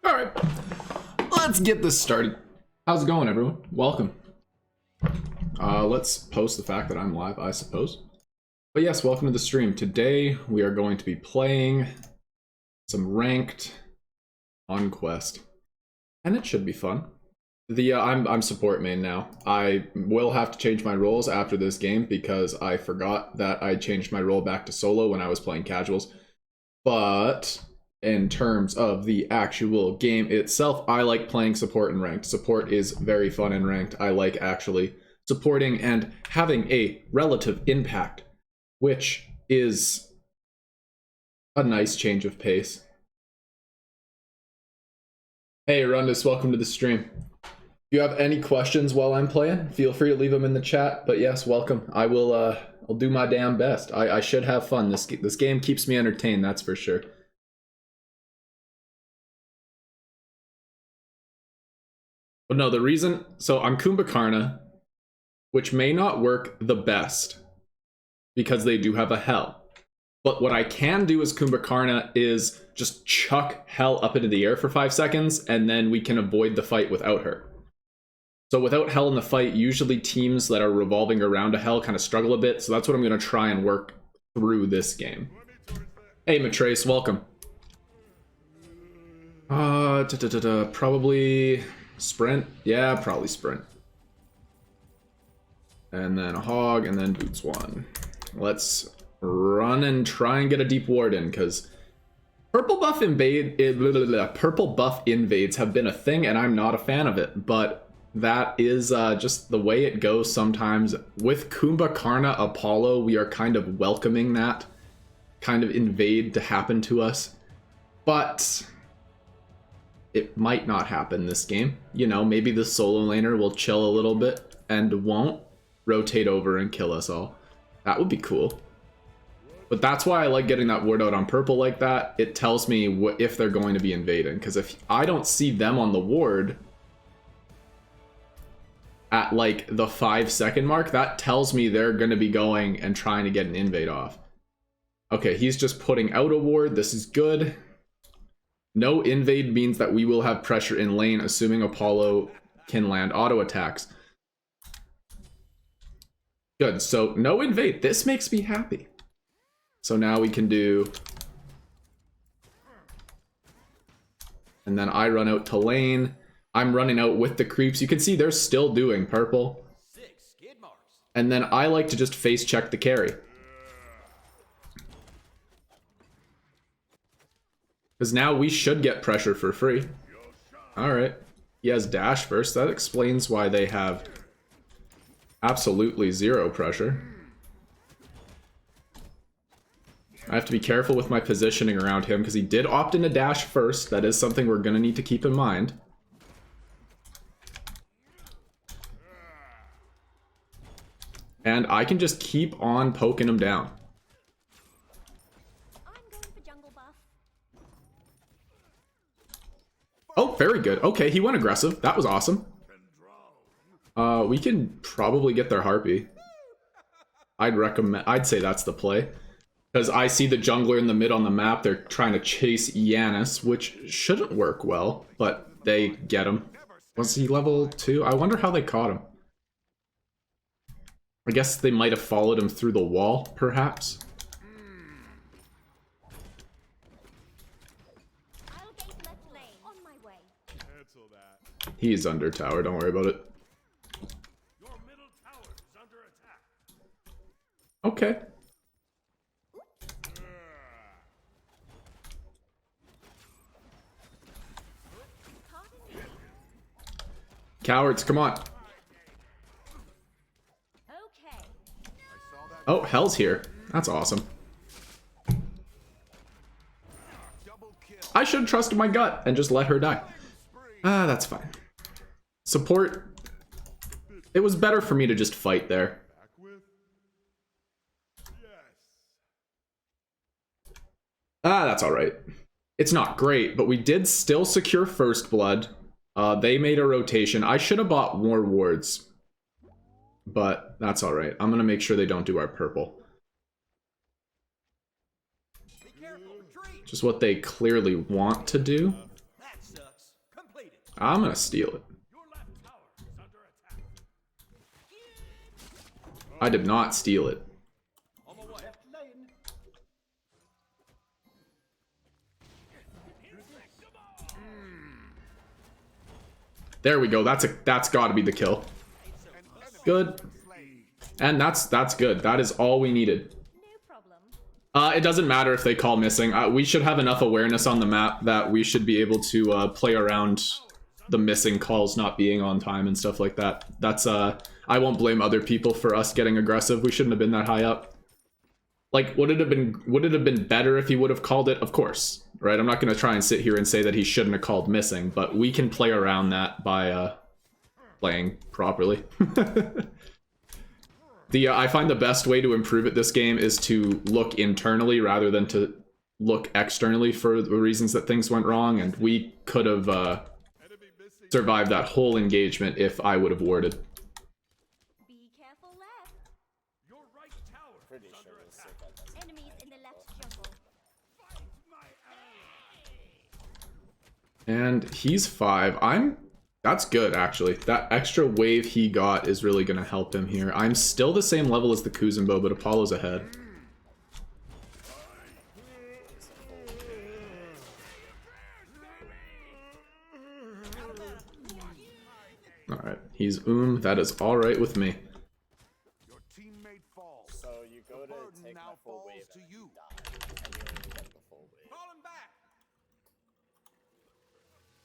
Alright, let's get this started. How's it going, everyone? Welcome. Let's post the fact that I'm live, I suppose. But yes, welcome to the stream. Today, we are going to be playing some ranked Conquest. And it should be fun. I'm support main now. I will have to change my roles after this game because I forgot that I changed my role back to solo when I was playing casuals. But in terms of the actual game itself, I like playing support and ranked. Support is very fun in ranked. I like actually supporting and having a relative impact, which is a nice change of pace. Hey Rundus, welcome to the stream. If you have any questions while I'm playing, feel free to leave them in the chat. But yes, welcome. I will I'll do my damn best. I should have fun. This game keeps me entertained, that's for sure. But no, the reason, so I'm Kumbhakarna, which may not work the best because they do have a hell. But what I can do as Kumbhakarna is just chuck hell up into the air for 5 seconds, and then we can avoid the fight without her. So without hell in the fight, usually teams that are revolving around a hell kind of struggle a bit, so that's what I'm going to try and work through this game. Hey Matrace, welcome. Probably sprint? Yeah, probably sprint. And then a hog, and then boots one. Let's run and try and get a deep ward in, because purple buff invades have been a thing, and I'm not a fan of it, but that is just the way it goes sometimes. With Kumbhakarna Apollo, we are kind of welcoming that kind of invade to happen to us. But it might not happen this game. You know, maybe the solo laner will chill a little bit and won't rotate over and kill us all. That would be cool. But that's why I like getting that ward out on purple like that. It tells me if they're going to be invading. Because if I don't see them on the ward at like the 5-second mark, that tells me they're going to be going and trying to get an invade off. Okay, he's just putting out a ward. This is good. No invade means that we will have pressure in lane, assuming Apollo can land auto attacks. Good, so no invade. This makes me happy. So now we can do... And then I run out to lane. I'm running out with the creeps. You can see they're still doing purple. And then I like to just face check the carry. Because now we should get pressure for free. Alright. He has dash first. That explains why they have absolutely zero pressure. I have to be careful with my positioning around him because he did opt in to dash first. That is something we're going to need to keep in mind. And I can just keep on poking him down. Oh, very good. Okay, he went aggressive. That was awesome. We can probably get their Harpy. I'd say that's the play. Because I see the jungler in the mid on the map. They're trying to chase Yanis, which shouldn't work well, but they get him. Was he level 2? I wonder how they caught him. I guess they might have followed him through the wall, perhaps. He's under tower, don't worry about it. Okay. Cowards, come on. Oh, Hell's here. That's awesome. I should have trusted my gut and just let her die. Ah, that's fine. Support. It was better for me to just fight there. Ah, that's alright. It's not great, but we did still secure first blood. They made a rotation. I should have bought more wards. but that's all right. I'm gonna make sure they don't do our purple. Just what they clearly want to do. I'm gonna steal it. I did not steal it. There we go. That's got to be the kill. Good. And that's good. That is all we needed. It doesn't matter if they call missing. We should have enough awareness on the map that we should be able to play around the missing calls not being on time and stuff like that. That's I won't blame other people for us getting aggressive. We shouldn't have been that high up. Like, would it have been better if he would have called it? Of course, right? I'm not going to try and sit here and say that he shouldn't have called missing, but we can play around that by playing properly. I find the best way to improve at this game is to look internally rather than to look externally for the reasons that things went wrong, and we could have survived that whole engagement if I would have warded. Be careful left. Your right tower is under attack. Enemies in the left jungle. Fight my ally. And he's 5. That's good, actually. That extra wave he got is really going to help him here. I'm still the same level as the Kuzenbo, but Apollo's ahead. Alright, he's that is alright with me. Your teammate falls. So you go to take my full wave and you die. And you only get the full wave. Call him back.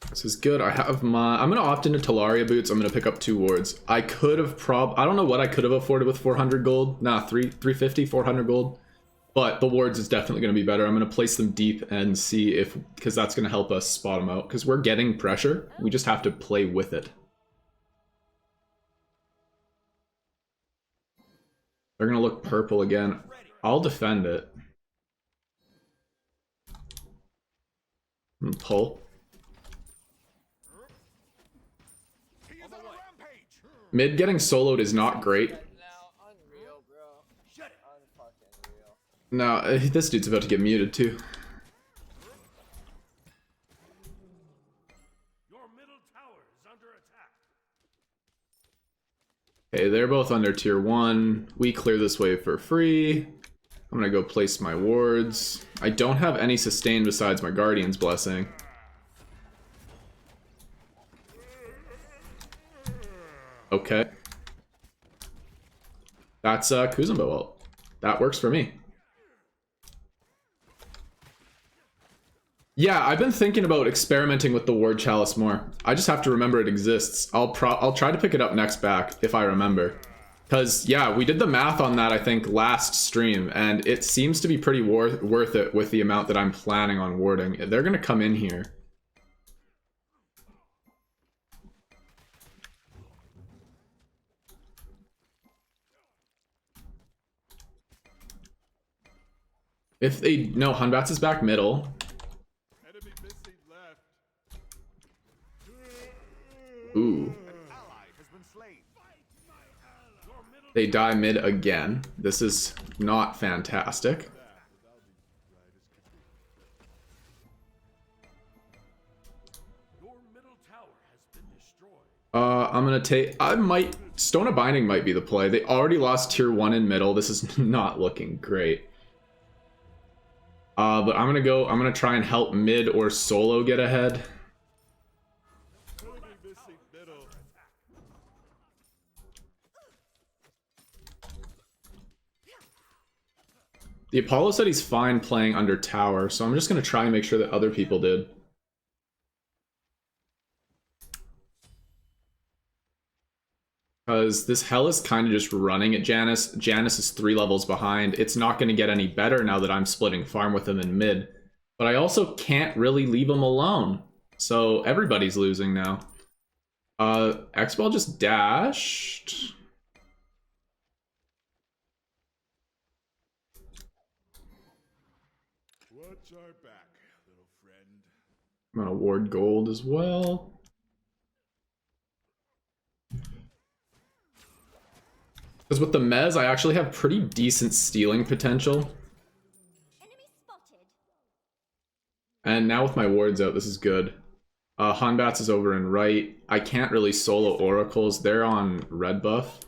This is good. I have my... I'm going to opt into Talaria boots. I'm going to pick up 2 wards. I could have I don't know what I could have afforded with 400 gold. Nah, 350, 400 gold. But the wards is definitely going to be better. I'm going to place them deep and see if... Because that's going to help us spot them out. Because we're getting pressure. We just have to play with it. They're going to look purple again. I'll defend it. And pull. Mid getting soloed is not great. Unreal, bro. Unfucking real. No, this dude's about to get muted too. Your middle tower is under attack. Okay, they're both under tier 1. We clear this wave for free. I'm gonna go place my wards. I don't have any sustain besides my Guardian's Blessing. Okay. That's Kuzenbo ult. That works for me. Yeah, I've been thinking about experimenting with the Ward Chalice more. I just have to remember it exists. I'll try to pick it up next back if I remember. Because, yeah, we did the math on that, I think, last stream, and it seems to be pretty worth it with the amount that I'm planning on warding. They're going to come in here. If they... No, Hunbats is back middle. Enemy missing left. Ooh. Ally has been slain. They die mid again. This is not fantastic. Your middle tower has been destroyed. I'm gonna take... Stone of Binding might be the play. They already lost tier 1 in middle. This is not looking great. But I'm gonna try and help mid or solo get ahead. Enemy missing middle. The Apollo said he's fine playing under tower, so I'm just gonna try and make sure that other people did. Because this hell is kind of just running at Janus. Janus is 3 levels behind. It's not going to get any better now that I'm splitting farm with him in mid. But I also can't really leave him alone. So everybody's losing now. X-Ball just dashed. Watch our back, little friend. I'm going to ward gold as well. Because with the Mez, I actually have pretty decent stealing potential. Enemy spotted. And now with my wards out, this is good. Hanbats is over in right. I can't really solo oracles. They're on red buff.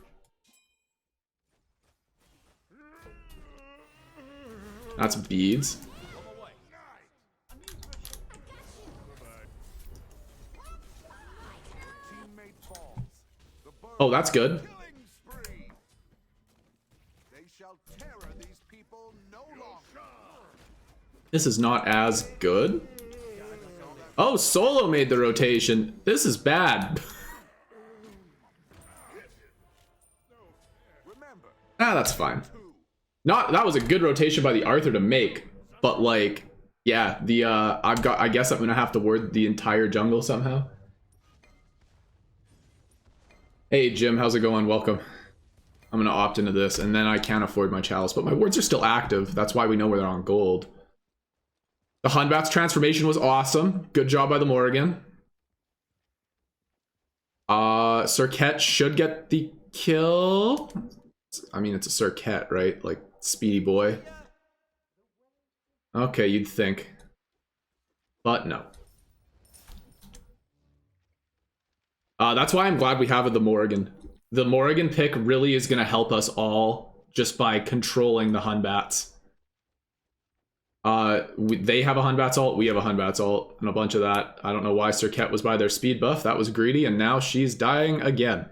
That's beads. Oh, that's good. This is not as good. Oh, Solo made the rotation. This is bad. Ah, that's fine. That was a good rotation by the Arthur to make, but like, yeah, the I guess I'm gonna have to ward the entire jungle somehow. Hey Jim, how's it going? Welcome. I'm gonna opt into this, and then I can't afford my chalice, but my wards are still active. That's why we know where they're on gold. The Hunbat's transformation was awesome. Good job by the Morrigan. Cirquet should get the kill. I mean, it's a Cirquet, right? Like, speedy boy. Okay, you'd think. But no. That's why I'm glad we have the Morrigan. The Morrigan pick really is going to help us all just by controlling the Hunbats. They have a Hunbat's ult, we have a Hunbat's ult, and a bunch of that. I don't know why Cirquet was by their speed buff. That was greedy, and now she's dying again.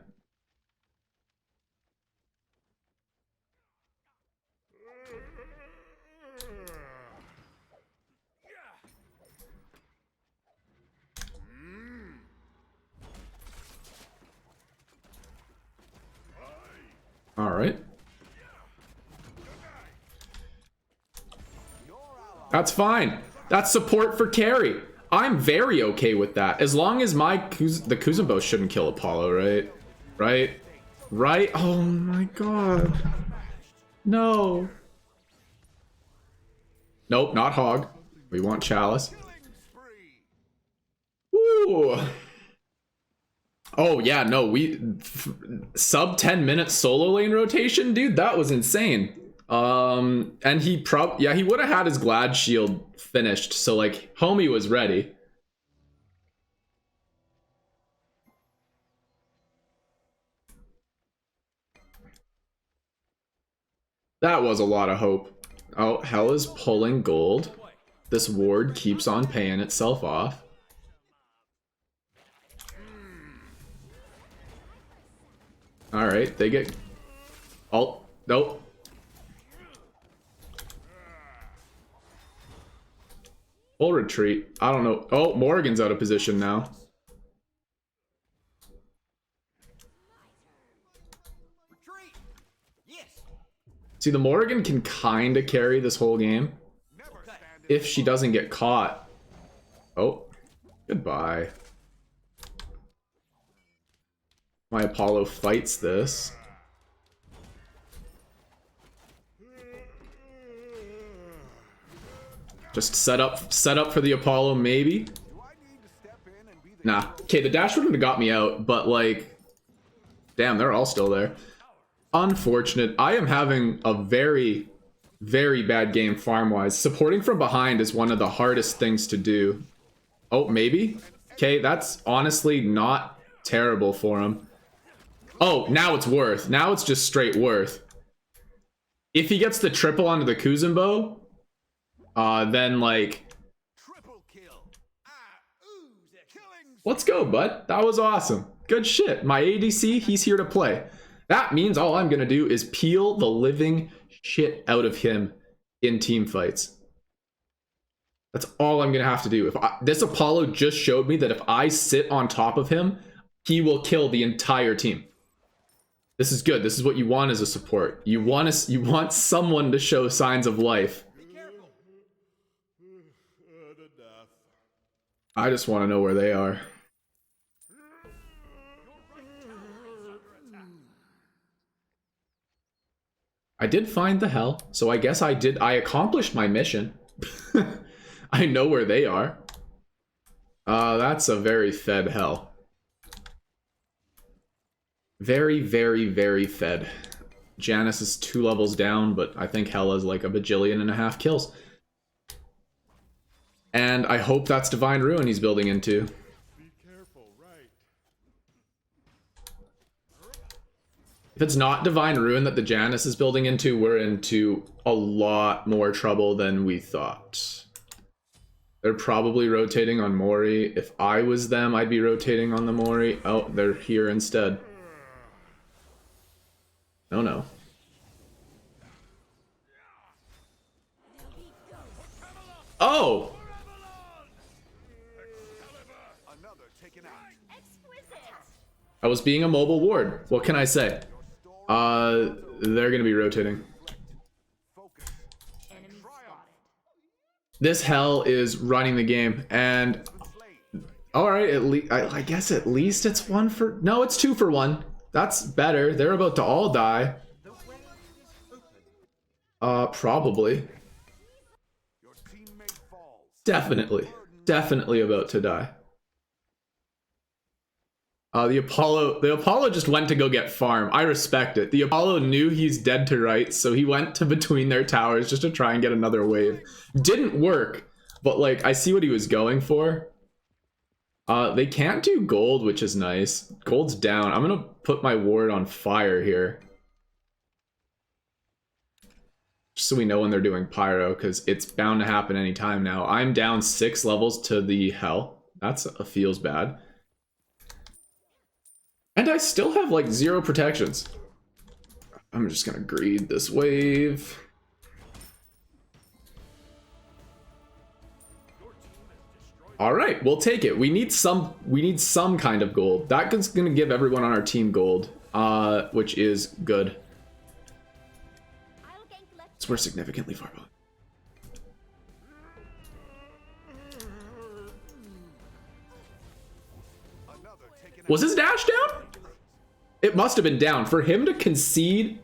All right. That's fine. That's support for carry. I'm very okay with that. As long as the Kuzumbo shouldn't kill Apollo, right? Right? Right? Oh my god. No. Nope, not Hog. We want Chalice. Ooh. Oh yeah, no, sub 10 minute solo lane rotation, dude, that was insane. And he would have had his Glad Shield finished, so like homie was ready. That was a lot of hope. Oh, Hell is pulling gold. This ward keeps on paying itself off. All right, they get ult. Nope. Full retreat. I don't know. Oh, Morrigan's out of position now. See, the Morrigan can kind of carry this whole game if she doesn't get caught. Oh, goodbye. My Apollo fights this. Just set up for the Apollo, maybe. Nah. Okay, the dash wouldn't have got me out, but like, damn, they're all still there. Unfortunate. I am having a very, very bad game farm-wise. Supporting from behind is one of the hardest things to do. Oh, maybe? Okay, that's honestly not terrible for him. Oh, now it's worth. Now it's just straight worth. If he gets the triple onto the Kuzumbo, then like... Let's go, bud. That was awesome. Good shit. My ADC, he's here to play. That means all I'm going to do is peel the living shit out of him in team fights. That's all I'm going to have to do. This Apollo just showed me that if I sit on top of him, he will kill the entire team. This is good. This is what you want as a support. You want someone to show signs of life. I just want to know where they are. I did find the Hell, so I guess I accomplished my mission. I know where they are. That's a very fed Hell. Very, very, very fed. Janice is 2 levels down, but I think Hela's like a bajillion and a half kills. And I hope that's Divine Ruin he's building into. Be careful, right? If it's not Divine Ruin that the Janice is building into, we're into a lot more trouble than we thought. They're probably rotating on Mori. If I was them, I'd be rotating on the Mori. Oh, they're here instead. Oh no. Oh! Another taken out. Exquisite. I was being a mobile ward. What can I say? They're gonna be rotating. Focus. Enemy spotted. This hell is running the game, and alright, at least I guess at least it's 1 for no, it's 2 for 1. That's better. They're about to all die. Probably. Your teammate falls. Definitely about to die. The Apollo just went to go get farm. I respect it. The Apollo knew he's dead to rights, so he went to between their towers just to try and get another wave. Didn't work, but like I see what he was going for. They can't do gold, which is nice. Gold's down. I'm gonna put my ward on fire here. Just so we know when they're doing pyro, because it's bound to happen anytime now. I'm down 6 levels to the hell. That's feels bad. And I still have like 0 protections. I'm just gonna greed this wave. All right, we'll take it. We need some kind of gold. That's gonna give everyone on our team gold, which is good. I'll gank left. So we're significantly far behind. Another taken out. Was his dash down? It must have been down. For him to concede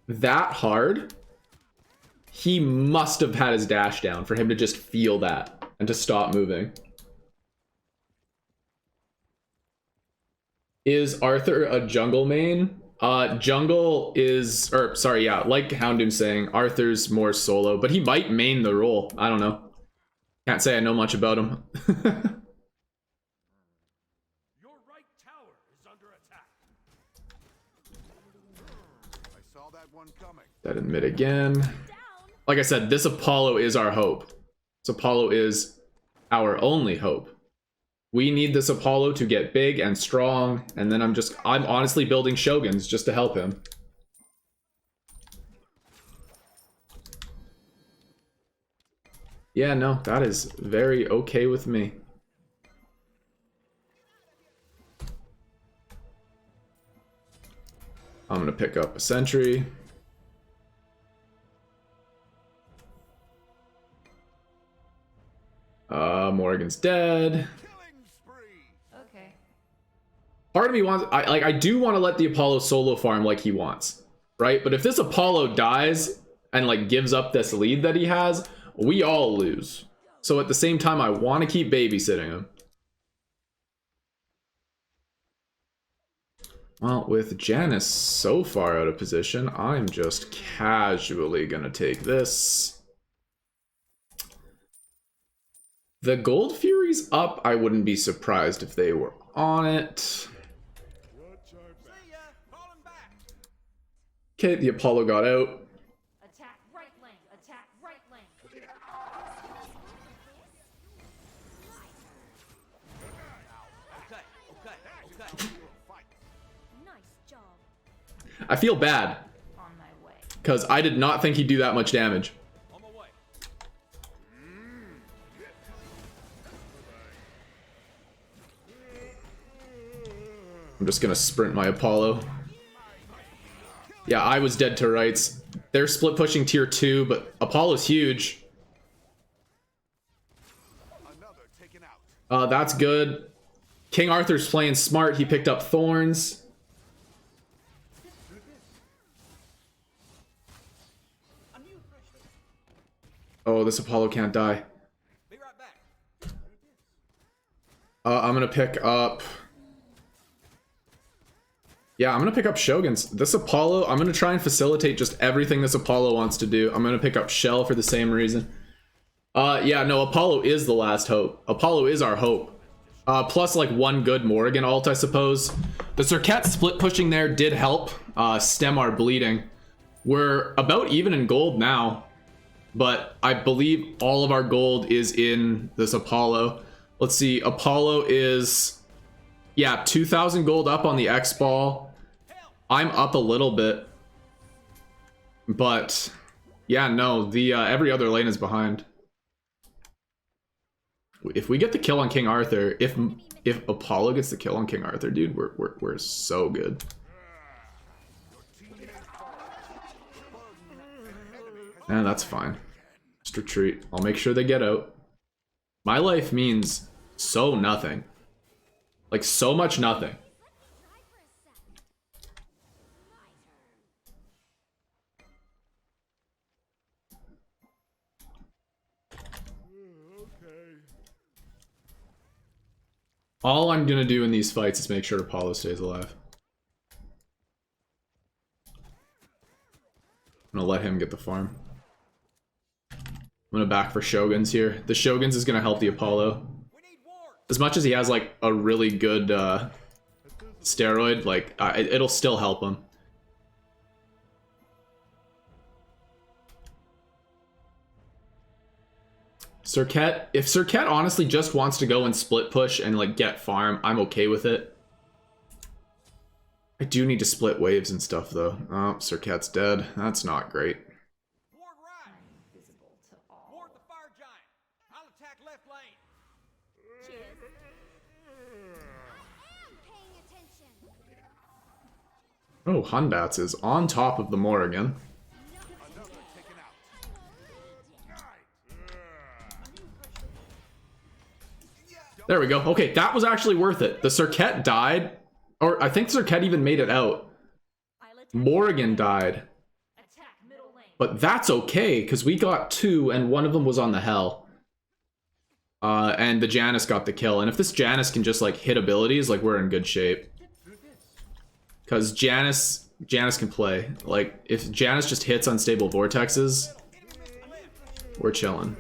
that hard, he must have had his dash down for him to just feel that and to stop moving. Is Arthur a jungle main? Jungle is, or sorry, yeah, like Houndoom's saying, Arthur's more solo, but he might main the role. I don't know. Can't say I know much about him. Your right tower is under attack. I saw that one coming. Dead in mid again. Down. Like I said, this Apollo is our hope. This Apollo is our only hope. We need this Apollo to get big and strong, and then I'm honestly building Shoguns just to help him. Yeah, no, that is very okay with me. I'm gonna pick up a sentry. Morgan's dead. Killing spree. Okay. Part of me wants, I do want to let the Apollo solo farm like he wants, right? But if this Apollo dies and like gives up this lead that he has, we all lose. So at the same time, I want to keep babysitting him. Well, with Janice so far out of position, I'm just casually gonna take this. The Gold Fury's up. I wouldn't be surprised if they were on it. Watch our back. See ya. Falling back. Okay, the Apollo got out. Attack right lane. Attack right lane. Okay. Fight. Nice job. I feel bad, On my way. because I did not think he'd do that much damage. On my way. I'm just gonna sprint my Apollo. Yeah, I was dead to rights. They're split pushing tier 2, but Apollo's huge. Another taken out. That's good. King Arthur's playing smart. He picked up thorns. Oh, this Apollo can't die. Be right back. I'm gonna pick up Yeah, I'm gonna pick up Shogun's. This Apollo, I'm gonna try and facilitate just everything this Apollo wants to do. I'm gonna pick up Shell for the same reason. Yeah, no, Apollo is the last hope. Apollo is our hope. Plus like one good Morrigan ult, I suppose. The Serket split pushing there did help stem our bleeding. We're about even in gold now, but I believe all of our gold is in this Apollo. Let's see, Apollo is, yeah, 2,000 gold up on the X ball. I'm up a little bit, but yeah, no, the every other lane is behind. If we get the kill on King Arthur, if Apollo gets the kill on King Arthur, dude, we're so good. And that's fine. Just retreat. I'll make sure they get out. My life means so nothing. Like so much nothing. All I'm gonna do in these fights is make sure Apollo stays alive. I'm gonna let him get the farm. I'm gonna back for Shoguns here. The Shoguns is gonna help the Apollo. As much as he has like a really good steroid, like it'll still help him. Serket, if Serket honestly just wants to go and split push and like get farm, I'm okay with it. I do need to split waves and stuff though. Oh, Serket's dead. That's not great. Ward right. Ward the fire giant. I'll attack left lane. Cheers. I am paying attention. Oh, Hunbats is on top of the Morrigan. There we go. Okay, that was actually worth it. The Serket died. Or I think Serket even made it out. Morrigan died. But that's okay, because we got two, and one of them was on the Hell. And the Janus got the kill. And if this Janus can just, like, hit abilities, like, we're in good shape. Because Janus can play. Like, if Janus just hits unstable vortexes, we're chilling.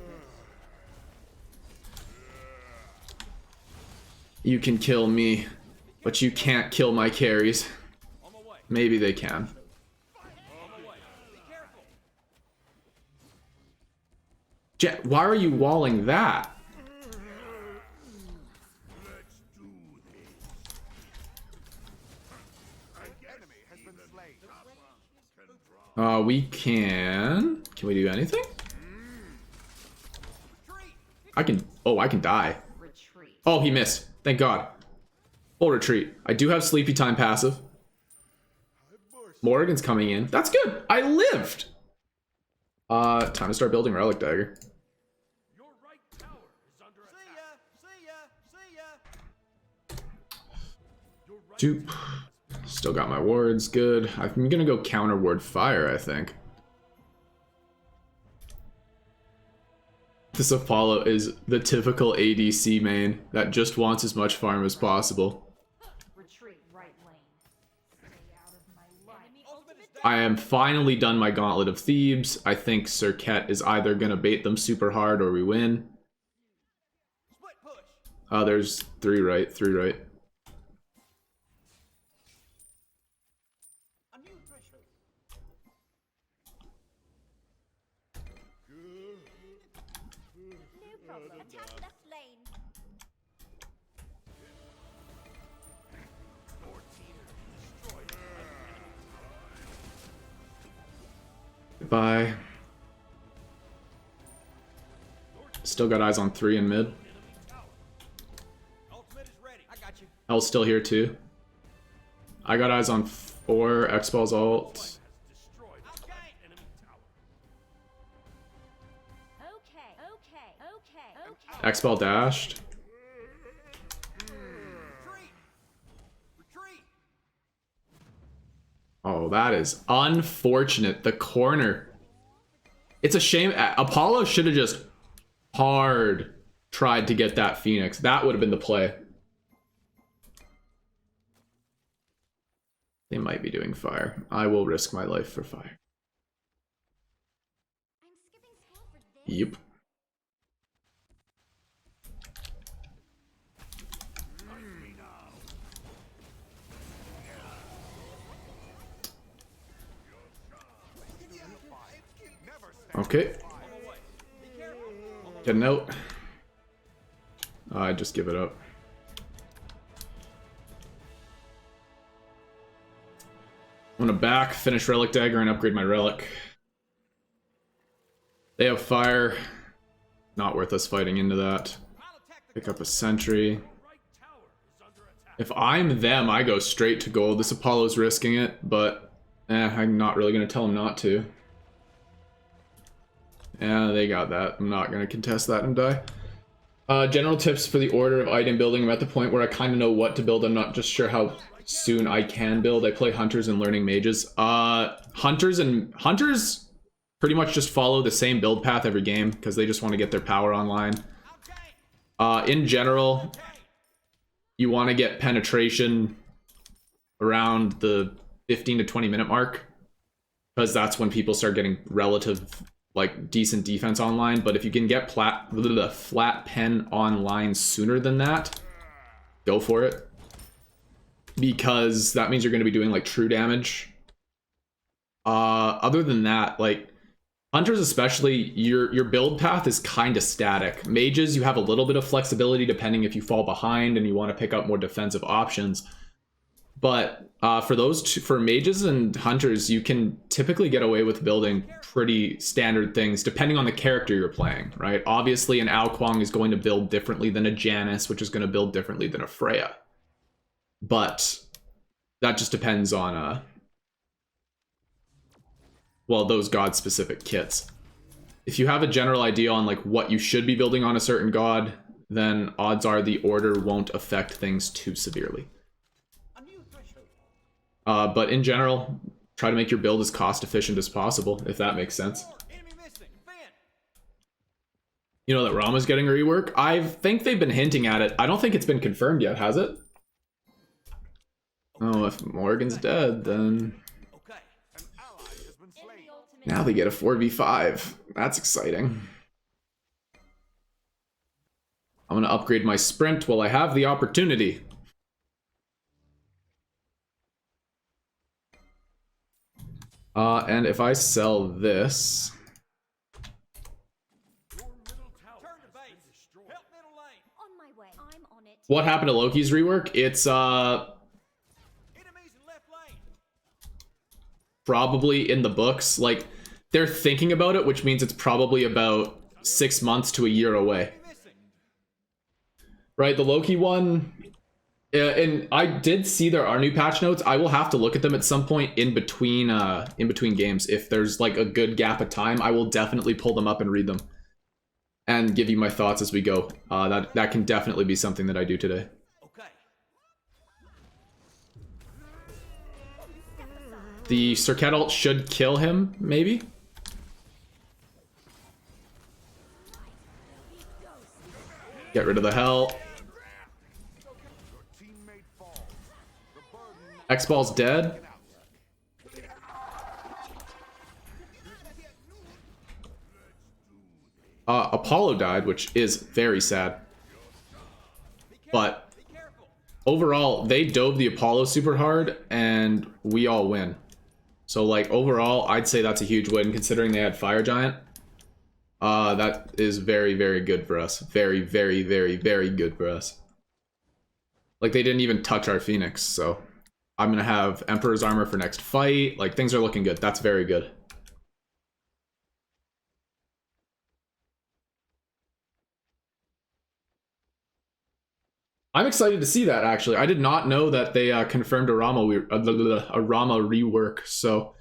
You can kill me, but you can't kill my carries. Maybe they can. Why are you walling that? We can we do anything? I can die. Oh, he missed. Thank God. Full retreat. I do have sleepy time passive. Morrigan's coming in. That's good. I lived. Time to start building Relic Dagger. Your right tower is under attack. Dupe. Still got my wards. Good. I'm gonna go counter ward fire, I think. This Apollo is the typical ADC main that just wants as much farm as possible. Retreat right lane. Stay out of my life. I am finally done my Gauntlet of Thebes. I think Serket is either gonna bait them super hard or we win. Split push. Oh, there's three right. A new threshold. No problem. Attack left lane. Goodbye. Still got eyes on 3 in mid. Ultimate is ready. I got you. L's still here too. I got eyes on 4. X-Ball's ult. Destroyed the enemy tower. Okay. X-Ball dashed. Retreat. Oh, that is unfortunate. The corner. It's a shame. Apollo should have just hard tried to get that Phoenix. That would have been the play. They might be doing fire. I will risk my life for fire. I'm skipping school for this. Yep. Okay. Get a note. I just give it up. I'm gonna back, finish Relic Dagger, and upgrade my Relic. They have fire. Not worth us fighting into that. Pick up a Sentry. If I'm them, I go straight to gold. This Apollo's risking it, but I'm not really gonna tell him not to. Yeah, they got that. I'm not gonna contest that and die. General tips for the order of item building. I'm at the point where I kind of know what to build. I'm not just sure how soon I can build. I play Hunters and Learning Mages. Hunters pretty much just follow the same build path every game because they just want to get their power online. In general, you want to get penetration around the 15 to 20 minute mark because that's when people start getting relative like decent defense online. But if you can get flat pen online sooner than that, go for it, because that means you're going to be doing like true damage. Other than that, like Hunters especially, your build path is kind of static. Mages, you have a little bit of flexibility depending if you fall behind and you want to pick up more defensive options. But for mages and hunters, you can typically get away with building pretty standard things depending on the character you're playing, right? Obviously, an Ao Kuang is going to build differently than a Janus, which is going to build differently than a Freya. But that just depends on well, those god-specific kits. If you have a general idea on like what you should be building on a certain god, then odds are the order won't affect things too severely. But in general, try to make your build as cost efficient as possible, if that makes sense. You know that Rama's getting a rework? I think they've been hinting at it. I don't think it's been confirmed yet, has it? Oh, if Morgan's dead, then... Now they get a 4v5. That's exciting. I'm gonna upgrade my sprint while I have the opportunity. And if I sell this... What happened to Loki's rework? It's, probably in the books. Like, they're thinking about it, which means it's probably about 6 months to a year away. Right, the Loki one... and I did see there are new patch notes. I will have to look at them at some point in between games. If there's like a good gap of time, I will definitely pull them up and read them and give you my thoughts as we go. That can definitely be something that I do today. The Circuit ult should kill him, maybe? Get rid of the hell. X-Ball's dead. Apollo died, which is very sad. But overall, they dove the Apollo super hard, and we all win. So, like, overall, I'd say that's a huge win, considering they had Fire Giant. That is very, very good for us. Very, very, very, very good for us. Like, they didn't even touch our Phoenix, so... I'm gonna have Emperor's Armor for next fight. Like, things are looking good. That's very good. I'm excited to see that, actually. I did not know that they confirmed a Rama rework, so...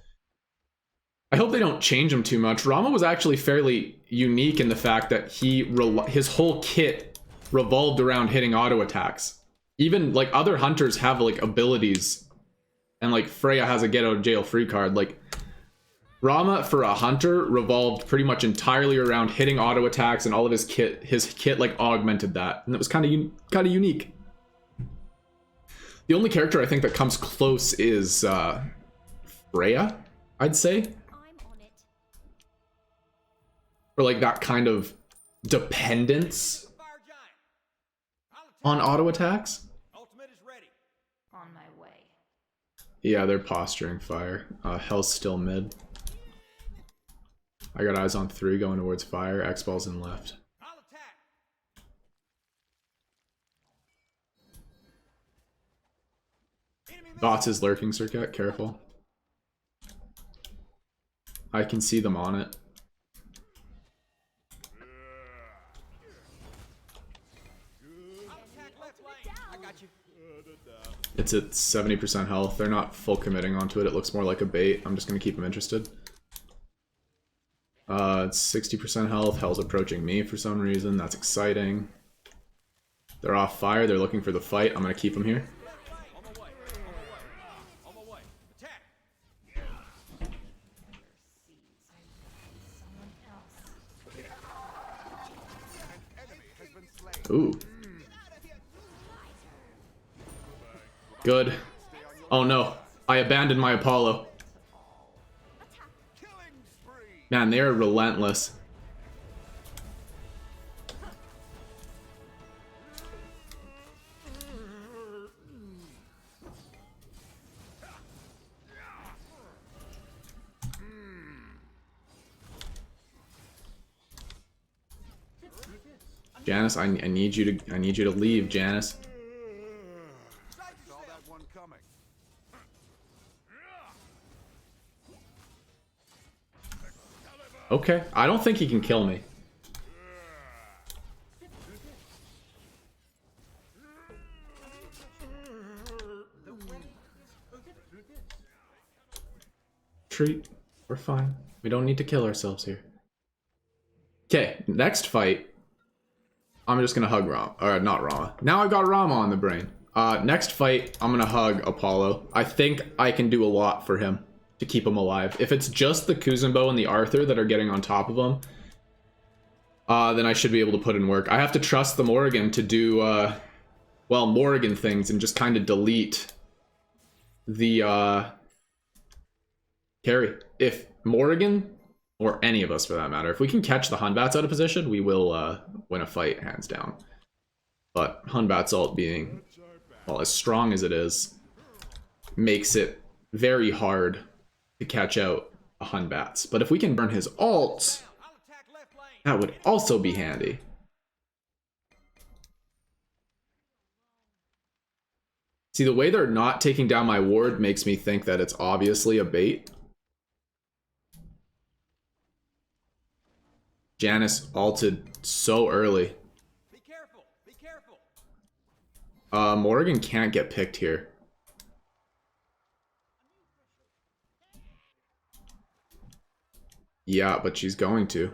I hope they don't change him too much. Rama was actually fairly unique in the fact that his whole kit revolved around hitting auto attacks. Even, like, other hunters have, like, abilities, and, like, Freya has a get out of jail free card. Like, Rama, for a hunter, revolved pretty much entirely around hitting auto attacks, and all of his kit, like, augmented that. And it was kind of unique. The only character I think that comes close is Freya, I'd say. I'm on it. For like that kind of dependence Fire giant. I'll attack. on auto attacks. Ultimate is ready. On my way. Yeah, they're posturing fire. Hell's still mid. I got eyes on 3 going towards fire. X-Ball's in left. I'll attack. Enemy Bots is lurking, Circuit. Careful. I can see them on it. I'll attack left lane. I got you. It's at 70% health. They're not full committing onto it. It looks more like a bait. I'm just going to keep them interested. It's 60% health. Hell's approaching me for some reason. That's exciting. They're off fire. They're looking for the fight. I'm going to keep them here. On my way. On my way. Attack. Someone else. Ooh. Good. Oh no. I abandoned my Apollo. Man, they are relentless. Janice, I need you to leave, Janice. Saw that one coming. Okay, I don't think he can kill me. Treat. We're fine. We don't need to kill ourselves here. Okay, next fight. I'm just gonna hug Rama. Or not Rama. Now I've got Rama on the brain. Next fight, I'm gonna hug Apollo. I think I can do a lot for him to keep him alive. If it's just the Kuzenbo and the Arthur that are getting on top of him, then I should be able to put in work. I have to trust the Morrigan to do, well, Morrigan things and just kind of delete the, carry. If Morrigan, or any of us for that matter, if we can catch the Hunbats out of position, we will, win a fight, hands down. But Hunbat's ult being, well, as strong as it is, makes it very hard to catch out a Hunbats. But if we can burn his ult, I'll attack left lane. that would also be handy. See, the way they're not taking down my ward makes me think that it's obviously a bait. Janice ulted so early. Be careful. Be careful. Morrigan can't get picked here. Yeah, but she's going to.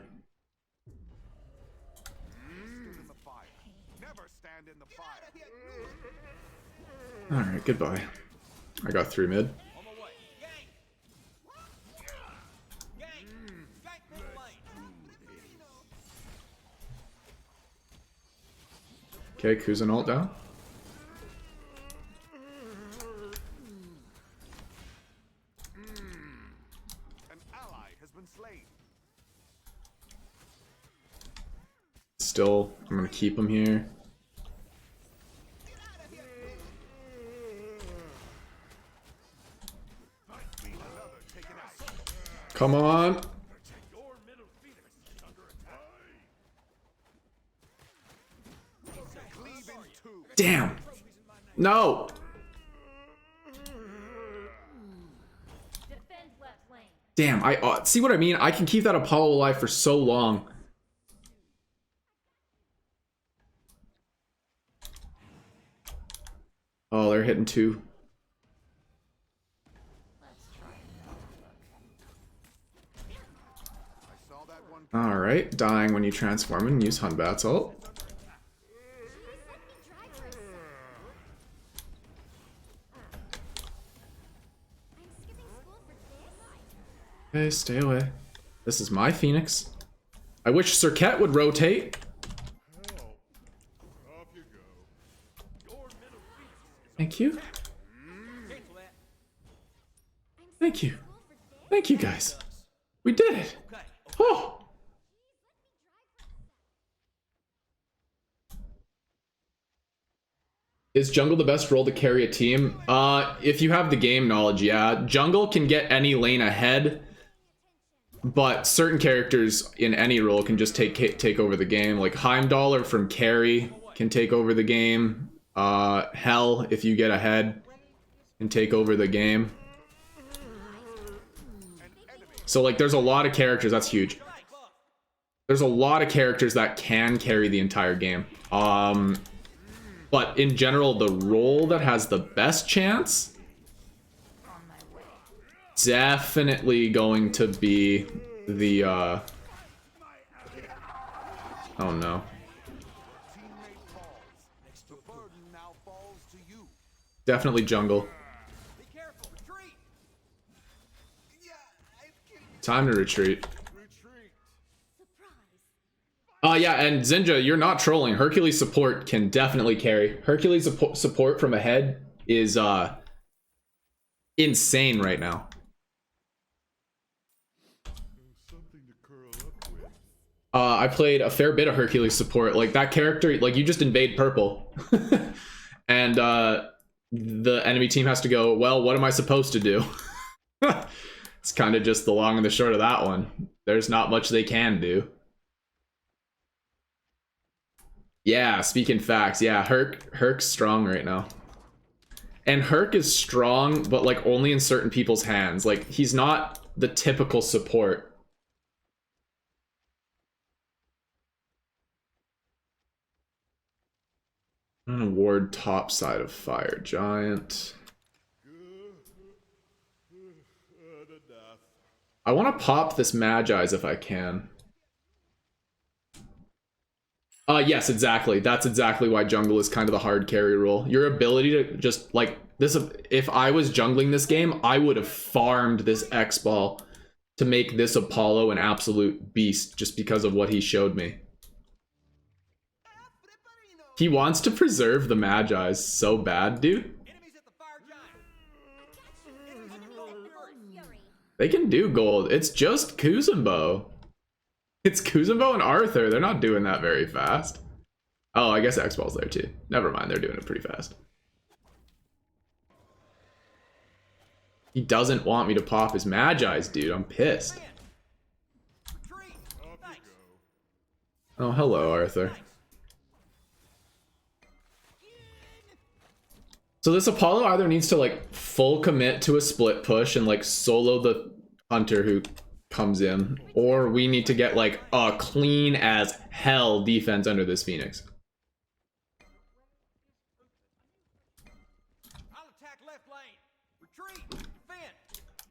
In the fire. Never stand in the fire. Alright, goodbye. I got 3 mid. On my way. Gang. Gang. Gank mid lane. Okay, Kuzan ult down. An ally has been slain. Still, I'm gonna keep him here. Another taken out. Come on! Your middle phoenix is under attack. Cleave in two. Damn! No! Defend left lane. Damn, see what I mean? I can keep that Apollo alive for so long. Oh, they're hitting 2. Let's try I saw that one. Alright, dying when you transform and use Hunbat's ult. I'm skipping school for this. Hey, stay away. This is my Phoenix. I wish Circuit would rotate. Off you go. Thank you. Thank you. Thank you, guys. We did it. Oh. Is jungle the best role to carry a team? If you have the game knowledge, yeah. Jungle can get any lane ahead, but certain characters in any role can just take over the game. Like Heimdall from carry can take over the game. Hell, if you get ahead, can take over the game. So like there's a lot of characters, that's huge. There's a lot of characters that can carry the entire game. But in general, the role that has the best chance, definitely going to be the, oh no. Definitely jungle. Time to retreat. Yeah, and Zinja, you're not trolling. Hercules support can definitely carry. Hercules support from ahead is insane right now. I played a fair bit of Hercules support. Like that character, like you just invade purple. And the enemy team has to go, well, what am I supposed to do? It's kind of just the long and the short of that one. There's not much they can do. Yeah, speaking facts. Yeah, Herc's strong right now. And Herc is strong, but like only in certain people's hands. Like he's not the typical support. I'm gonna ward top side of Fire Giant. I want to pop this Magi's if I can. Yes, exactly. That's exactly why jungle is kind of the hard carry role. Your ability to just like this. If I was jungling this game, I would have farmed this X ball to make this Apollo an absolute beast just because of what he showed me. He wants to preserve the Magi's so bad, dude. They can do gold. It's just Kuzumbo. It's Kuzumbo and Arthur. They're not doing that very fast. Oh, I guess X-Ball's there too. Never mind, they're doing it pretty fast. He doesn't want me to pop his Magi's, dude. I'm pissed. Oh, hello, Arthur. So this Apollo either needs to like full commit to a split push and like solo the hunter who comes in, or we need to get like a clean as hell defense under this Phoenix.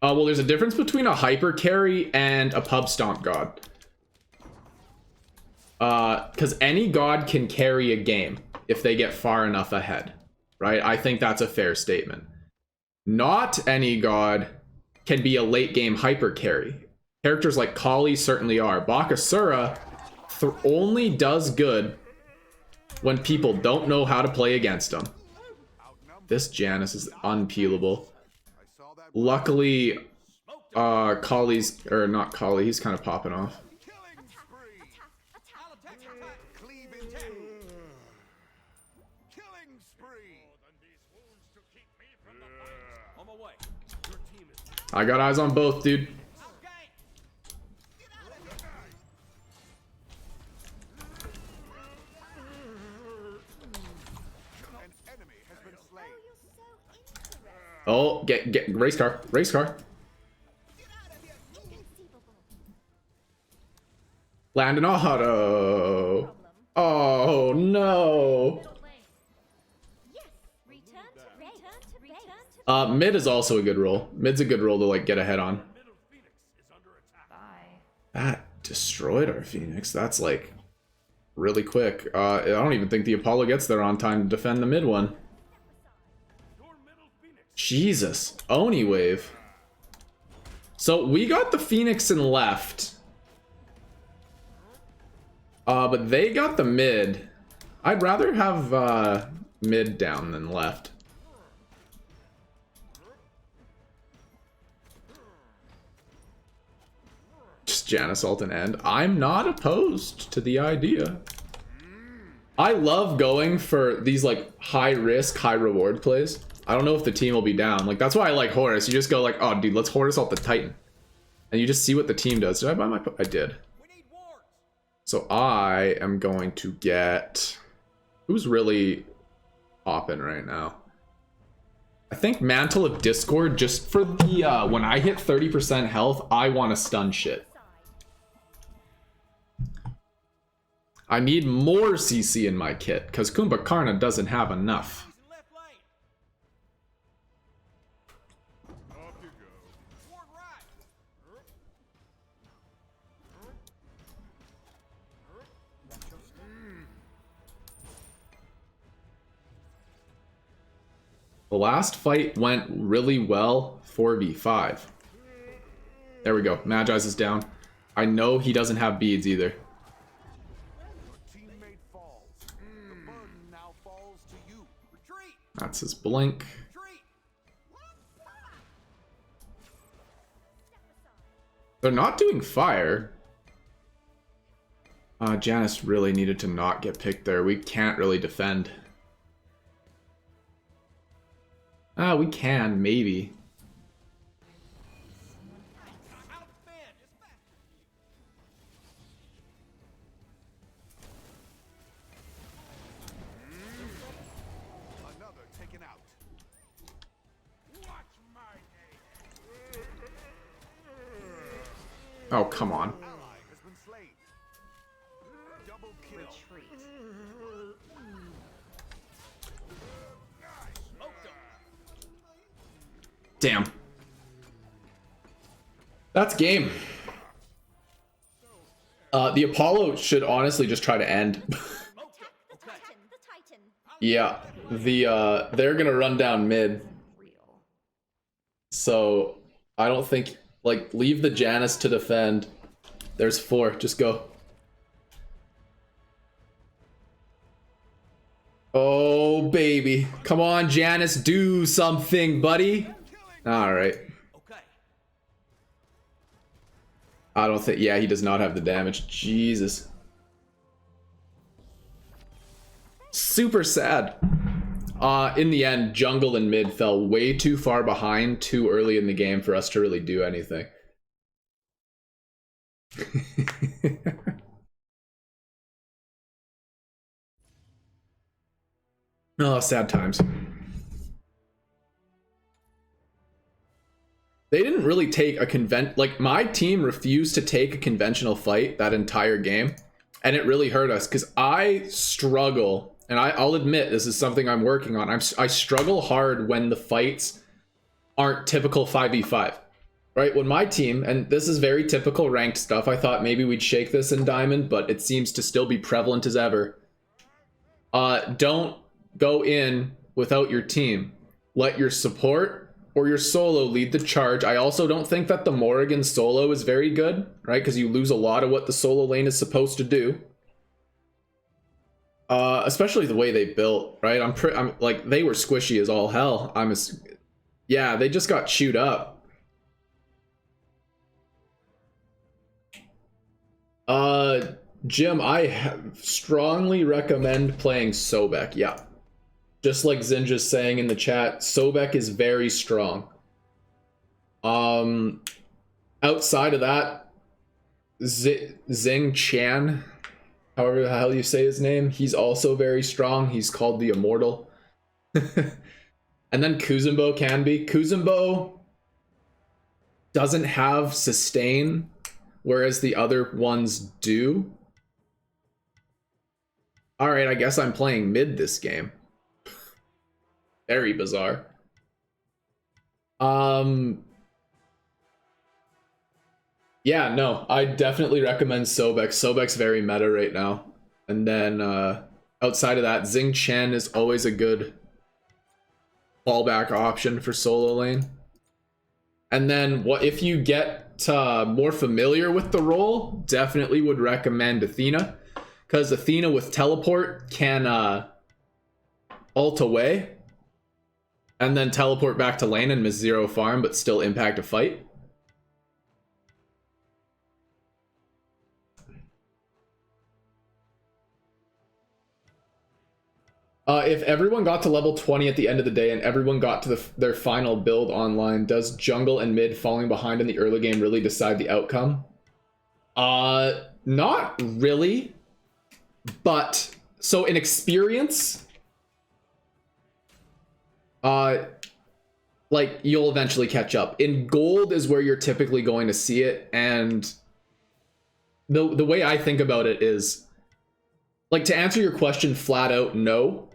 Well, there's a difference between a hyper carry and a pub stomp god. Because any god can carry a game if they get far enough ahead, right? I think that's a fair statement. Not any god can be a late game hyper carry. Characters like Kali certainly are. Bakasura only does good when people don't know how to play against him. This Janus is unpeelable. Luckily, Kali's, or not Kali, he's kind of popping off. I got eyes on both, dude. Oh, get race car. Land an auto. Oh no. Mid is also a good role. Mid's a good role to like get ahead on. That destroyed our Phoenix. That's like really quick. I don't even think the Apollo gets there on time to defend the mid one. Jesus, Oni wave. So we got the Phoenix in left. But they got the mid. I'd rather have mid down than left. Janus ult and end. I'm not opposed to the idea. I love going for these like high risk, high reward plays. I don't know if the team will be down. Like that's why I like Horus. You just go like, oh dude, let's Horus ult the Titan. And you just see what the team does. Did I buy my... I did. So I am going to get... Who's really popping right now? I think Mantle of Discord, just for the... when I hit 30% health, I want to stun shit. I need more CC in my kit, because Kumbhakarna doesn't have enough. The last fight went really well, 4v5. There we go, Magi's is down. I know he doesn't have beads either. That's his blink. They're not doing fire. Janus really needed to not get picked there. We can't really defend. We can, maybe. Another taken out. Watch my name. Oh, come on. Ally has been slain. Double kill. Retreat. Damn. That's game. The Apollo should honestly just try to end. Attack the Titan. The Titan. Yeah, they're gonna run down mid. Real. So I don't think, like, leave the Janus to defend. There's 4, just go. Oh baby, come on Janus, do something, buddy. All right. Okay. I don't think, yeah, he does not have the damage. Jesus. Super sad. In the end, jungle and mid fell way too far behind too early in the game for us to really do anything. Oh, sad times. They didn't really take a like, my team refused to take a conventional fight that entire game, and it really hurt us because I struggle, and I'll admit this is something I'm working on. I struggle hard when the fights aren't typical 5v5, right? When my team, and this is very typical ranked stuff, I thought maybe we'd shake this in Diamond, but it seems to still be prevalent as ever. Don't go in without your team. Let your support or your solo lead the charge. I also don't think that the Morrigan solo is very good, right? Because you lose a lot of what the solo lane is supposed to do. Especially the way they built, right? I'm like, they were squishy as all hell. Yeah, they just got chewed up. Jim, I strongly recommend playing Sobek. Yeah. Just like Zinja's saying in the chat, Sobek is very strong. Outside of that, Xing Chan, however the hell you say his name, he's also very strong. He's called the Immortal. And then Kuzumbo can be. Kuzumbo doesn't have sustain, whereas the other ones do. Alright, I guess I'm playing mid this game. Very bizarre. Yeah, no, I definitely recommend Sobek. Sobek's very meta right now. And then outside of that, Xing Chen is always a good fallback option for solo lane. And then what if you get more familiar with the role, definitely would recommend Athena, because Athena with teleport can ult away and then teleport back to lane and miss 0 farm but still impact a fight. If everyone got to level 20 at the end of the day and everyone got to their final build online, does jungle and mid falling behind in the early game really decide the outcome? Not really. But, so in experience, like, you'll eventually catch up. In gold is where you're typically going to see it, and the way I think about it is, like, to answer your question flat out, no.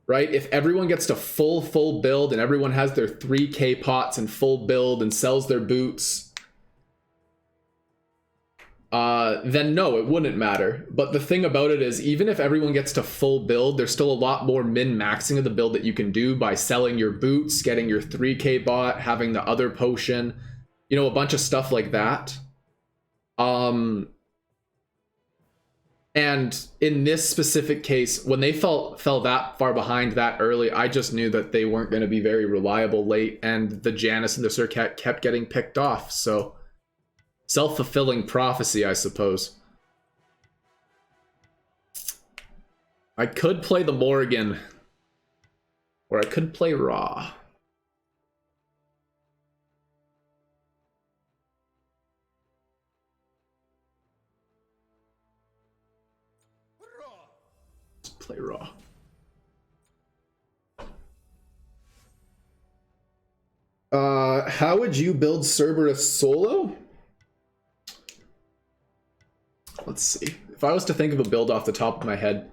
Right? If everyone gets to full build and everyone has their 3k pots and full build and sells their boots, then no, it wouldn't matter. But the thing about it is, even if everyone gets to full build, there's still a lot more min-maxing of the build that you can do by selling your boots, getting your 3k bot, having the other potion, you know, a bunch of stuff like that. And in this specific case, when they fell that far behind that early, I just knew that they weren't going to be very reliable late, and the Janus and the Surcat kept getting picked off, so self-fulfilling prophecy, I suppose. I could play the Morrigan, or I could play Raw. Play Raw. How would you build Cerberus solo? Let's see. If I was to think of a build off the top of my head,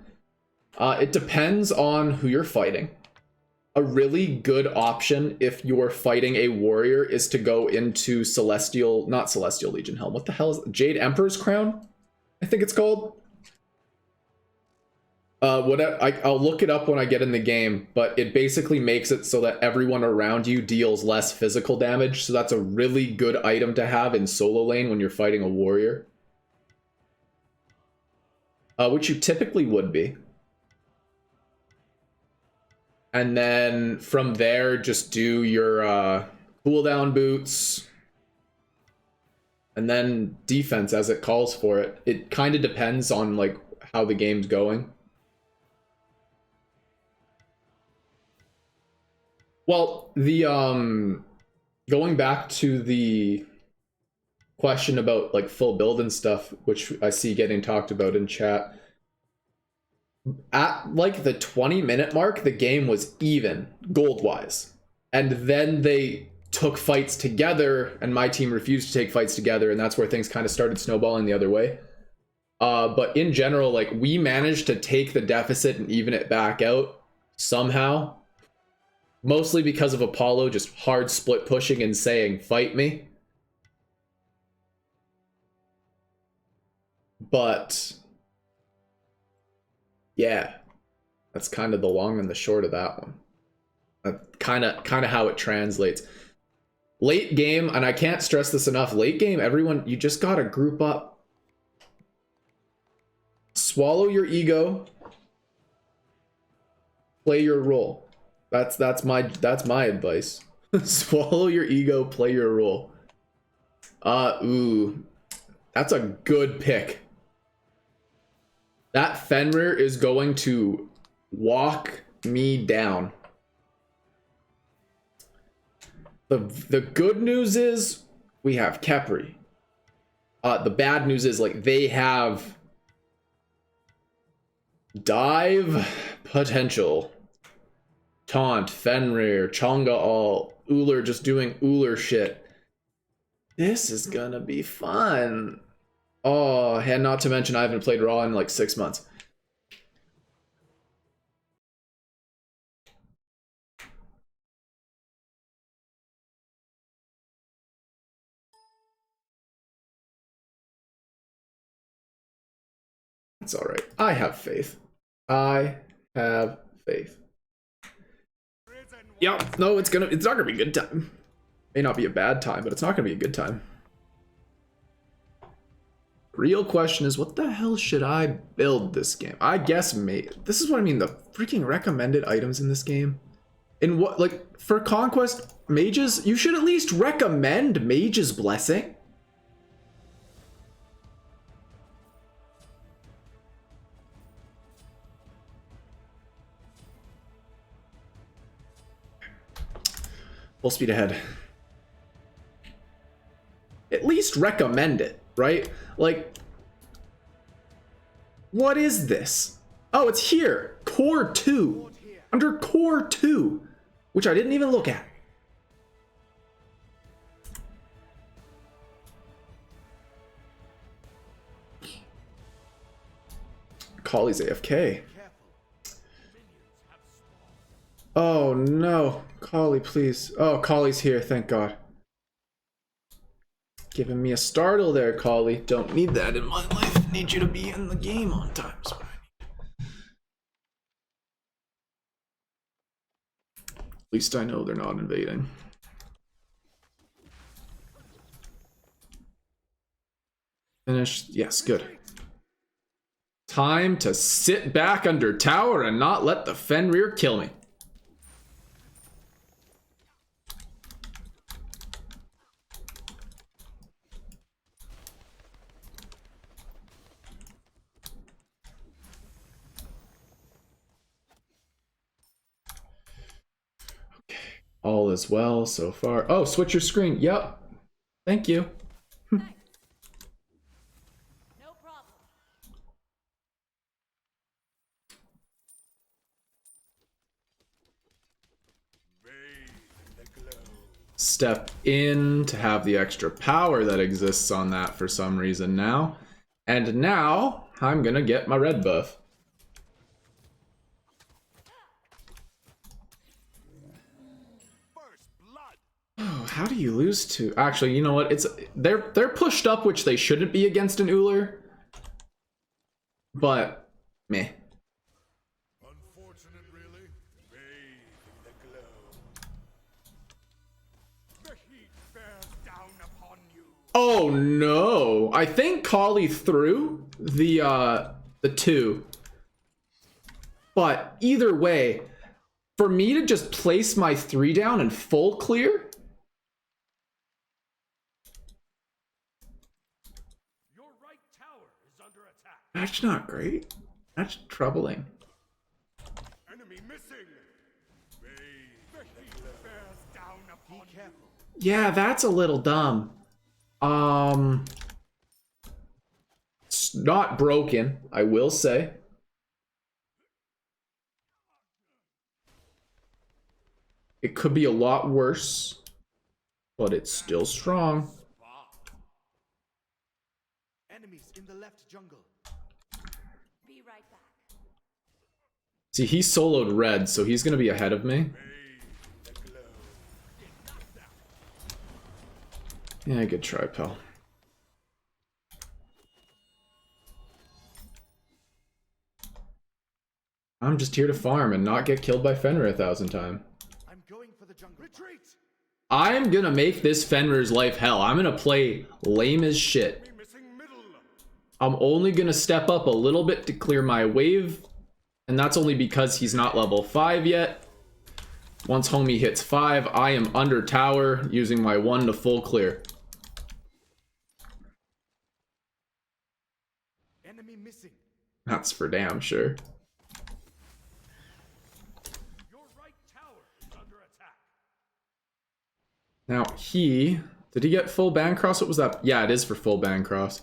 it depends on who you're fighting. A really good option if you're fighting a warrior is to go into Celestial, not Celestial Legion Helm. What the hell is it? Jade Emperor's Crown? I think it's called. I'll look it up when I get in the game, but it basically makes it so that everyone around you deals less physical damage, so that's a really good item to have in solo lane when you're fighting a warrior. Which you typically would be. And then from there, just do your cooldown boots. And then defense as it calls for it. It kind of depends on like how the game's going. Well, the going back to the question about like full build and stuff, which I see getting talked about in chat. At like the 20-minute mark, the game was even gold-wise. And then they took fights together, and my team refused to take fights together, and that's where things kind of started snowballing the other way. But in general, like, we managed to take the deficit and even it back out somehow. Mostly because of Apollo just hard split pushing and saying, fight me. But yeah, that's kind of the long and the short of that one. Kind of how it translates. Late game, and I can't stress this enough, late game, everyone, you just gotta group up. Swallow your ego. Play your role. That's my advice. Swallow your ego, play your role. Ooh. That's a good pick. That Fenrir is going to walk me down. The good news is we have Kepri. The bad news is like they have dive potential. Taunt, Fenrir, Chonga all, Uller just doing Uller shit. This is gonna be fun. Oh, and not to mention I haven't played Raw in like 6 months. It's all right. I have faith. I have faith. Yeah, no, it's not gonna be a good time. May not be a bad time, but it's not gonna be a good time. Real question is, what the hell should I build this game? I guess this is what I mean, the freaking recommended items in this game. In what, like, for Conquest, mages, you should at least recommend Mage's Blessing. Full speed ahead. At least recommend it, right? Like, what is this? Oh, it's here. Core 2. Under Core 2, which I didn't even look at. Collie's AFK. Oh no. Collie, please. Oh, Collie's here, thank God. Giving me a startle there, Collie. Don't need that in my life. Need you to be in the game on time. At least I know they're not invading. Finished. Yes, good. Time to sit back under tower and not let the Fenrir kill me. Okay, all is well so far. Oh, switch your screen. Yep. Thank you. Thanks. No problem. Step in to have the extra power that exists on that for some reason now. And now I'm gonna get my red buff. Oh, how do you lose to? Actually, you know what? It's they're pushed up, which they shouldn't be against an Uller. But meh. Unfortunate, really? Bathe in the glow. The heat bears down upon you. Oh no! I think Collie threw the 2. But either way, for me to just place my 3 down and full clear. Your right tower is under attack. That's not great. That's troubling. Enemy missing. Bathe. The heat bears down upon you. Yeah, that's a little dumb. It's not broken, I will say. It could be a lot worse, but it's still strong. Enemies in the left jungle. Be right back. See, he soloed red, so he's gonna be ahead of me. Yeah, good try, pal. I'm just here to farm and not get killed by Fenrir 1,000 times. I'm going for the jungle. Retreat! I'm gonna make this Fenrir's life hell. I'm gonna play lame as shit. Enemy missing middle. I'm only gonna step up a little bit to clear my wave, and that's only because he's not level 5 yet. Once homie hits 5, I am under tower using my 1 to full clear. Enemy missing. That's for damn sure. Your right tower is under attack. Now did he get full Bancross? What was that? Yeah, it is for full Bancross.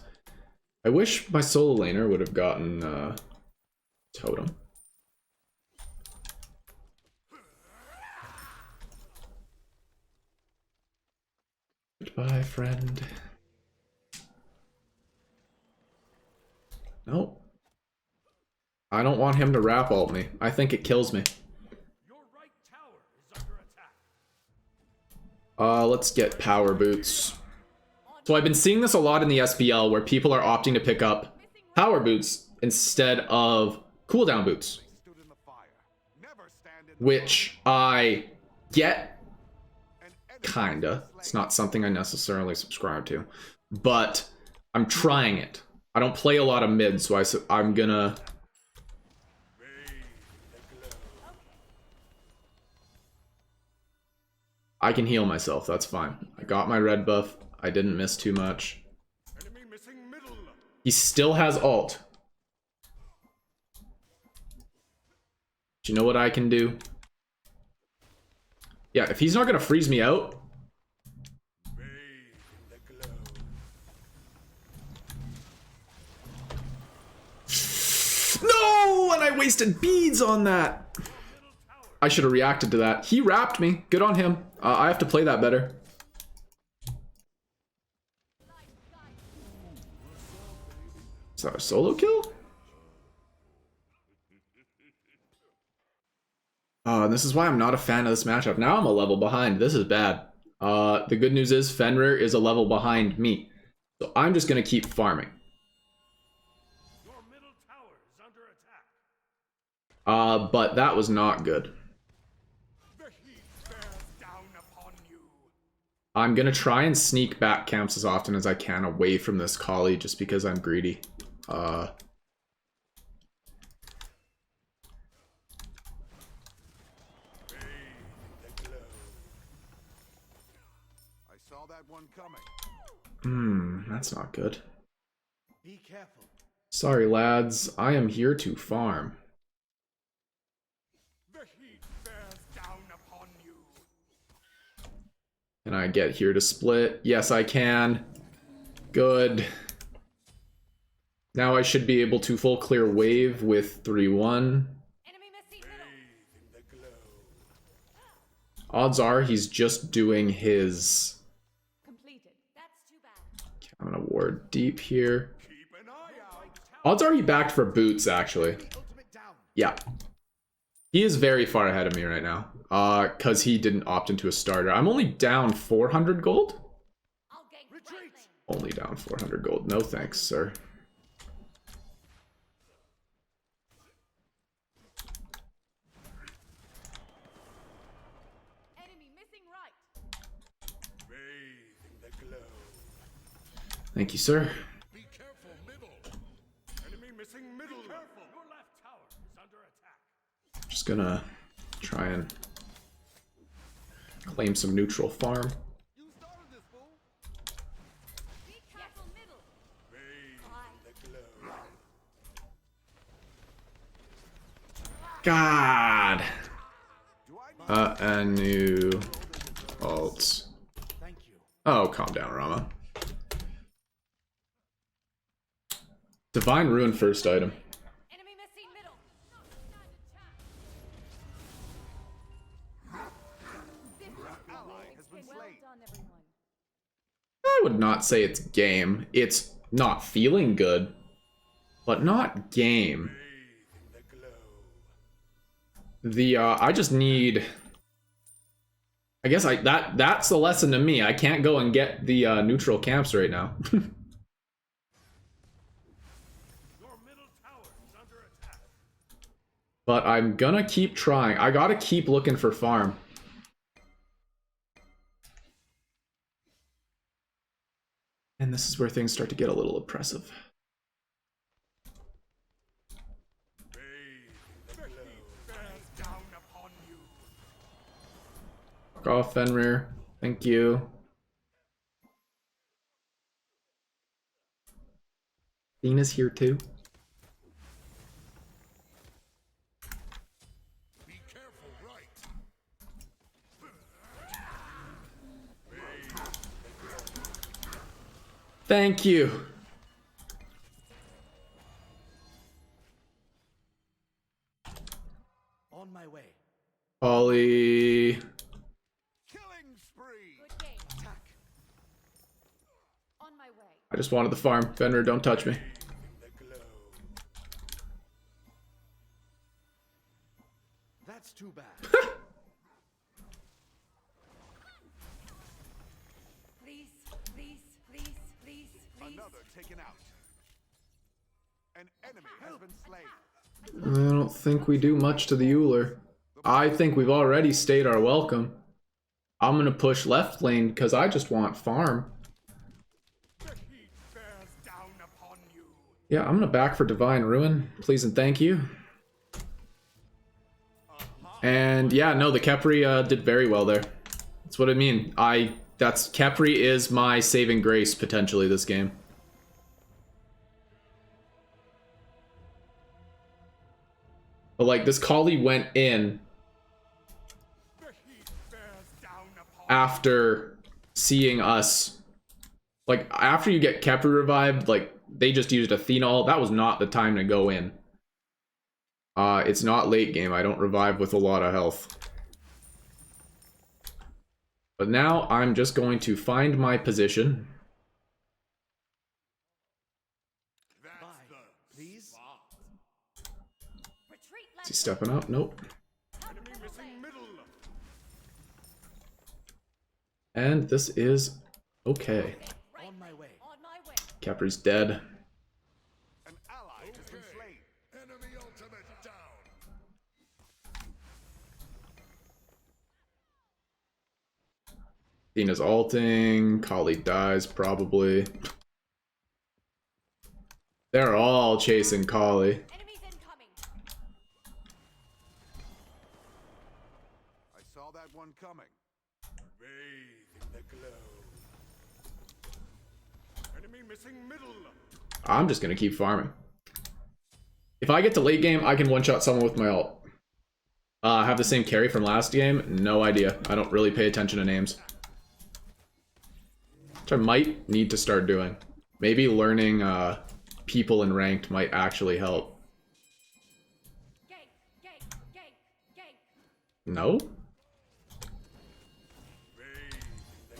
I wish my solo laner would have gotten Totem. Goodbye, friend. Nope. I don't want him to rap ult me. I think it kills me. Your right tower is under attack. Let's get power boots. So I've been seeing this a lot in the SPL where people are opting to pick up power boots instead of cooldown boots. Stood in the fire. Never stand in the Which I get, An enemy kinda. It's not something I necessarily subscribe to. But I'm trying it. I don't play a lot of mid, so I'm gonna... I can heal myself, that's fine. I got my red buff. I didn't miss too much. enemy missing middle. He still has ult. Do you know what I can do? Yeah, if he's not gonna freeze me out. No, and I wasted beads on that. I should have reacted to that. He wrapped me. Good on him. I have to play that better. Is that a solo kill? And this is why I'm not a fan of this matchup. Now I'm a level behind. This is bad. The good news is Fenrir is a level behind me. So I'm just going to keep farming. Your middle tower is under attack. But that was not good. The heat bears down upon you. I'm going to try and sneak back camps as often as I can away from this collie just because I'm greedy. That's not good. Be careful. Sorry, lads. I am here to farm. The heat bears down upon you. Can I get here to split? Yes, I can. Good. Now I should be able to full clear wave with 3-1. Odds are he's just doing his... I'm gonna ward deep here. Odds are he backed for boots, actually. Yeah. He is very far ahead of me right now. Because he didn't opt into a starter. I'm only down 400 gold? Only down 400 gold. No thanks, sir. Thank you, sir. Be careful, middle. Enemy missing middle. Be careful. Your left tower is under attack. Just gonna try and claim some neutral farm. You started this, fool. Be careful, middle. God. A new alt. Thank you. Oh, calm down, Rama. Divine Ruin first item. Enemy missing middle. Well done, everyone. I would not say it's game. It's not feeling good, but not game. I just need... I guess that's the lesson to me. I can't go and get the neutral camps right now. But I'm gonna keep trying. I gotta keep looking for farm. And this is where things start to get a little oppressive. Fuck off, Fenrir. Thank you. Dina's here too. Thank you. On my way. Ollie. Killing spree. Good game. Attack. On my way. I just wanted the farm. Fenrir, don't touch me. That's too bad. Please, please, please, please, please. Another taken out. An enemy has been slain. I don't think we do much to the Euler. I think we've already stayed our welcome. I'm gonna push left lane because I just want farm. The heat bears down upon you. Yeah, I'm gonna back for Divine Ruin. Please and thank you. And yeah, no, the Kepri did very well there. That's what I mean. Kepri is my saving grace potentially this game. But like this Kali went in. The heat bears after seeing us, like after you get Kepri revived, like they just used Athena ult. That was not the time to go in. It's not late game. I don't revive with a lot of health. But now I'm just going to find my position. Please? Retreat Is left. he stepping up? Nope. Enemy missing middle. And this is okay. Right On my way. On my way. Kepri's dead. An ally has been slain. Enemy ultimate down. Athena's ulting. Kali dies probably. They're all chasing Kali. Enemies incoming. I saw that one coming. Bathe in the glow. Enemy missing middle. I'm just gonna keep farming. If I get to late game, I can one-shot someone with my ult. Have the same carry from last game? No idea. I don't really pay attention to names. Which I might need to start doing. Maybe learning people in ranked might actually help. Gank, gank, gank, gank. No? Bathe in the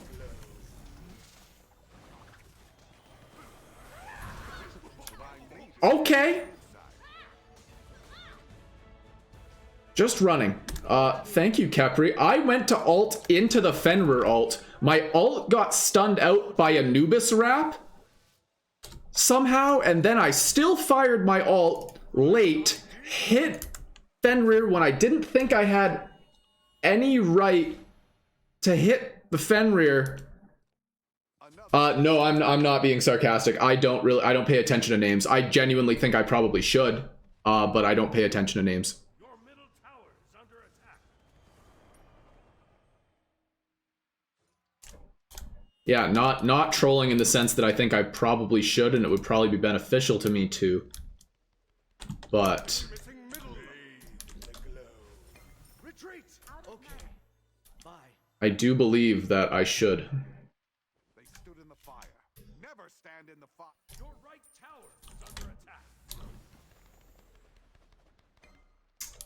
glow. Okay. Just running. Thank you, Kepri. I went to ult into the Fenrir ult. My ult got stunned out by Anubis wrap somehow, and then I still fired my ult late, hit Fenrir when I didn't think I had any right to hit the Fenrir. No, I'm not being sarcastic. I don't pay attention to names. I genuinely think I probably should, but I don't pay attention to names. Your middle tower is under attack. Yeah, not trolling in the sense that I think I probably should, and it would probably be beneficial to me too. But Missing middle. Bathe in the glow. Retreat. Okay. Bye. I do believe that I should. They stood in the fire. Never stand in the fire. Your right tower is under attack.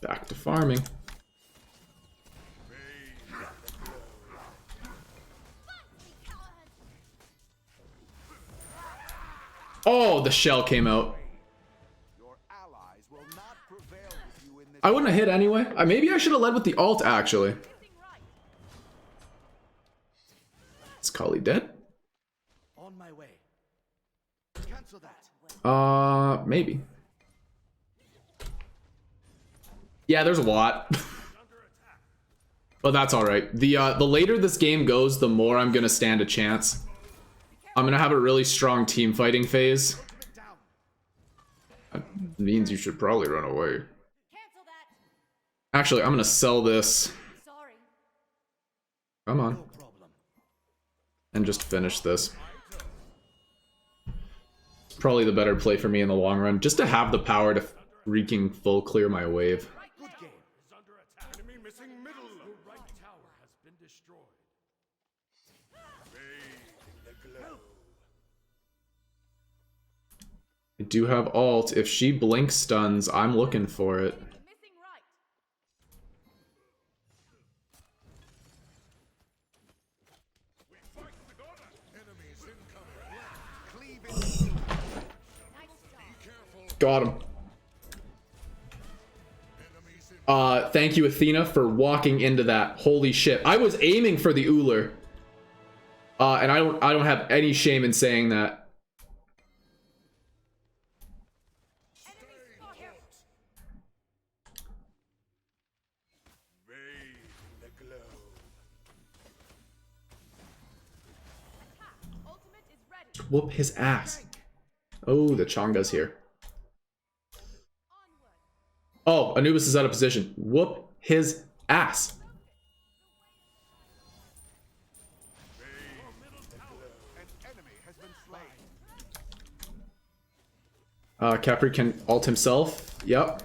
Back to farming. Oh, the shell came out. Your allies will not prevail with you in this. I wouldn't have hit anyway. Maybe I should have led with the ult, actually. Moving right. Is Kali dead? On my way. Cancel that. Maybe. Yeah, there's a lot. But that's alright. The later this game goes, the more I'm gonna stand a chance. I'm gonna have a really strong team fighting phase. That means you should probably run away. Cancel that. Actually, I'm gonna sell this. Sorry. Come on. No problem. And just finish this. It's probably the better play for me in the long run. Just to have the power to freaking full clear my wave. Good game. Is under attack. Enemy missing middle. Your right tower has been destroyed. Bathe in the glow. I do have ult. If she blink stuns, I'm looking for it. Missing right. Got him. Thank you, Athena, for walking into that. Holy shit. I was aiming for the Uller. And I don't have any shame in saying that. Enemy spotted. Bathe in the glow. Attack. Ultimate is ready. Whoop his ass. Oh, the Chonga's here. Onward. Oh, Anubis is out of position. Whoop his ass. An enemy has been slain. Capri can ult himself. Yep.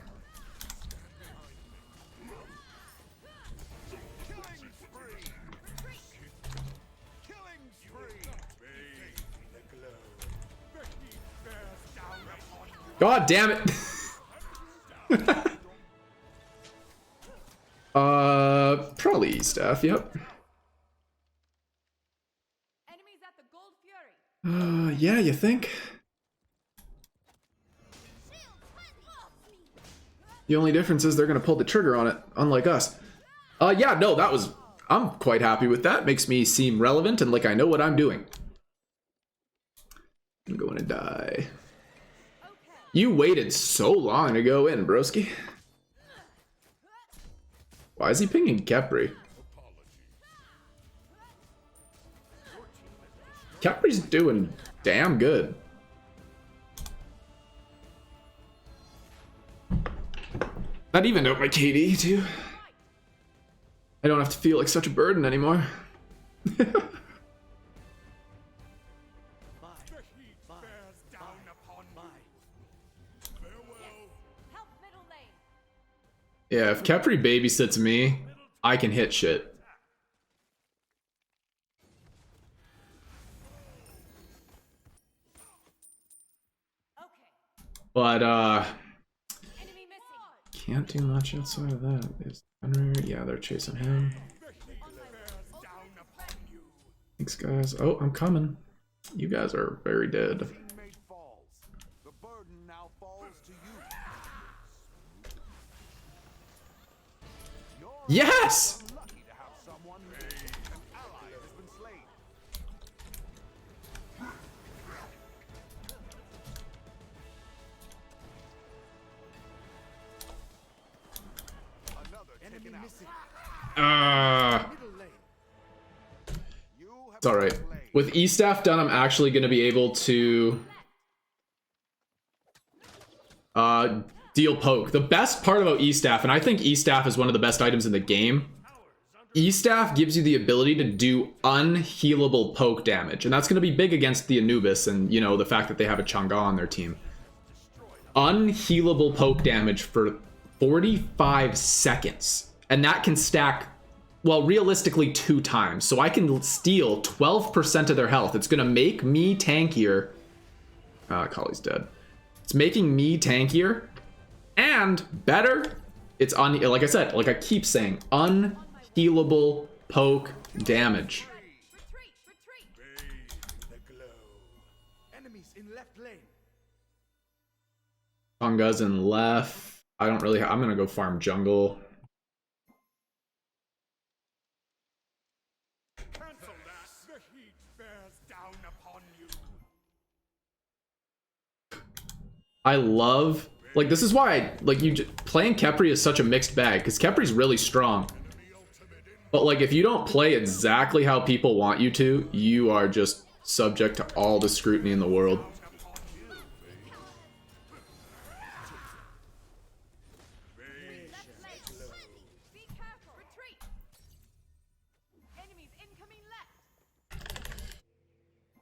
God damn it. Probably E-Staff, yep. Enemies at the Gold Fury. Yeah, you think? The only difference is they're gonna pull the trigger on it, unlike us. Yeah, no, that was... I'm quite happy with that. Makes me seem relevant and like I know what I'm doing. I'm going to die. You waited so long to go in, broski. Why is he pinging Kepri? Kepri's doing damn good. That evened out my KD too. I don't have to feel like such a burden anymore. The heat bears down upon you. Farewell. Help middle lane. Yeah, if Kepri babysits me, I can hit shit. But Enemy missing. can't do much outside of that. Is yeah, they're chasing him. Bears down upon you. Thanks, guys. Oh, I'm coming. You guys are very dead. Teammate falls. The burden now falls to you. You're Yes! lucky to have someone who an ally has been slain. Another taken out. Middle lane. You have It's alright. been slain. With E-Staff done, I'm actually going to be able to deal poke. The best part about E-Staff, and I think E-Staff is one of the best items in the game, E-Staff gives you the ability to do unhealable poke damage, and that's going to be big against the Anubis and, you know, the fact that they have a Chang'e on their team. Unhealable poke damage for 45 seconds, and that can stack, well, realistically 2 times. So I can steal 12% of their health. It's going to make me tankier. Collie's dead. It's making me tankier and better. It's on, like I said, like I keep saying, unhealable poke damage. Retreat, retreat. Bathe the glow. Enemies in left lane. Chang'e's in left. I don't really, I'm going to go farm jungle. Cancel that. The heat bears down upon you. I love, like, this is why I, like, playing Kepri is such a mixed bag, because Kepri's really strong. But, like, if you don't play exactly how people want you to, you are just subject to all the scrutiny in the world. Left lane. Be careful. Retreat. Enemies incoming left.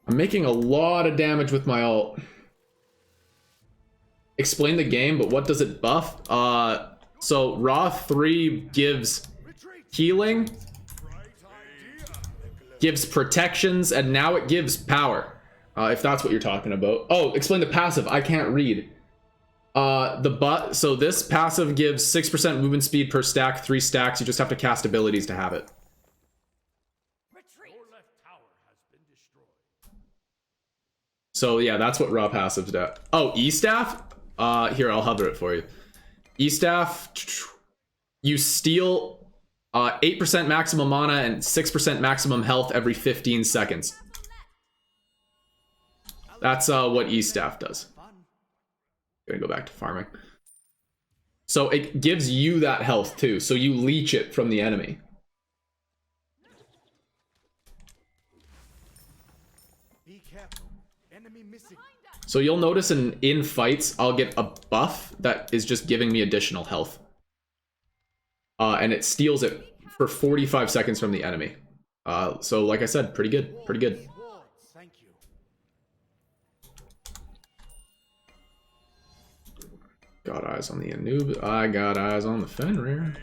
I'm making a lot of damage with my ult. Explain the game, but what does it buff? So Raw 3 gives healing, gives protections, and now it gives power. If that's what you're talking about. Oh, explain the passive. I can't read. So this passive gives 6% movement speed per stack, 3 stacks. You just have to cast abilities to have it. Retreat. So yeah, that's what raw passives do. Oh, E-Staff? Here, I'll hover it for you. E-Staff, you steal 8% maximum mana and 6% maximum health every 15 seconds. That's what E-Staff does. Gonna go back to farming. So it gives you that health too, so you leech it from the enemy. Be careful. Enemy missing. So you'll notice in fights, I'll get a buff that is just giving me additional health. And it steals it for 45 seconds from the enemy. So like I said, pretty good, pretty good. Wards. Thank you. Got eyes on the Anub. I got eyes on the Fenrir.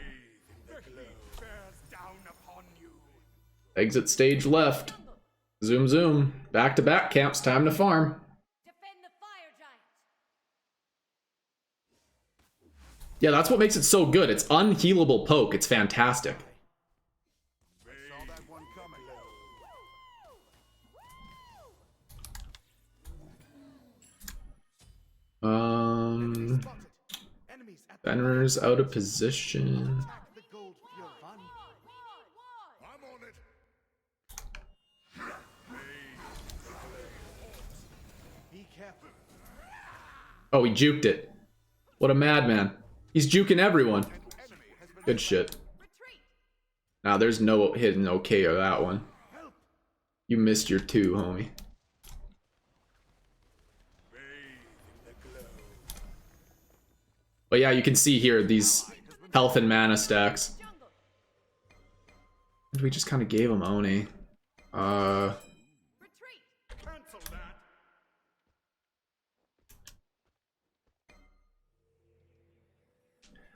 The heat bears down upon you. Exit stage left. Zoom, zoom. Back to back camps. Time to farm. Defend the fire giant. Yeah, that's what makes it so good. It's unhealable poke. It's fantastic. Saw that one coming. Enemies at the Fenrir's out of position. attack the gold fuel fun. I'm on it. Be careful. Oh, he juked it. What a madman. He's juking everyone. Enemy has been Good shit. Now there's no hidden okay of that one. You missed your two, homie. But yeah, you can see here these health and mana stacks. And we just kind of gave him Oni. Cancel that.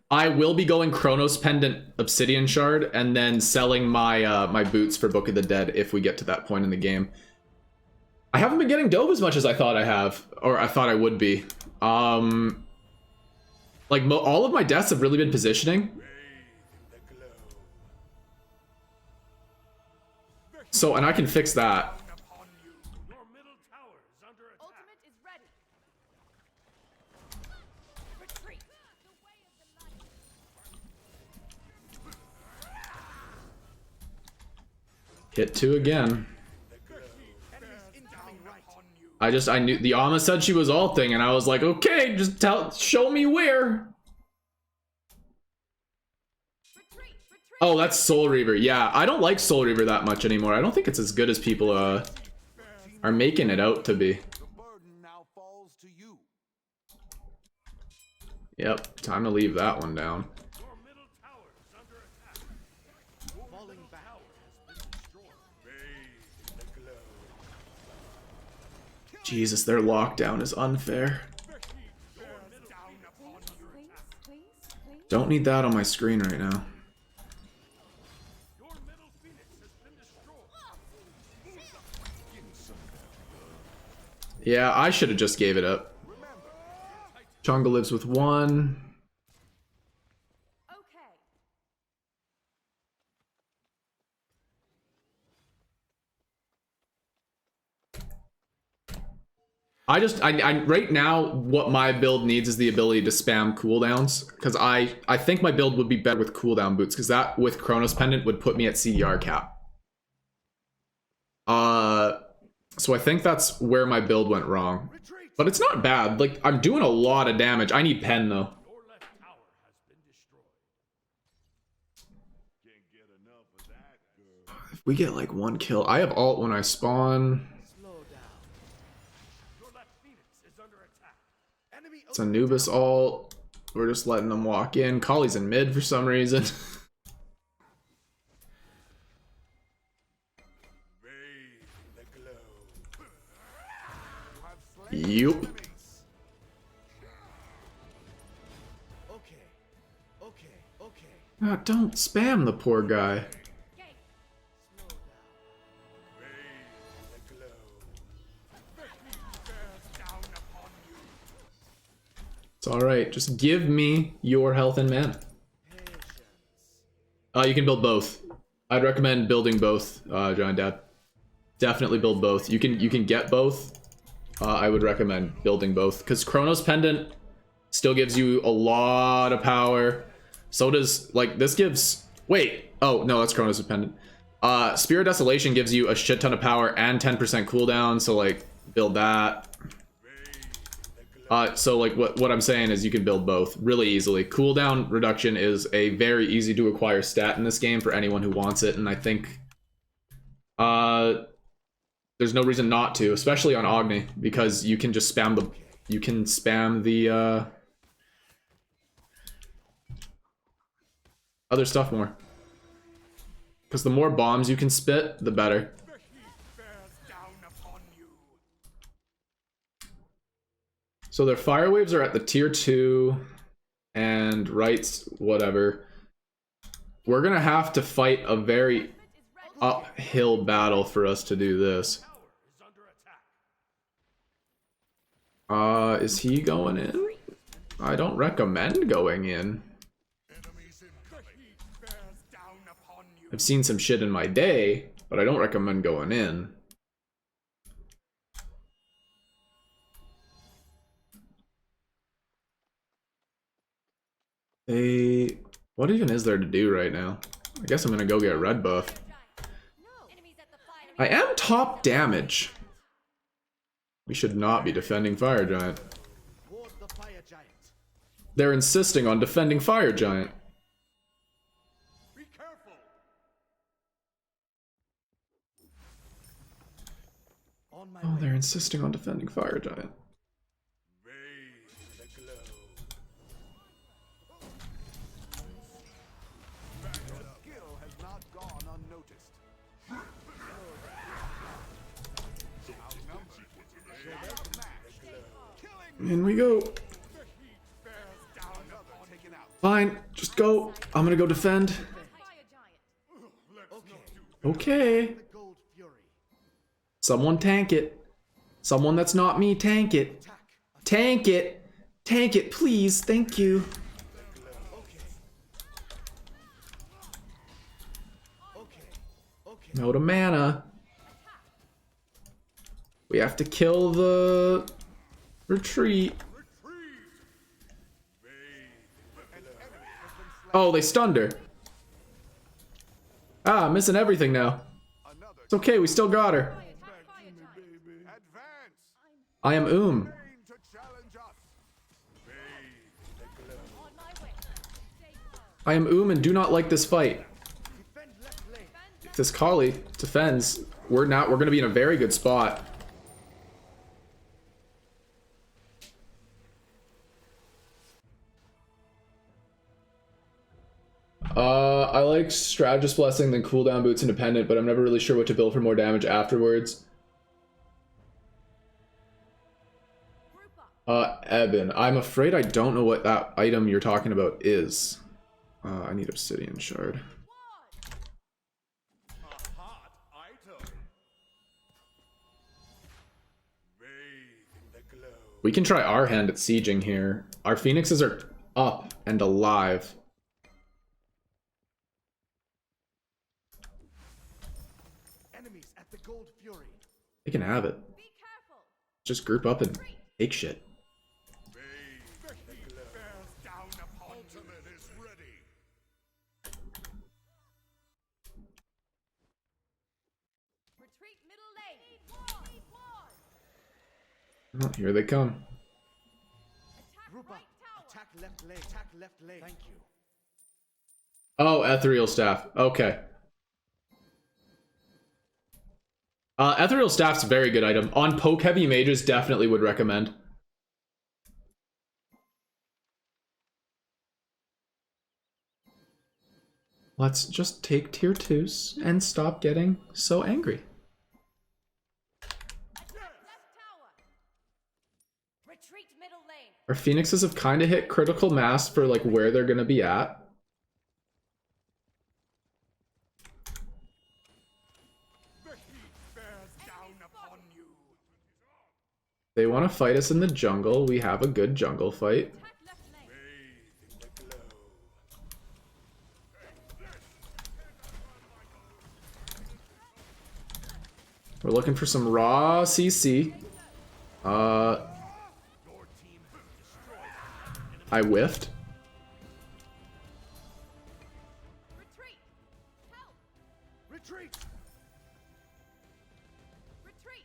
I will be going Chronos Pendant Obsidian Shard and then selling my my boots for Book of the Dead if we get to that point in the game. I haven't been getting Dove as much as I thought I have, or I thought I would be. Like all of my deaths have really been positioning. So, and I can fix that. Upon you. Your middle tower is under attack. Ultimate is ready. Retreat. The way of the light. Hit 2 again. Enemies incoming right. Upon you. I knew the Ama said she was ulting, and I was like, okay, just show me where. Retreat. Retreat. Oh, that's Soul Reaver. Yeah, I don't like Soul Reaver that much anymore. I don't think it's as good as people are making it out to be. The burden now falls to you. Yep, time to leave that one down. Your middle tower is under attack. Falling back. Has been destroyed. Bathe in the glow. Jesus, their lockdown is unfair. Your middle down upon you. Don't need that on my screen right now. Your middle phoenix has been destroyed. Yeah, I should have just gave it up. Chunga lives with 1. Okay. I right now what my build needs is the ability to spam cooldowns, because I think my build would be better with cooldown boots, because that with Chronos Pendant would put me at CDR cap. So I think that's where my build went wrong. Retreat. But it's not bad. Like, I'm doing a lot of damage. I need pen though. Your left tower has been destroyed. Can't get enough of that, girl. If we get like 1 kill, I have ult when I spawn. Slow down. Your left phoenix is under attack. Enemy It's Anubis ult. We're just letting them walk in. Kali's in mid for some reason. bathe in the glow. You have slain Yup. enemies. Okay. Ah, don't spam the poor guy. Slow down. Bathe in the glow. The heat bears down upon you. It's alright. Just give me your health and mana. Patience. You can build both. I'd recommend building both, John Dad. Definitely build both. You can get both. I would recommend building both, because Chronos Pendant still gives you a lot of power. So does, like, this gives... Wait. Oh, no, that's Chronos Pendant. Spirit Desolation gives you a shit ton of power and 10% cooldown, so, like, build that. So, like, what I'm saying is you can build both really easily. Cooldown reduction is a very easy to acquire stat in this game for anyone who wants it, and I think... there's no reason not to, especially on Agni, because you can just spam the... You can spam the, other stuff more. Because the more bombs you can spit, the better. The heat bears down upon you. So their fire waves are at the tier 2, and rights, whatever. We're gonna have to fight a very uphill battle for us to do this. Tower is under attack. Is he going in? I don't recommend going in. Enemies in the heat bears down upon you. I've seen some shit in my day, but I don't recommend going in. What even is there to do right now? I guess I'm gonna go get red buff. I am top damage. We should not be defending Fire Giant. They're insisting on defending Fire Giant. Be careful. Oh, they're insisting on defending Fire Giant. Bathe the glow. Skill has not gone unnoticed. In we go. The heat bears down upon taken out. Fine, just go. I'm gonna go defend. Okay. Someone tank it. Someone that's not me, tank it. Tank it. Tank it, please. Thank you. No to mana. We have to kill the retreat. Oh, they stunned her. Ah, missing everything now. It's okay, we still got her. Advance. I am Aim to challenge us. I am and do not like this fight. If this Kali defends, we're gonna be in a very good spot. I like Strategist Blessing than cooldown boots independent, but I'm never really sure what to build for more damage afterwards. Eben, I'm afraid I don't know what that item you're talking about is. I need Obsidian Shard. A hot item. Bathe in the glow. We can try our hand at sieging here. Our phoenixes are up and alive. Enemies at the Gold Fury. They can have it. Just group up and take shit. The heat bears down upon ultimate is ready. Retreat middle lane. Oh, here they come. Attack right tower. Attack left lane. Attack left lane. Thank you. Oh, Ethereal Staff. Okay. Ethereal Staff's a very good item. On poke heavy mages, definitely would recommend. Let's just take tier 2s and stop getting so angry. Left tower. Retreat middle lane. Our phoenixes have kind of hit critical mass for like where they're gonna be at. The heat bears down upon you. They want to fight us in the jungle. We have a good jungle fight. Attack left lane. Bathe in the glow. We're looking for some raw CC. I whiffed. Retreat. Help. Retreat. Retreat.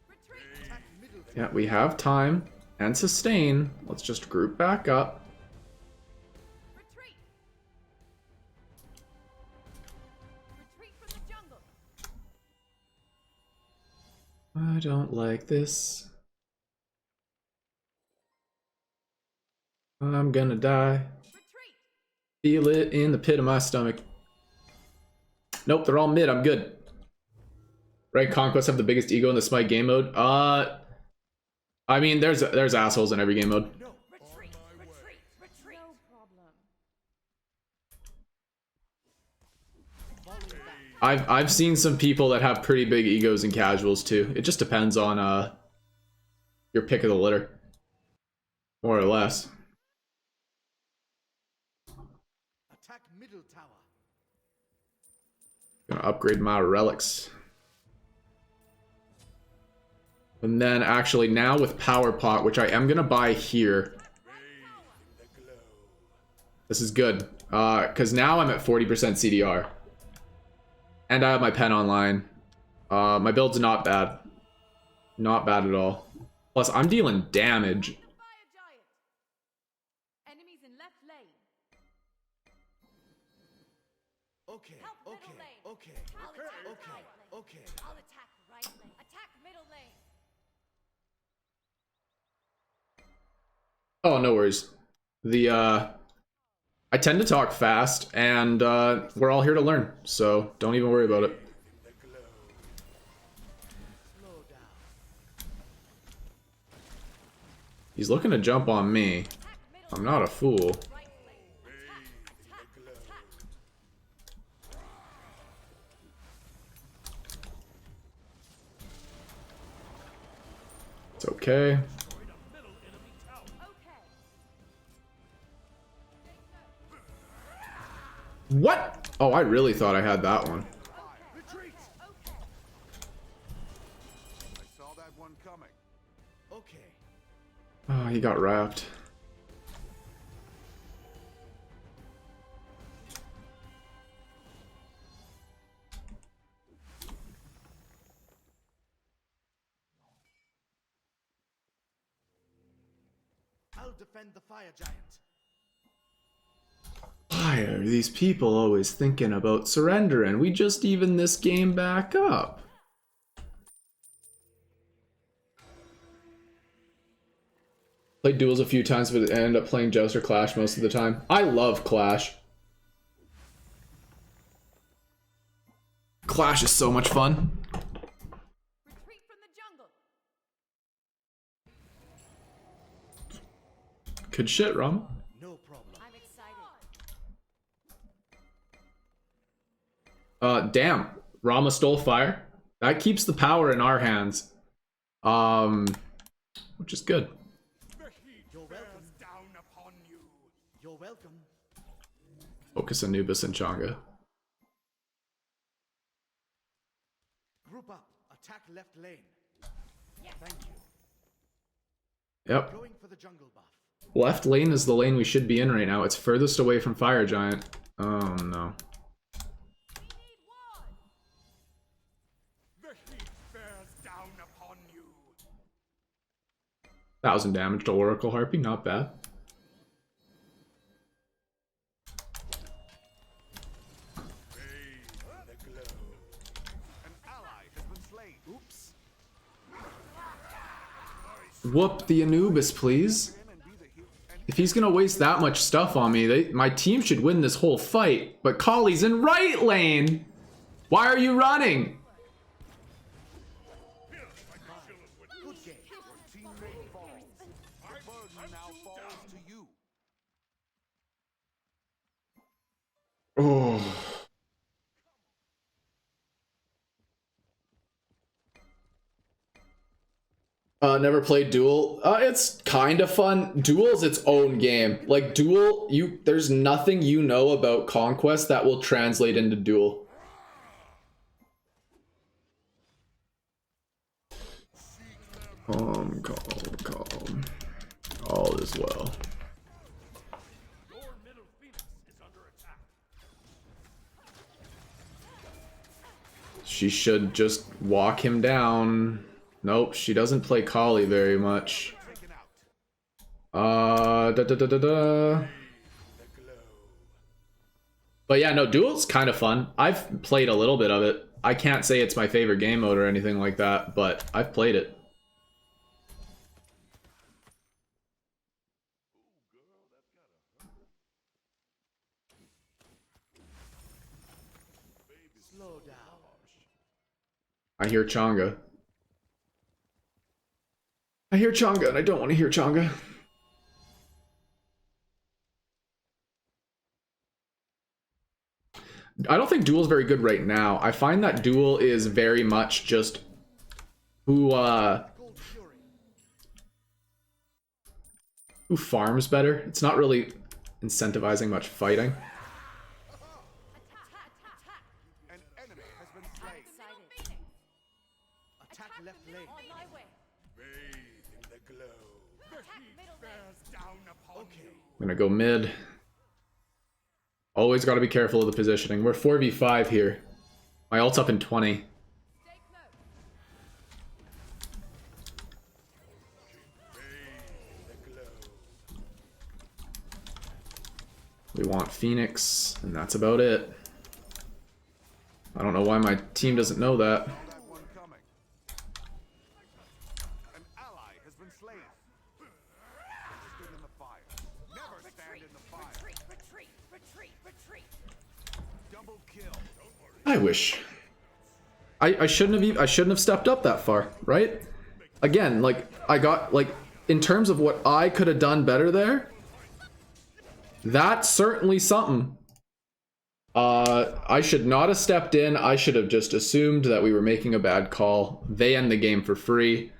Retreat. Attack middle. Yeah, we have time and sustain. Let's just group back up. Retreat. Retreat from the jungle. I don't like this. I'm gonna die. Retreat. Feel it in the pit of my stomach. Nope, they're all mid. I'm good. Right, Conquest have the biggest ego in the Smite game mode. I mean, there's assholes in every game mode. No. Retreat. Retreat. Retreat. No problem. I've seen some people that have pretty big egos in casuals too. It just depends on your pick of the litter, more or less. middle tower. Gonna upgrade my relics. And then actually now with Power Pot, which I am gonna buy here. This is good. Because now I'm at 40% CDR. And I have my pen online. My build's not bad. Not bad at all. Plus, I'm dealing damage. Fire giant. Enemies in left lane. Okay, Help middle okay, lane. okay, I'll attack right lane. okay. I'll attack right lane. Attack middle lane. Oh, no worries. I tend to talk fast, and we're all here to learn, so don't even worry about it. Slow down. He's looking to jump on me. I'm not a fool. Right lane. Attack. Attack. Attack. It's okay. Okay. What? Oh, I really thought I had that one. Retreat. Okay. I saw that one coming. Okay. Oh, he got wrapped. I'll defend the fire giant. Why are these people always thinking about surrendering? We just even this game back up. Played duels a few times, but end up playing Joust or Clash most of the time. I love Clash. Clash is so much fun. Retreat from the jungle. Good shit, Rum. No problem. I'm excited. Damn. Rama stole fire. That keeps the power in our hands. Which is good. The heat bears down upon you. You're welcome. Focus Anubis and Changa. Group up. Attack left lane. Thank you. Yep. Going for the jungle buff. Left lane is the lane we should be in right now. It's furthest away from Fire Giant. Oh no. We need one. The heat bears down upon you. 1000 damage to Oracle Harpy, not bad. Bathe in the glow. An ally has been slain. Oops. Whoop the Anubis, please. If he's gonna waste that much stuff on me, my team should win this whole fight. But Kali's in right lane! Why are you running? Good game. Your teammate falls. The burden now falls to you. Oh. Never played Duel. It's kind of fun. Duel's its own game. Like Duel, there's nothing you know about Conquest that will translate into Duel. Calm. All is well. Your middle phoenix is under attack. She should just walk him down. Nope, she doesn't play Kali very much. Taken out. But yeah, no, Duel's kind of fun. I've played a little bit of it. I can't say it's my favorite game mode or anything like that, but I've played it. Slow down. I hear Changa. I hear Changa, and I don't want to hear Changa. I don't think Duel's very good right now. I find that Duel is very much just who farms better. It's not really incentivizing much fighting. I'm gonna go mid. Always got to be careful of the positioning. We're 4v5 here. My ult's up in 20. We want Phoenix, and that's about it. I don't know why my team doesn't know that. An ally has been slain. Stood in the fire. Never stand in the fire. Retreat. Double kill. I wish. I shouldn't have stepped up that far, right? Again, like I got like in terms of what I could have done better there. That's certainly something. I should not have stepped in. I should have just assumed that we were making a bad call. They end the game for free.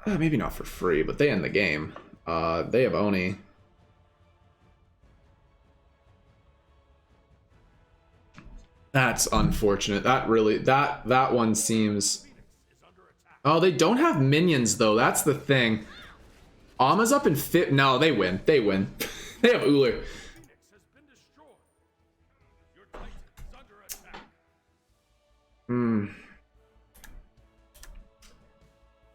Maybe not for free, but they end the game. They have Oni. That's unfortunate. That really, that one seems... Oh, they don't have minions, though. That's the thing. Ama's up in fit. No, they win. They win. They have Uller.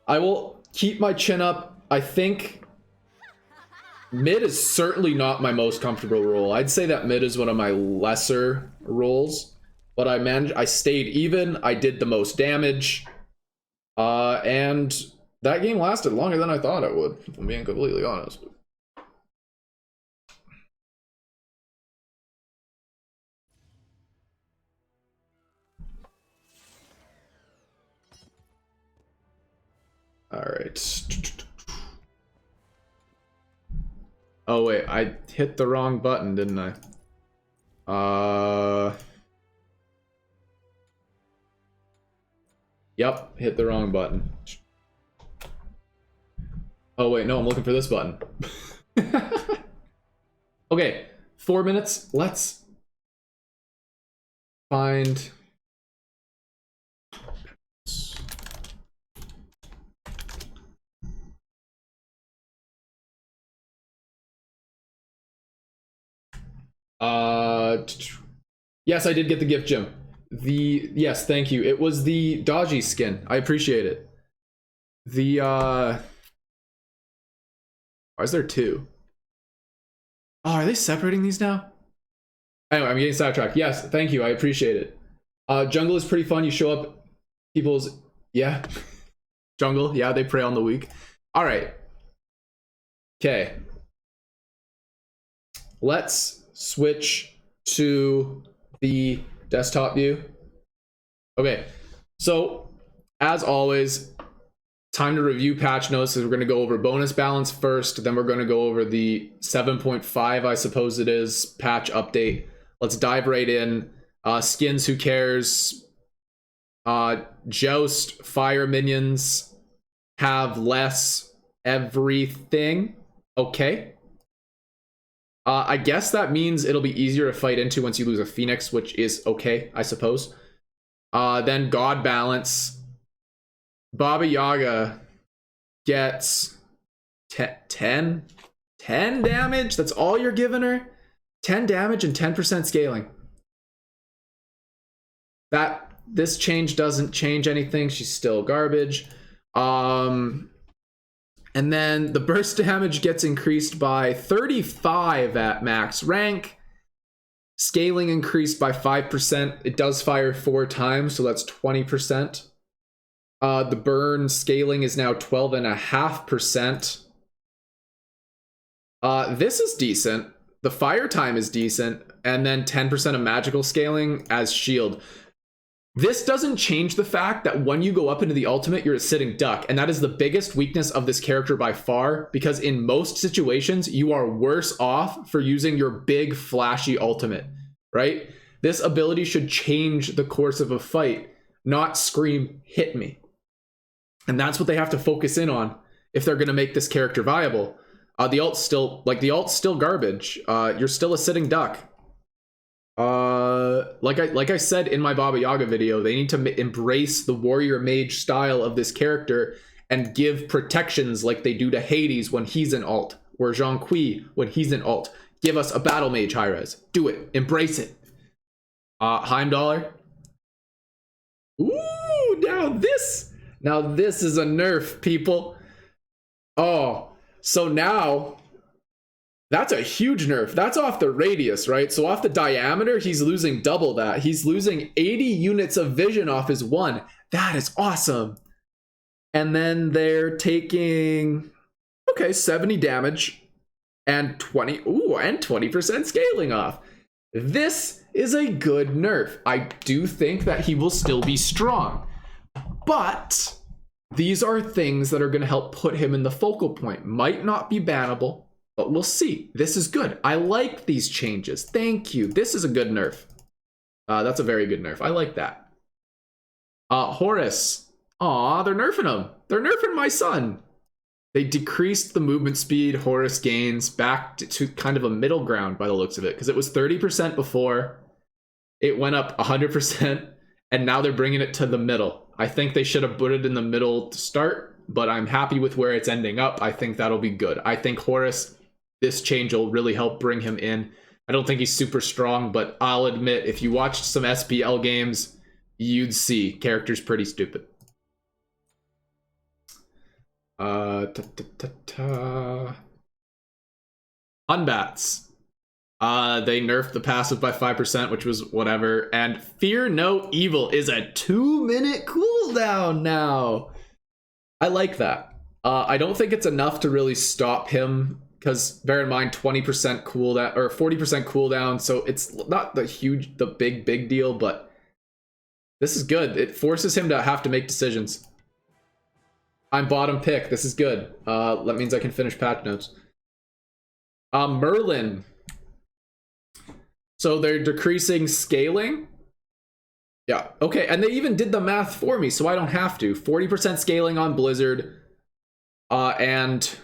I will keep my chin up. I think mid is certainly not my most comfortable role. I'd say that mid is one of my lesser roles, but I stayed even. I did the most damage, and that game lasted longer than I thought it would, if I'm being completely honest. All right. Oh wait, I hit the wrong button, didn't I? Yep, hit the wrong button. Oh wait, no, I'm looking for this button. Okay, 4 minutes. Let's find... Yes, I did get the gift, Jim. Yes, thank you. It was the dodgy skin. I appreciate it. Why is there two? Oh, are they separating these now? Anyway, I'm getting sidetracked. Yes, thank you. I appreciate it. Jungle is pretty fun. You show up people's... Yeah. Jungle. Yeah, they prey on the weak. All right. Okay. Let's switch to the desktop view. Okay, so as always, time to review patch notes. We're going to go over bonus balance first, then we're going to go over the 7.5, I suppose it is, patch update. Let's dive right in. Skins, who cares? Joust, fire minions have less everything. Okay. I guess that means it'll be easier to fight into once you lose a Phoenix, which is okay, I suppose. Then God Balance. Baba Yaga gets 10 damage? That's all you're giving her? 10 damage and 10% scaling. This change doesn't change anything. She's still garbage. And then the burst damage gets increased by 35 at max rank. Scaling increased by 5%. It does fire 4 times, so that's 20%. The burn scaling is now 12.5%. This is decent. The fire time is decent. And then 10% of magical scaling as shield. This doesn't change the fact that when you go up into the ultimate, you're a sitting duck. And that is the biggest weakness of this character by far, because in most situations, you are worse off for using your big, flashy ultimate, right? This ability should change the course of a fight, not scream, hit me. And that's what they have to focus in on if they're going to make this character viable. The ult's still garbage. You're still a sitting duck. Like I said in my Baba Yaga video, they need to embrace the warrior mage style of this character and give protections like they do to Hades when he's an alt. or Zhong Kui when he's in ult. Give us a battle mage high res. Do it. Embrace it. Heimdallr. Ooh, now this is a nerf, people. Oh, so now that's a huge nerf. That's off the radius, right? So off the diameter, he's losing double that. He's losing 80 units of vision off his 1. That is awesome. And then they're taking, okay, 70 damage and 20% scaling off. This is a good nerf. I do think that he will still be strong, but these are things that are going to help put him in the focal point. Might not be bannable, but we'll see. This is good. I like these changes. Thank you. This is a good nerf. That's a very good nerf. I like that. Horus. Aw, they're nerfing him. They're nerfing my son. They decreased the movement speed Horus gains back to kind of a middle ground by the looks of it, because it was 30% before. It went up 100%, and now they're bringing it to the middle. I think they should have put it in the middle to start, but I'm happy with where it's ending up. I think that'll be good. I think Horus, this change will really help bring him in. I don't think he's super strong, but I'll admit, if you watched some SPL games, you'd see character's pretty stupid. Unbats. They nerfed the passive by 5%, which was whatever. And Fear No Evil is a 2-minute cooldown now. I like that. I don't think it's enough to really stop him, because bear in mind 20% cooldown or 40% cooldown, so it's not the big deal, but this is good. It forces him to have to make decisions. I'm bottom pick. This is good. That means I can finish patch notes. Merlin. So they're decreasing scaling. Yeah, okay. And they even did the math for me, so I don't have to. 40% scaling on Blizzard. And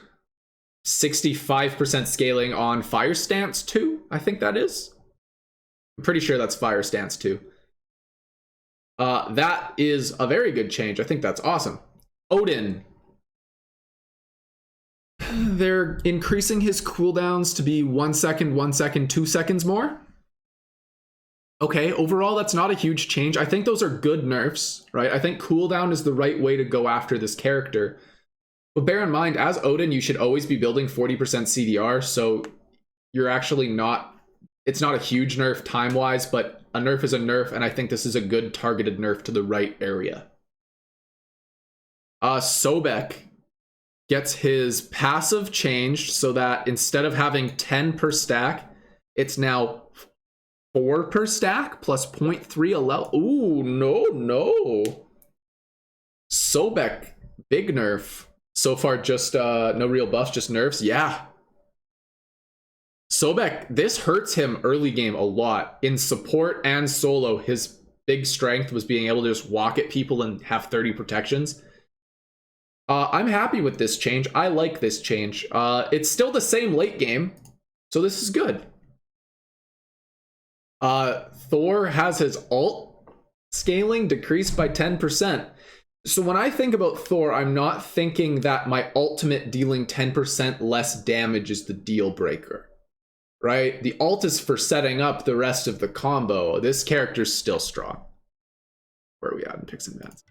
65% scaling on Fire Stance 2, I think that is. I'm pretty sure that's Fire Stance 2. That is a very good change. I think that's awesome. Odin. They're increasing his cooldowns to be 1 second, 1 second, 2 seconds more. Okay, overall, that's not a huge change. I think those are good nerfs, right? I think cooldown is the right way to go after this character. But bear in mind, as Odin, you should always be building 40% CDR, so you're actually not... It's not a huge nerf time-wise, but a nerf is a nerf, and I think this is a good targeted nerf to the right area. Sobek gets his passive changed so that instead of having 10 per stack, it's now 4 per stack plus 0.3 allow. Ooh, no. Sobek, big nerf. So far, just no real buffs, just nerfs. Yeah. Sobek, this hurts him early game a lot. In support and solo, his big strength was being able to just walk at people and have 30 protections. I'm happy with this change. I like this change. It's still the same late game, so this is good. Thor has his ult scaling decreased by 10%. So when I think about Thor, I'm not thinking that my ultimate dealing 10% less damage is the deal breaker, right? The ult is for setting up the rest of the combo. This character's still strong. Where are we at in picks and bans?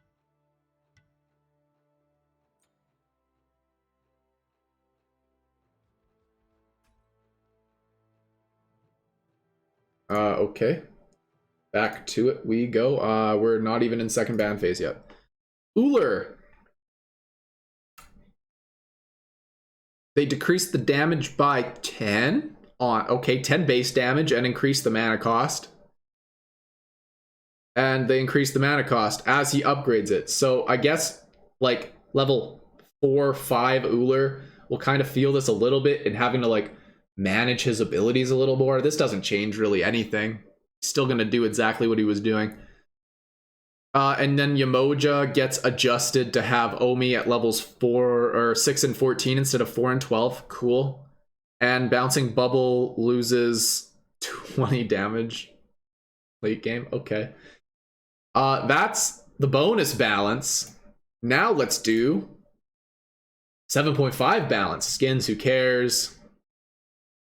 Okay. Back to it we go. We're not even in second ban phase yet. Ullr. They decreased the damage by 10 on, okay, 10 base damage and increased the mana cost. And they increased the mana cost as he upgrades it. So I guess like level 4 or 5 Ullr will kind of feel this a little bit in having to like manage his abilities a little more. This doesn't change really anything. He's still going to do exactly what he was doing. And then Yamoja gets adjusted to have Omi at levels 6 and 14 instead of 4 and 12. Cool. And Bouncing Bubble loses 20 damage late game. Okay. That's the bonus balance. Now let's do 7.5 balance. Skins, who cares?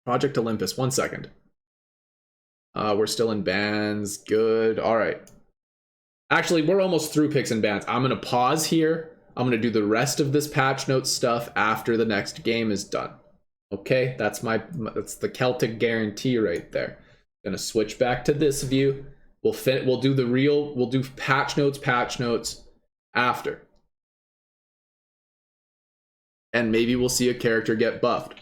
Project Olympus, 1 second. We're still in bans. Good. All right. Actually, we're almost through picks and bans. I'm going to pause here. I'm going to do the rest of this patch notes stuff after the next game is done. Okay, that's the Celtic guarantee right there. Going to switch back to this view. We'll do patch notes after. And maybe we'll see a character get buffed.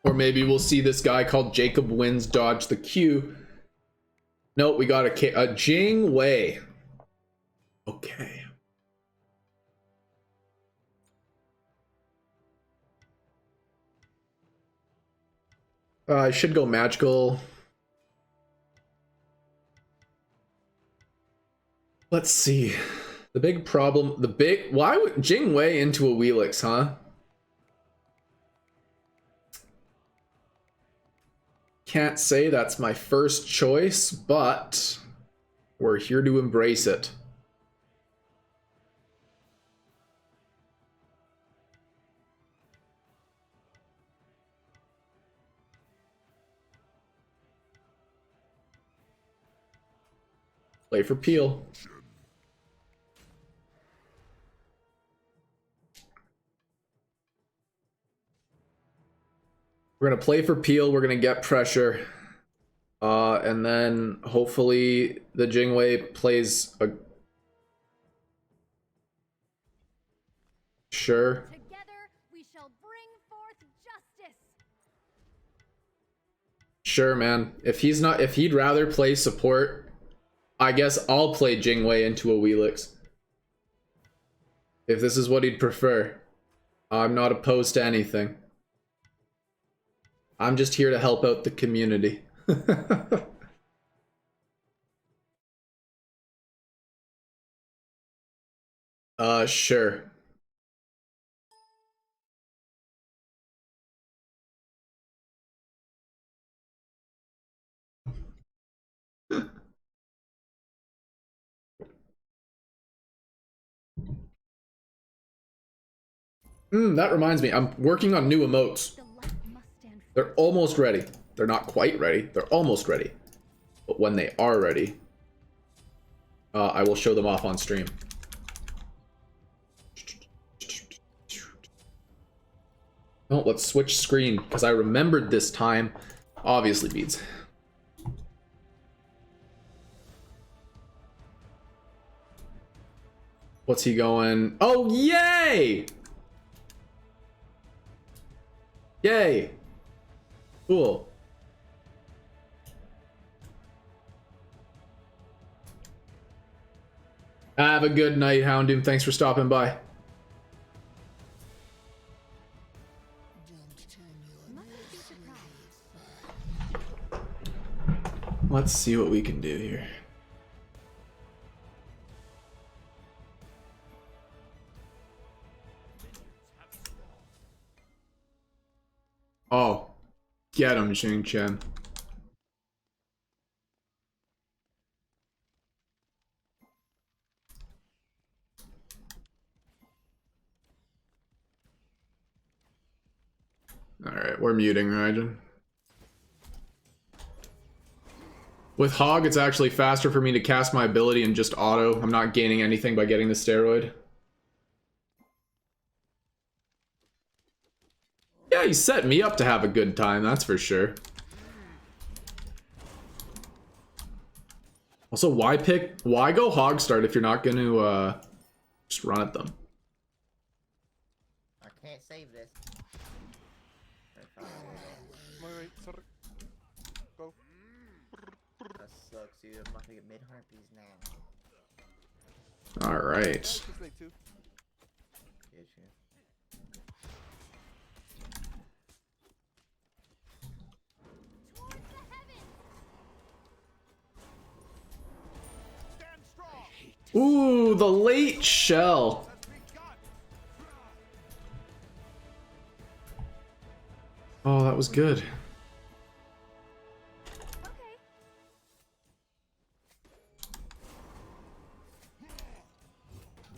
Or maybe we'll see this guy called Jacob Wins dodge the Q. Nope, we got a Jing Wei. Okay. I should go magical. Let's see. The big problem, why would Jing Wei into a Wheelix, huh? Can't say that's my first choice, but we're here to embrace it. Play for Peel. We're going to play for Peel. We're going to get pressure. And then hopefully the Jingwei plays a... Sure. Together we shall bring forth justice. Sure, man. If he'd rather play support, I guess I'll play Jingwei into a Wheelix. If this is what he'd prefer. I'm not opposed to anything. I'm just here to help out the community. Sure. That reminds me, I'm working on new emotes. The light must stand They're almost ready. They're not quite ready. They're almost ready. But when they are ready, I will show them off on stream. Oh, let's switch screen, because I remembered this time. Obviously, beads. What's he going? Oh, yay! Yay! Cool. Have a good night, Houndoom. Thanks for stopping by. Let's see what we can do here. Oh, get him, Xing Chen. Alright, we're muting Raijin. With Hog, it's actually faster for me to cast my ability and just auto. I'm not gaining anything by getting the steroid. Yeah, he set me up to have a good time, that's for sure. Also, why go Hog start if you're not gonna just run at them? I can't save this. Wait, sorry. Go. That sucks, dude. I'm about to get mid harpies now. Alright. Just like two. Get you. towards the heavens. Stand strong. Ooh, the late shell. Let's be gone. Oh, that was good. Okay.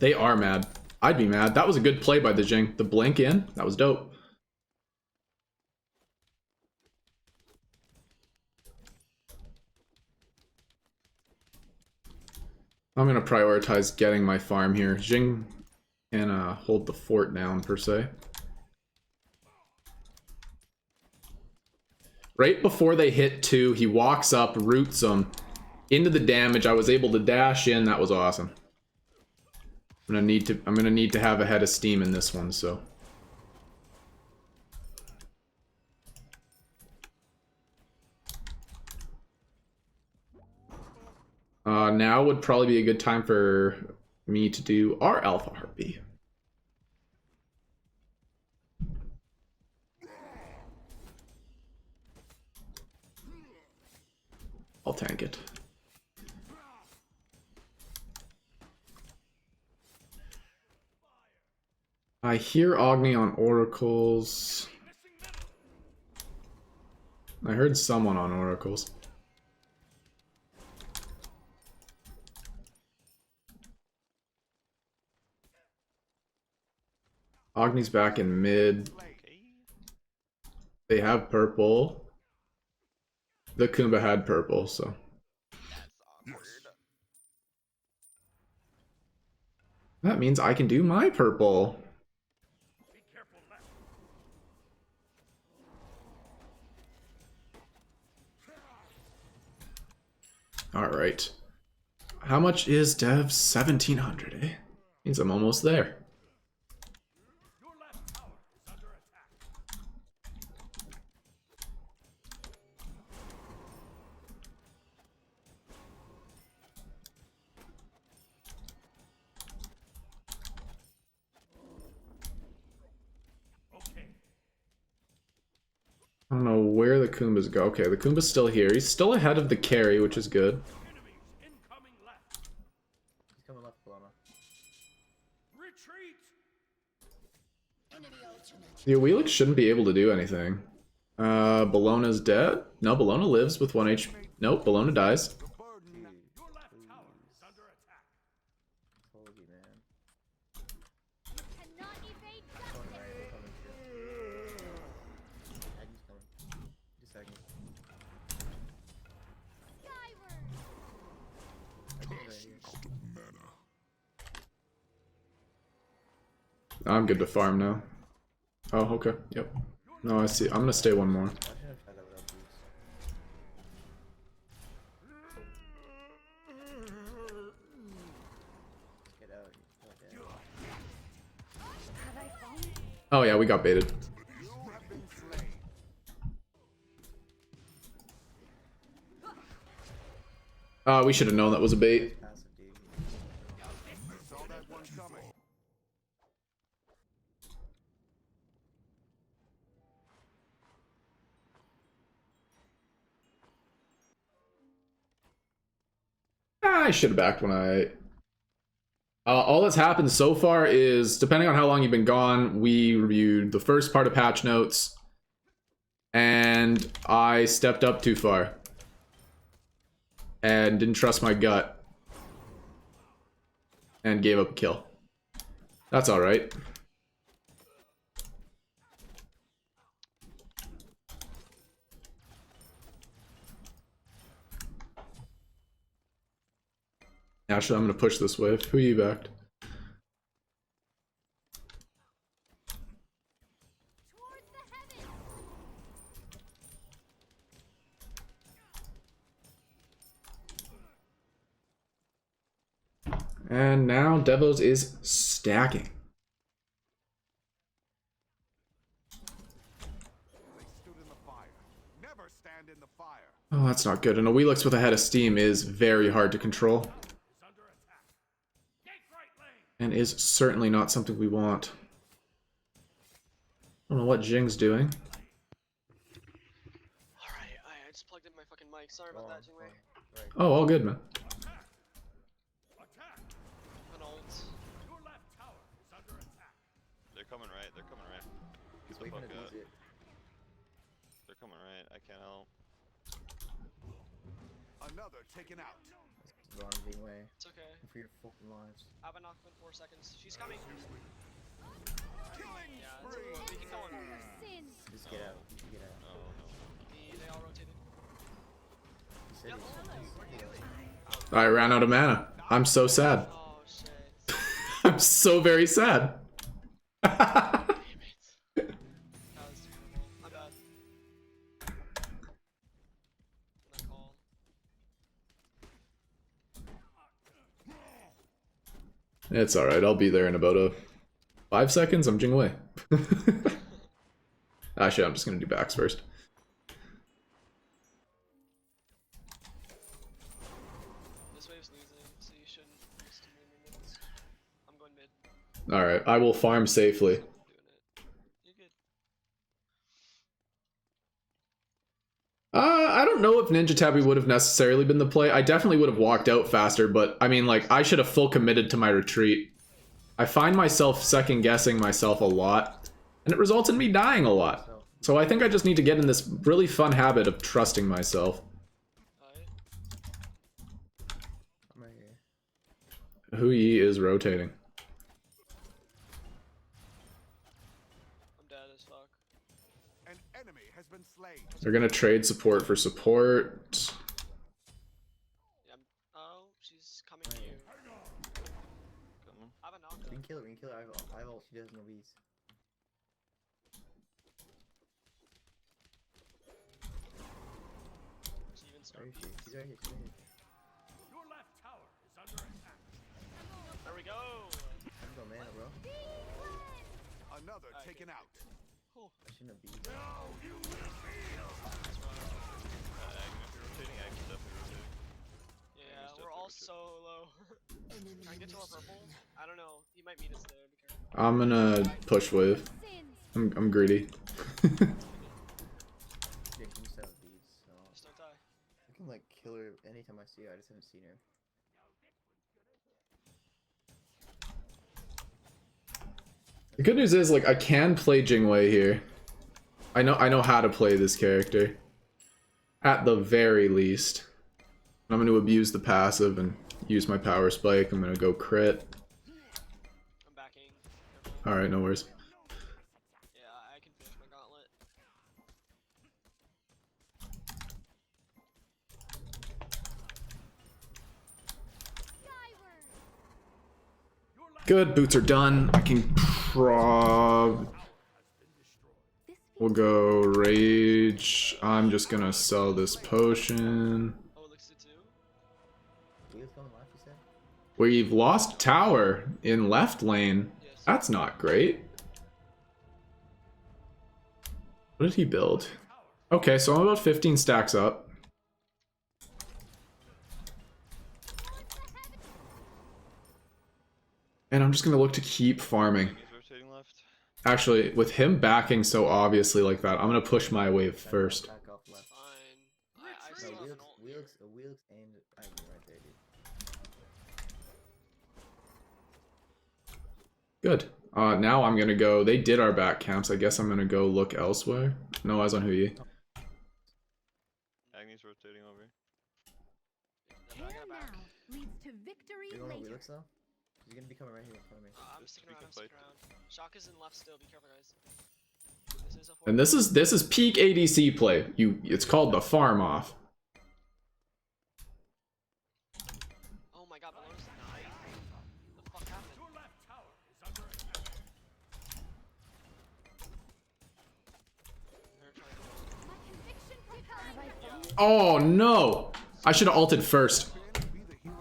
They are mad. I'd be mad. That was a good play by the Jing. The blink in, that was dope. I'm gonna prioritize getting my farm here. Jing can hold the fort down, per se. Right before they hit 2, he walks up, roots them into the damage. I was able to dash in. That was awesome. I'm gonna need to have a head of steam in this one, so. Now would probably be a good time for me to do our Alpha Harpy. I'll tank it. I hear Agni on Oracles. I heard someone on Oracles. Agni's back in mid. They have purple. The Kumba had purple, so. That means I can do my purple. Alright. How much is Dev? 1700, eh? Means I'm almost there. I don't know where the Kumbas go. Okay, the Kumba's still here. He's still ahead of the carry, which is good. He's coming left, Paloma. The Awilix shouldn't be able to do anything. Bellona's dead? No, Bellona lives with 1 HP. Nope, Bellona dies. Told you, man. Cannot evade Coming justice. right, they're coming too. Agne's coming. 2 seconds. Skyward. Agne's right here. I'm good to farm now. Oh, okay. Yep. No, I see. I'm gonna stay one more. I should have tried that without boots. Get out. Have I fallen? Oh yeah, we got baited. We should have known that was a bait. Passive D. Saw that one coming. I should have backed when I... all that's happened so far is, depending on how long you've been gone, we reviewed the first part of patch notes, and I stepped up too far. And didn't trust my gut. And gave up a kill. That's alright. Actually, I'm gonna push this wave. Who you backed? Towards the heavens. And now Devos is stacking. They stood in the fire. Never stand in the fire. Oh, that's not good. And a Wheelix with a head of steam is very hard to control. And is certainly not something we want. I don't know what Jing's doing. Alright, I just plugged in my fucking mic. Sorry about that, Jingwei. Right. Oh, all good, man. An ult. They're coming right. They're coming right. He's Get the waiting fuck to up. use it. They're coming right. I can't help. Another taken out. Run anyway. It's okay. For your fucking lives. I have a knock in 4 seconds. She's coming. Killing Yeah, spree. we can go on. Sin. Just get out. You should get out. They all rotated. You said Yep. it. I ran out of mana. I'm so sad. Oh shit. I'm so very sad. Damn it. That was terrible. My bad. Not called. It's alright, I'll be there in about 5 seconds. I'm Jingwei. Actually, I'm just gonna do backs first. This wave's losing, so you shouldn't use too many minions. I'm going mid. Alright, I will farm safely. I'm doing it. You're good. I don't know if Ninja Tabi would have necessarily been the play. I definitely would have walked out faster, but I mean, like, I should have full committed to my retreat. I find myself second guessing myself a lot, and it results in me dying a lot. So I think I just need to get in this really fun habit of trusting myself. Alright. I'm right here. Hu Yi is rotating. I'm dead as fuck. An enemy has been slain. They're gonna trade support for support. Yeah, oh, she's coming to you. I have a knock. We can kill her. We can kill her. I have ult. She does no beats. She even Where started. is she? She's right here. She's right here. Your left tower is under attack. There we go. I'm going mana, bro. Another taken out. Cool. I shouldn't have beat. That's right. Yeah, we're all so low. Try and get to our purple. I don't know. He might meet us there. Be careful. I'm gonna push wave. Sin. I'm greedy. Yeah, she used to have beats, so Just don't die. I can like kill her anytime I see her. I just haven't seen her. The good news is, like, I can play Jingwei here. I know how to play this character. At the very least. I'm gonna abuse the passive and use my power spike. I'm gonna go crit. I'm backing. Careful. Alright, no worries. Yeah, I can finish my gauntlet. Skyward. Good, boots are done. I can prob... This We'll go rage. I'm just gonna sell this potion. Oh, Elixir 2? Wheels going left, you said? We've lost tower in left lane. Yes. That's not great. What did he build? Okay, so I'm about 15 stacks up. And I'm just gonna look to keep farming. Rotating left. Actually, with him backing so obviously like that, I'm gonna push my wave first. Back off left. Fine. I No, still have an Wheels, ult. Wheels, Wheels aimed at me right there, dude. Good. Now I'm gonna go. They did our back camps. I guess I'm gonna go look elsewhere. No eyes on Hu Yi. Agni's rotating over. I care got back. now leads to victory You don't know later. Wheels though? He's gonna be coming right here in front of me. I'm Just sticking we around, can I'm sticking fight. around. Shock is in left still, be careful guys. This is a And this is peak ADC play. It's called the farm off. Oh my god, Balloon's dying. What the fuck happened? Your left tower is under attack. They're trying to... My conviction propels me. Oh no! I should have ulted first. Be the hero.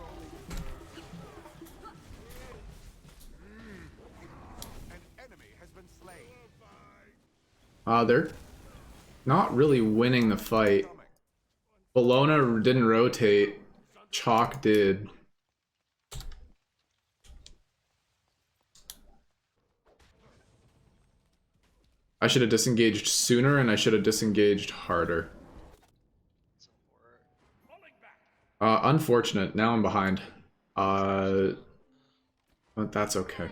An enemy has been slain. They're not really winning the fight. Bologna didn't rotate. Chalk did. I should have disengaged sooner and I should have disengaged harder. Support. Falling back. Unfortunate. Now I'm behind. But that's okay.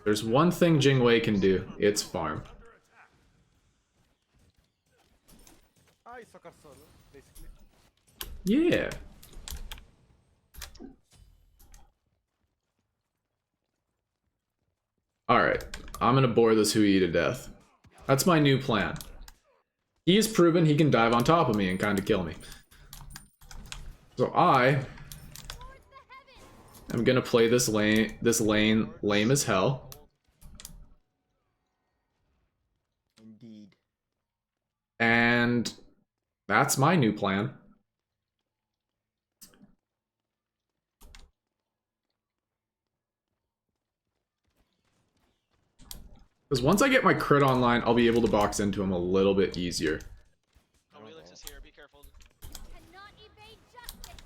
There's one thing Jingwei can do. It's farm. I soccer solo, basically. Yeah. Alright, I'm gonna bore this Hui to death. That's my new plan. He has proven he can dive on top of me and kind of kill me. So I am gonna play this lane lame as hell. Indeed. And that's my new plan. Because once I get my crit online, I'll be able to box into him a little bit easier. Oh, Relix is here. Be careful. Cannot evade justice.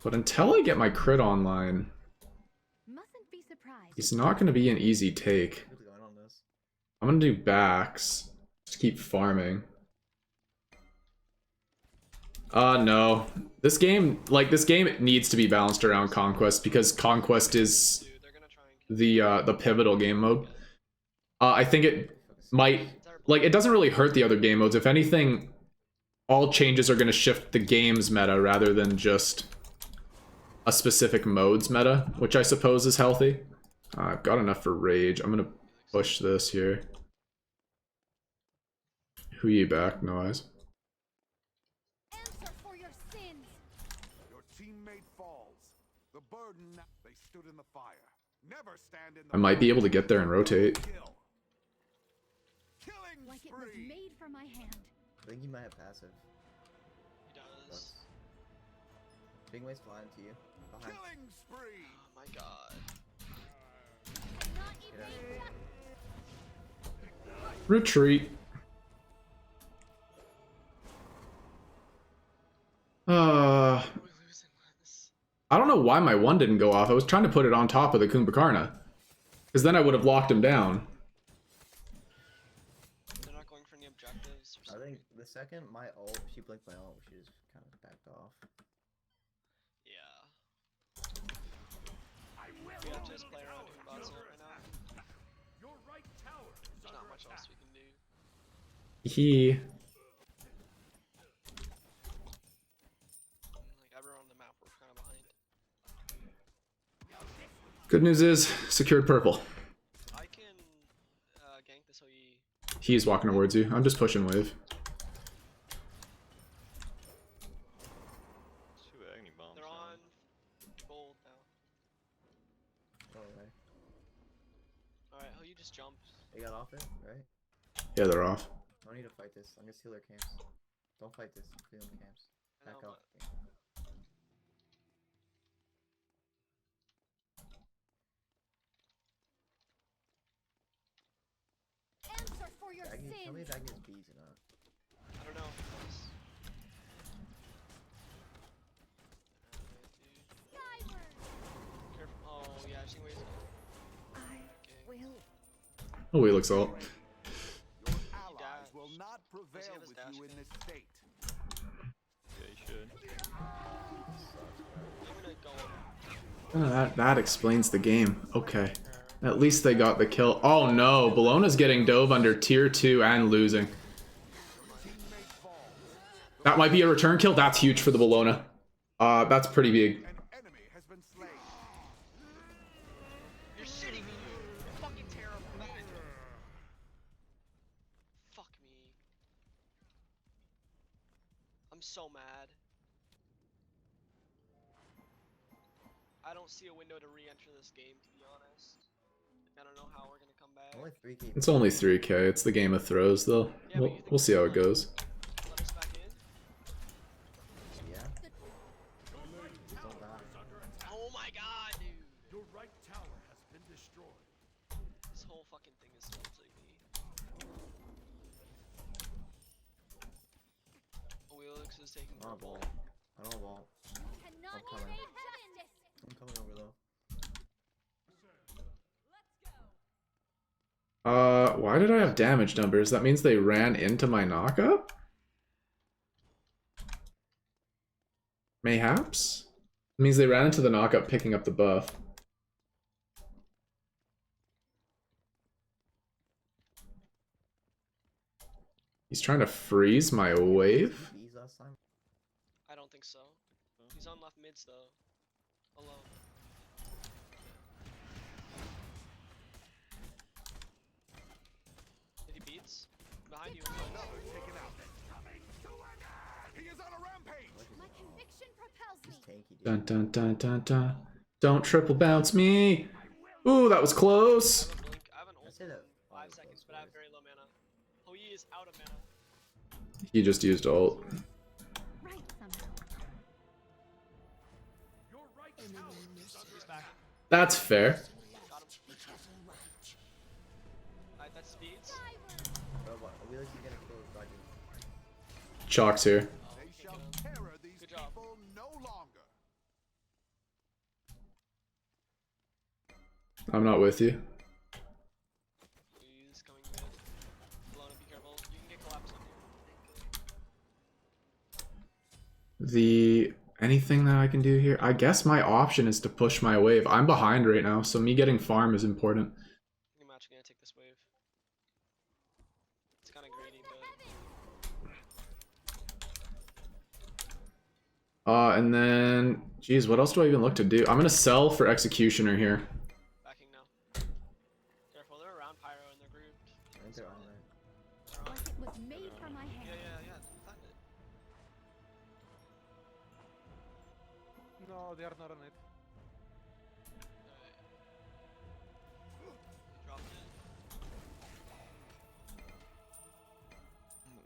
But until I get my crit online, Mustn't be surprised. it's not going to be an easy take. What's going on this? I'm going to do backs. Just keep farming. No. This game needs to be balanced around Conquest because Conquest is Dude, they're gonna try and kill the pivotal game mode. I think it might, like, it doesn't really hurt the other game modes. If anything, all changes are going to shift the game's meta rather than just a specific mode's meta, which I suppose is healthy. I've got enough for rage. I'm going to push this here. Who you back, no eyes. Answer for your sins. Your teammate falls. The burden they stood in the fire. Never stand in the I might be able to get there and rotate. kill. Killing Like it was spree. made for my hand. I think he might have passive. He does. Bingway's flying to you. Behind. Killing spree. Oh my god. Cannot Get out evade of justice. Retreat. We're losing this. I don't know why my one didn't go off. I was trying to put it on top of the Kumbhakarna. Because then I would have locked him down. They're not going for any objectives or I something. think the second my ult, she blinked my ult, she just kind of backed off. Yeah. We have to just play around doing bots right now. Your right tower is There's under not much attack. else we can do. He. Like everyone on the map, we're kind of behind. Good news is, secured purple. I can gank this OE. He's walking towards you. I'm just pushing wave. They're on gold now. Alright. Alright, how you just jumped? They got off it, right? Yeah, they're off. I don't need to fight this. I'm gonna steal their camps. Don't fight this. Steal their camps. I Back know, up. Answer for your Tell me sins. if Agnes bees or not. I don't know. Skyward. Careful. Oh yeah, she weighs. I will. Oh, he looks all. Your allies will not prevail have his with dash you in in? this state. I'm gonna go. That explains the game. Okay. At least they got the kill. Oh no, Bologna's getting dove under tier 2 and losing. That might be a return kill. That's huge for the Bologna. That's pretty big. An enemy has been slain. You're shitting me, dude. You're fucking terrible. Fuck me. I'm so mad. I don't see a window to re-enter this game, to be honest. I don't know how we're gonna come back. Only 3k. It's only 3k. It's the game of throws, though. Yeah, but you think We'll see how it goes. Let us back in? Yeah. Don't die. Oh my god, dude! Your right tower has been destroyed. This whole fucking thing is tilting me. Oh, Wheelix is taking I don't purple. vault. I don't vault. Cannot I'm coming. evade justice. I'm coming over though. Why did I have damage numbers? That means they ran into my knockup? Mayhaps? It means they ran into the knockup picking up the buff. He's trying to freeze my wave? Bees last time. I don't think so. He's on left mids though. Alone. tanky, dude. Dun dun dun dun dun. Don't triple bounce me. Ooh, that was close. I have a blink. I have an ult say in that 5 seconds, but I have very low mana. PoV is out of mana. He just used ult. Right somehow. Your right tower is under He's back. That's fair. Got him. Alright, that's speeds. Bro, what? Wheelix is gonna kill Roger. Chalk's here. They shall terror these Good job. people no longer. I'm not with you. He's coming mid. Alona, be careful. You can get collapsed on here. The anything that I can do here? I guess my option is to push my wave. I'm behind right now, so me getting farm is important. I think I'm actually gonna take this wave. It's kinda greedy, but And then, geez, what else do I even look to do? I'm gonna sell for Executioner here. backing now. Careful, they're around Pyro and they're grouped. I think they're on there. They're on. Like it was made from my Yeah, hand. yeah. Find it. No, they are not on it. Alright. Dropped it.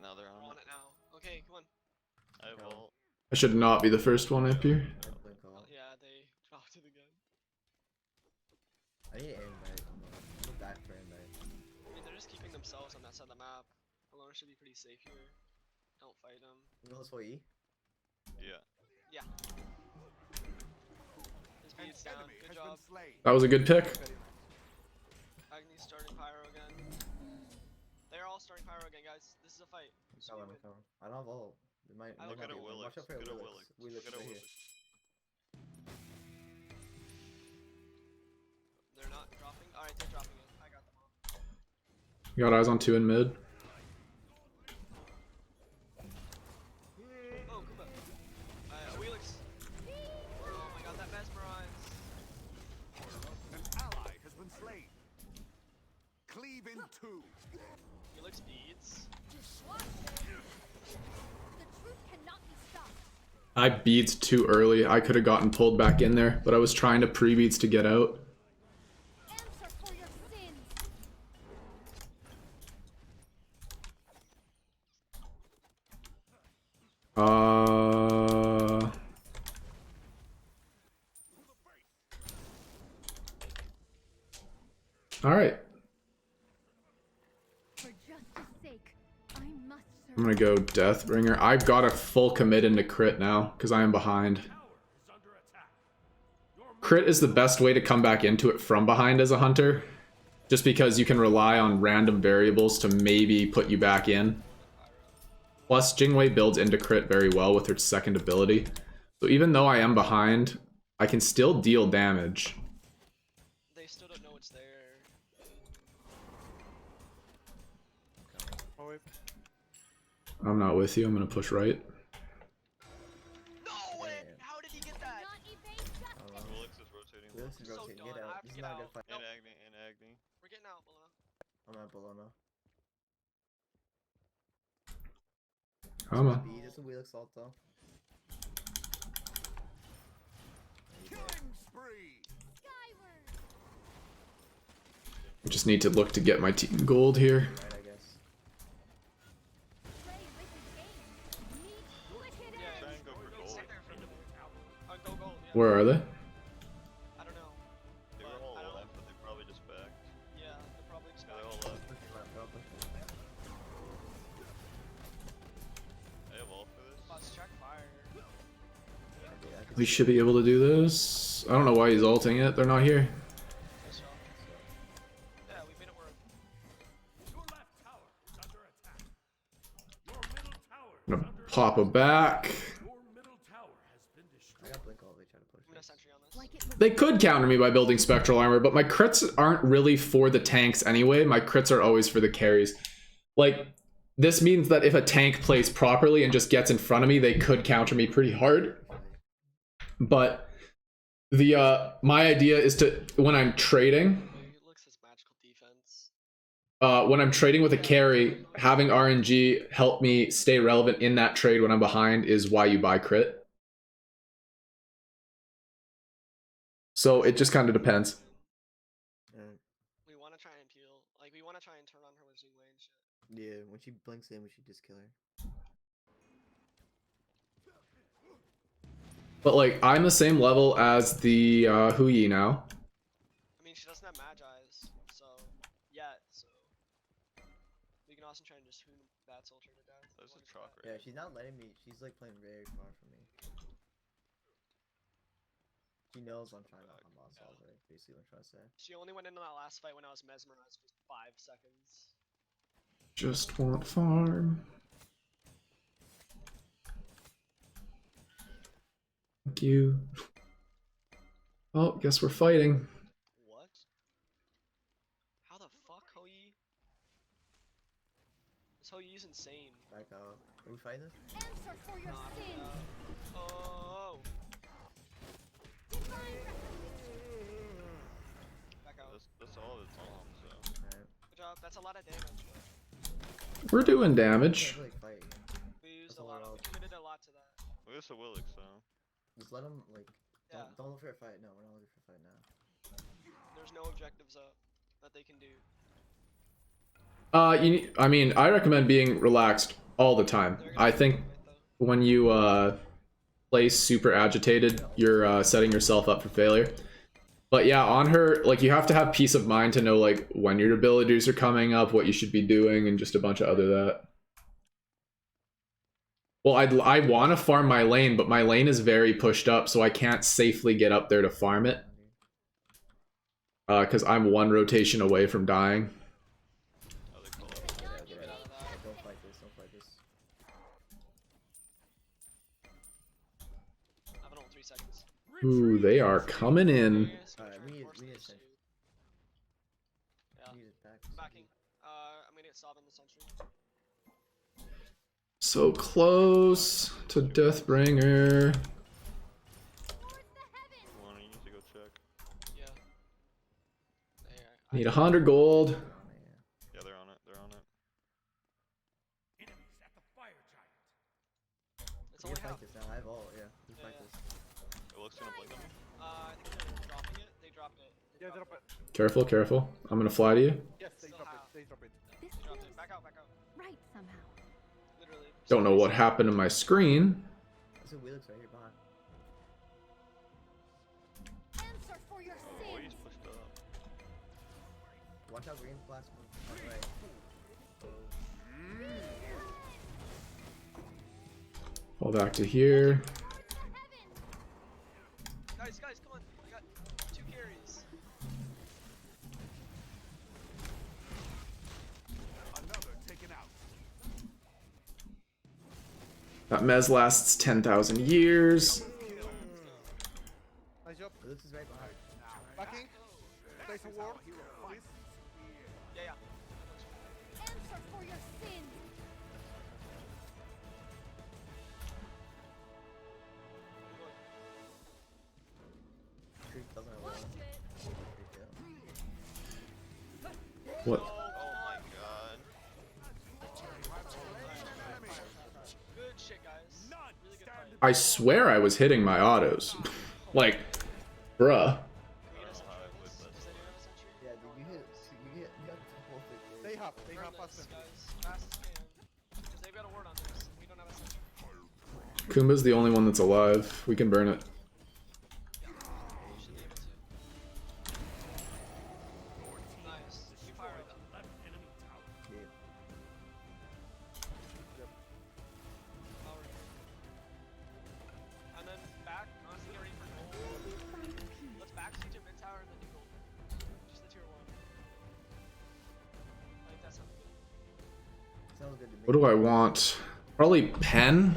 Now they're We're on on it now. Okay, come on. I will. I should not be the first one up here. I have blink all. Yeah, they dropped it again. I need an invite. I'm back for invite. I mean, they're just keeping themselves on that side of the map. Alona should be pretty safe here. Don't fight them. You want this whole E? Yeah. Yeah. His An beat's down. enemy Good has job. been slain. That was a good pick. Agni's starting Pyro again. They're all starting Pyro again, guys. This is a fight. So Cover we me, win. cover. I don't have ult. It might. I might look not at be a one. Willix, Watch out for get a Willix. Willix, Willix get a right here. Willix. They're not dropping. Alright, they're dropping it. I got them all. Got eyes on 2 in mid. Oh, Kuba. Wheelix. Oh my god, that mesmerize. An ally has been slain. Cleave in two. Wheelix beads. The truth cannot be stopped. I beads too early. I could have gotten pulled back in there, but I was trying to pre-beats to get out. Answer for your sins. All right. For justice sake, I must serve. I'm gonna go Deathbringer. I've got a full commit into crit now because I am behind. Tower is under attack. Your Crit is the best way to come back into it from behind as a hunter, just because you can rely on random variables to maybe put you back in. Plus, Jingwei builds into crit very well with her second ability. So even though I am behind, I can still deal damage. They still don't know it's there. Oh, wait. I'm not with you. I'm gonna push right. No way! How did he get that? Not evade justice. Willix is rotating. Willix is So rotating. done. Get I out. have This to is get not a good out. fight. And Agni, and Agni. We're getting out, Bolona. I'm at Bologna. Come on. B, there's a Wheelix ult though. Killing spree. Skyward. I just need to look to get my team gold here. Right, I guess. Play wicked games. Meet wicked Yeah, ends. Try and go for gold. sit there for the go gold, yeah. Where are they? I don't know. They were But all I don't- left, but they probably just backed. Yeah, they're probably just Yeah, they back. all left. Push left, bro, push left. I have all for this. Let's check fire. I could We should be able to do this. I don't know why he's ulting it. They're not here. Nice job. Yeah, we made it work. Your left tower is under attack. Your middle tower is I'm gonna under pop a back. Your middle tower has been I destroyed. got blink ult. They try to push. I'm gonna it. sentry on this. Like it was They could counter me by building spectral armor, but my crits aren't really for the tanks anyway. My crits are always for the carries. Like, this means that if a tank plays properly and just gets in front of me, they could counter me pretty hard. But the my idea is to, when I'm trading, It looks his magical defense. when I'm trading with a carry, having RNG help me stay relevant in that trade when I'm behind is why you buy crit. So it just kind of depends. We want to try and peel. Like, we want to try and turn on her with Zingwei and shit. Yeah, when she blinks in, we should just kill her. But like, I'm the same level as the Huyi now. I mean, she doesn't have Magi's, so yet, so we can also try and just Hoon Bat's ultra to death. There's a truck right Yeah, here. she's not letting me. She's like playing very far from me. She knows I'm trying to hot boss all day, basically what I'm trying to say. She only went into that last fight when I was mesmerized for 5 seconds. Just want farm. Thank you. Oh, guess we're fighting. What? How the fuck, Hoyi? This Hoyi's insane. Back out. Are we fighting this? Answer for your sins. Oh! Divine Back out. That's all it's on, so. Alright. Good job. That's a lot of damage. We're doing We damage. can't really fight again. We used That's a lot. all. We committed a lot to that. We got a Willix, so. Just let them, like, Yeah. don't look for a fight. No, we're not looking for a fight now. There's no objectives up that they can do. I mean, I recommend being relaxed all the time. I think when you play super agitated, you're setting yourself up for failure. But yeah, on her, like, you have to have peace of mind to know, like, when your abilities are coming up, what you should be doing, and just a bunch of other that. Well, I want to farm my lane, but my lane is very pushed up, so I can't safely get up there to farm it. Because I'm one rotation away from dying. Oh, they call it. Yeah, don't fight this. Don't fight this. I have an ult 3 seconds. Ooh, they are coming in. Alright, we need a sentry. Yeah. We need it back. Backing. I'm gonna get Sob in the sentry. So close to Deathbringer. One, you need to go check. Yeah. Need 100 gold. Yeah, they're on it. They're on it. Enemies at the fire giant. It's We only can half. fight this now. I have all. Yeah, we can fight Yeah. this. Willix gonna blink on me. I think they're dropping it. They dropped it. They Yeah, dropped drop it. Careful, careful. I'm gonna fly to you. Yes, they Still drop have. it. They drop it. This They dropped feels it. Back out. Back out. right somehow. Literally. Don't know what happened to my screen. There's a Wheelix right here behind. Answer for your Oh, he's sins. pushed up. Watch out, green plasma. On the right. Fall back to here. Guys, come on. I got 2 carries. Another taken out. That mez lasts 10,000 years. Nice job. Wheelix is right behind. Backing. Place a ward. Please. Yeah. Answer for your sins. Creep doesn't have one. Creep, yeah. What? Oh my god. Good shit, guys. Really good fight. I swear I was hitting my autos. Like, bruh. We need a sentry on this. Does anyone have a sentry? Yeah, dude, you got both of them. They have Burn fast this, them. guys. Fast as can. Because they've got a ward on this. We don't have a sentry. Kumba's the only one that's alive. We can burn it. You should be able to. Nice. You fire it. Left enemy tower. Yeah. Power it. And then back. Honestly, get ready for gold. Let's back siege at mid tower and then do gold. Just the tier 1. I think that sounds good. Sounds good to me. What do I want? Probably pen.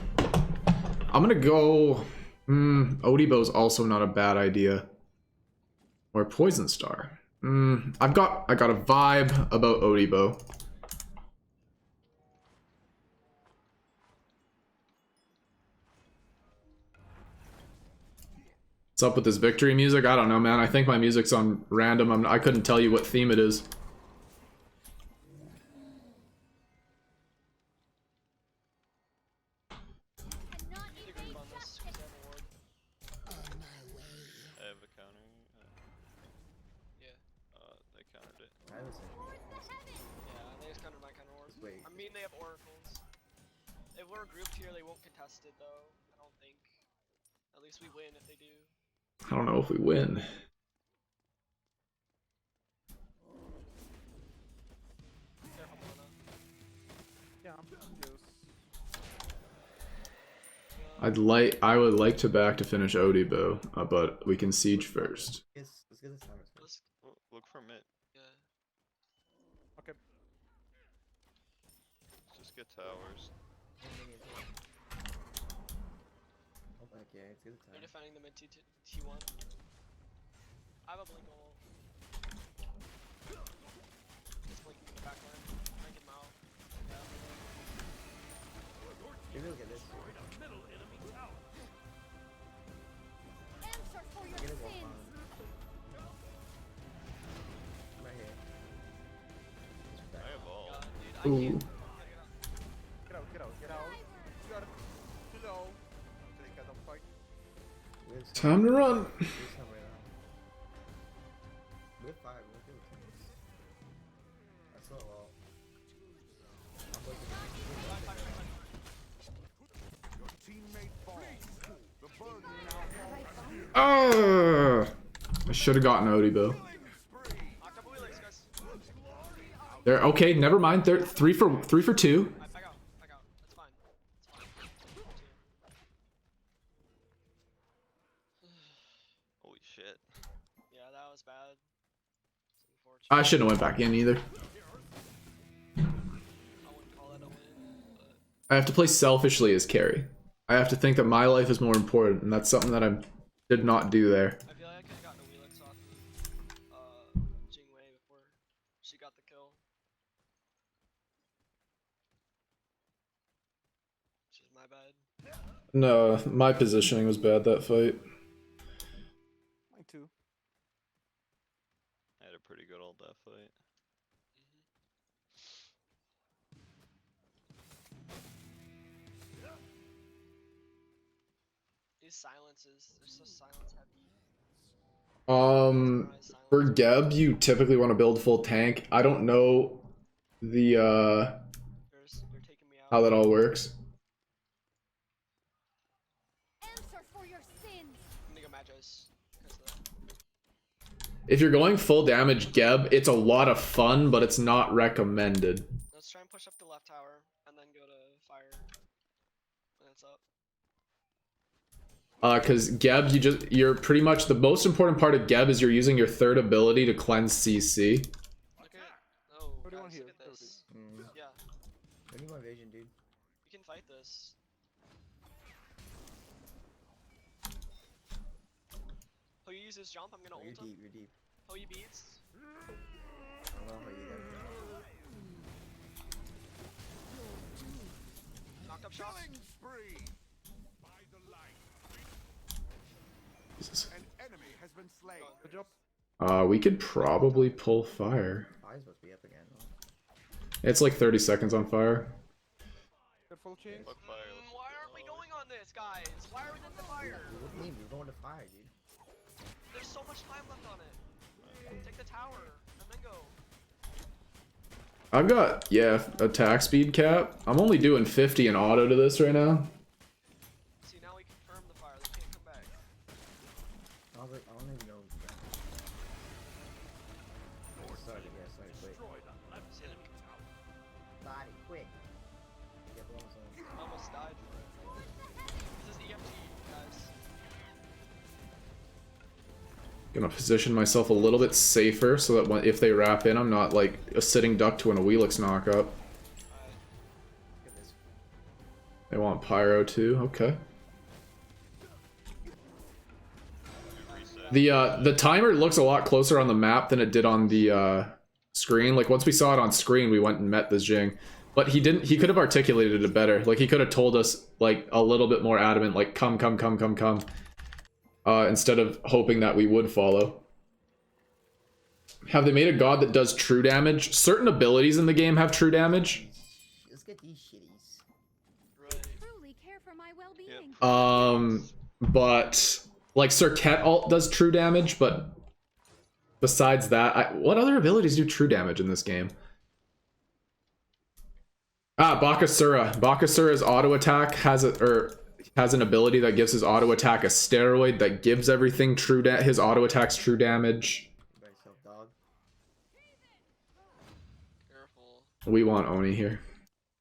I'm gonna go. Odibo's also not a bad idea. Or Poison Star. I got a vibe about Odibo. What's up with this victory music? I don't know, man. I think my music's on random. I couldn't tell you what theme it is. Cannot Take a evade on this justice. because I have a ward. I have a counter. they have oracles. If we're grouped here, they won't contest it though. I don't think. At least we win if they do. I don't know if we win. Careful, Mona. Yeah, I'm just. I would like to back to finish Odibo, but we can siege first. Let's get this time first. Look for mid. Yeah. Okay. Let's just get towers. Oh, heck yeah, it's good They're time. defending the mid T1. I have a blink ult. Just blinking in the back line. Blink him out. Yeah. Maybe we'll get this. Answer for your Get a wolf sins. on. I'm right here. I have all. God, dude, I Ooh. can't. Get out, get out, get out. You got it. Too low. Take out the fight. We have Time to run. We have some right now. We have 5. We're good with teams. That's not all. I'm looking at Your teammate falls. The burden now falls. Ah! I should have gotten Odibo. Killing spree. Knocked up a Wheelix, guys. They're okay. Never mind. They're 3 for 2. Back out. Back out. That's fine. It's fine. Holy shit. Yeah, that was bad. It's unfortunate. I shouldn't have went back in either. I wouldn't call that a win, but I have to play selfishly as carry. I have to think that my life is more important, and that's something that I did not do there. I feel like I could have gotten a Wheelix off of Jingwei before she got the kill. Which is my bad. No, my positioning was bad that fight. Mine too. I had a pretty good old that fight. These silences, they're so silence heavy. For Geb, you typically want to build full tank. I don't know the They're taking me out. how that all works. Answer for your sins. I'm gonna go Magi's. Because of that. If you're going full damage Geb, it's a lot of fun, but it's not recommended. Let's try and push up the left tower and then go to fire when it's up. Because Geb, you're pretty much the most important part of Geb is you're using your third ability to cleanse CC. Look at oh, What do you want guys, here? look at this. Yeah, I need more vision, dude. we can fight this. Oh, you use this jump, I'm gonna Oh, you're ult him. deep, you're deep. Oh, you beats. I don't know how you guys Knocked up shots. Killing spree. By the light. Jesus. An enemy has been slain. Good job. We could probably pull fire. Fire's supposed to be up again. It's like 30 seconds on fire. Good full chain. Look fire. Why aren't we going on this, guys? Why are we in the fire? What do you mean? We're going to fire, dude. There's so much time left on it. Take the tower and then go. I've got, yeah, attack speed cap. I'm only doing 50 in auto to this right now. See, now we confirm the fire. They can't come back. I don't even know. Sorry, yeah, sorry, quick. See, let me Body, quick. Get blown some. almost died for it. This is EFT, guys. Gonna position myself a little bit safer so that when, if they wrap in, I'm not like a sitting duck to an Awelix knockup. Alright. Get this. They want pyro too. Okay. The timer looks a lot closer on the map than it did on the screen. Like once we saw it on screen, we went and met the Jing. But he didn't. He could have articulated it better. Like he could have told us like a little bit more adamant, like come, come, come, come, come. Instead of hoping that we would follow. Have they made a god that does true damage? Certain abilities in the game have true damage. Let's get these shitties. Right. Truly care for my well-being. But like Circuit alt does true damage, but besides that, what other abilities do true damage in this game? Yeah, Bakasura. Bakasura's auto attack has has an ability that gives his auto attack a steroid that gives everything his auto attacks true damage. By yourself, dog. Careful. We want Oni here.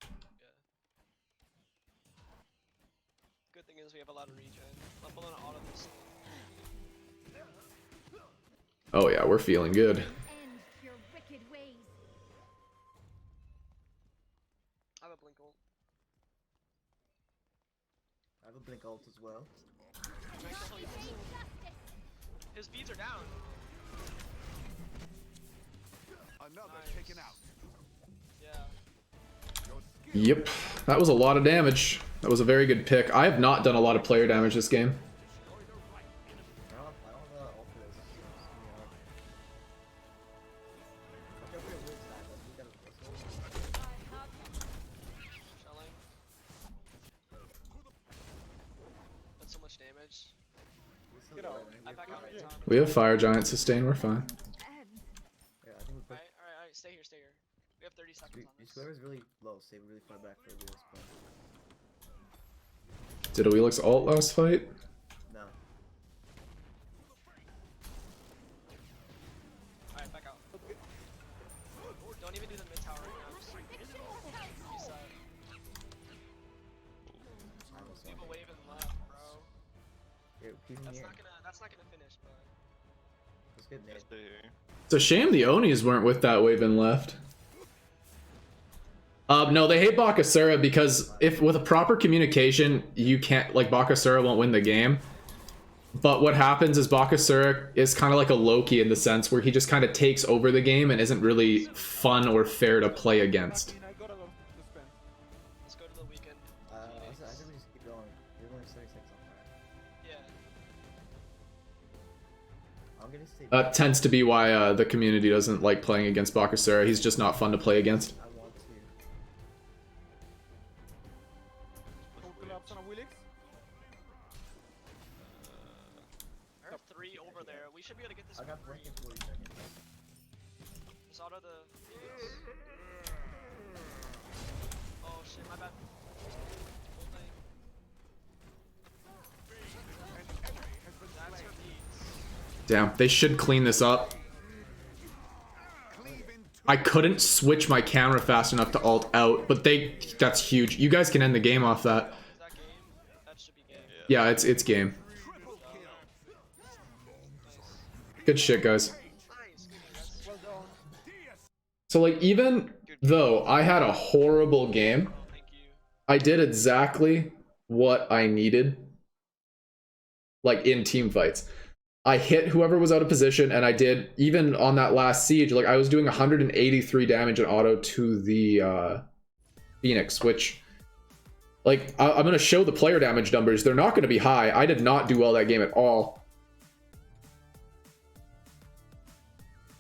Yeah. Good thing is we have a lot of regen. I'm pulling auto this. Oh yeah, we're feeling good. End your wicked ways. I have a blink ult. I have a blink ult as well. His beads are down. Another Nice. taken out. Yeah. Yep, that was a lot of damage. That was a very good pick. I have not done a lot of player damage this game. I don't ult for this. Watch out for your wig side, but you gotta whistle. Shelling. That's so much damage. Whistle Get out. away, man. I back out right time. We have Fire Giant sustain, we're fine. Yeah, I think we put. Alright, stay here, stay here. We have 30 seconds on this. Whoever's really low, stay really far back for wheels, but Did Wheelix ult last fight? no. Alright, back out. Don't even do the mid tower right now. Just reset. I almost Leave won a it. wave and left, bro. Here, keep him here. That's not gonna finish, but Let's get there. Stay here. It's a shame the Onis weren't with that wave and left. No, they hate Bakasura because if with a proper communication, you can't, like, Bakasura won't win the game. But what happens is Bakasura is kind of like a Loki in the sense where he just kind of takes over the game and isn't really fun or fair to play against. I gotta go. Just spend. let's go to the weekend. I said we just keep going. You're only 30 seconds on fire. Yeah. I'm gonna stay. That tends to be why the community doesn't like playing against Bakasura. He's just not fun to play against. I want to. Don't collapse on a Willix. I heard 3 over there. We should be able to get this. I got break in 40 seconds. Just auto the. Oh shit, my bad. Whole thing. That's her beads. Damn, they should clean this up. I couldn't switch my camera fast enough to alt out, but that's huge. You guys can end the game off that. Is that game? That should be game. Yeah, it's game. Good shit, guys. Nice. That's Well done. So, like, even though I had a horrible game, thank you. I did exactly what I needed, like, in team fights. I hit whoever was out of position, and I did, even on that last siege, like, I was doing 183 damage in auto to the Phoenix, which, like, I'm going to show the player damage numbers. They're not going to be high. I did not do well that game at all.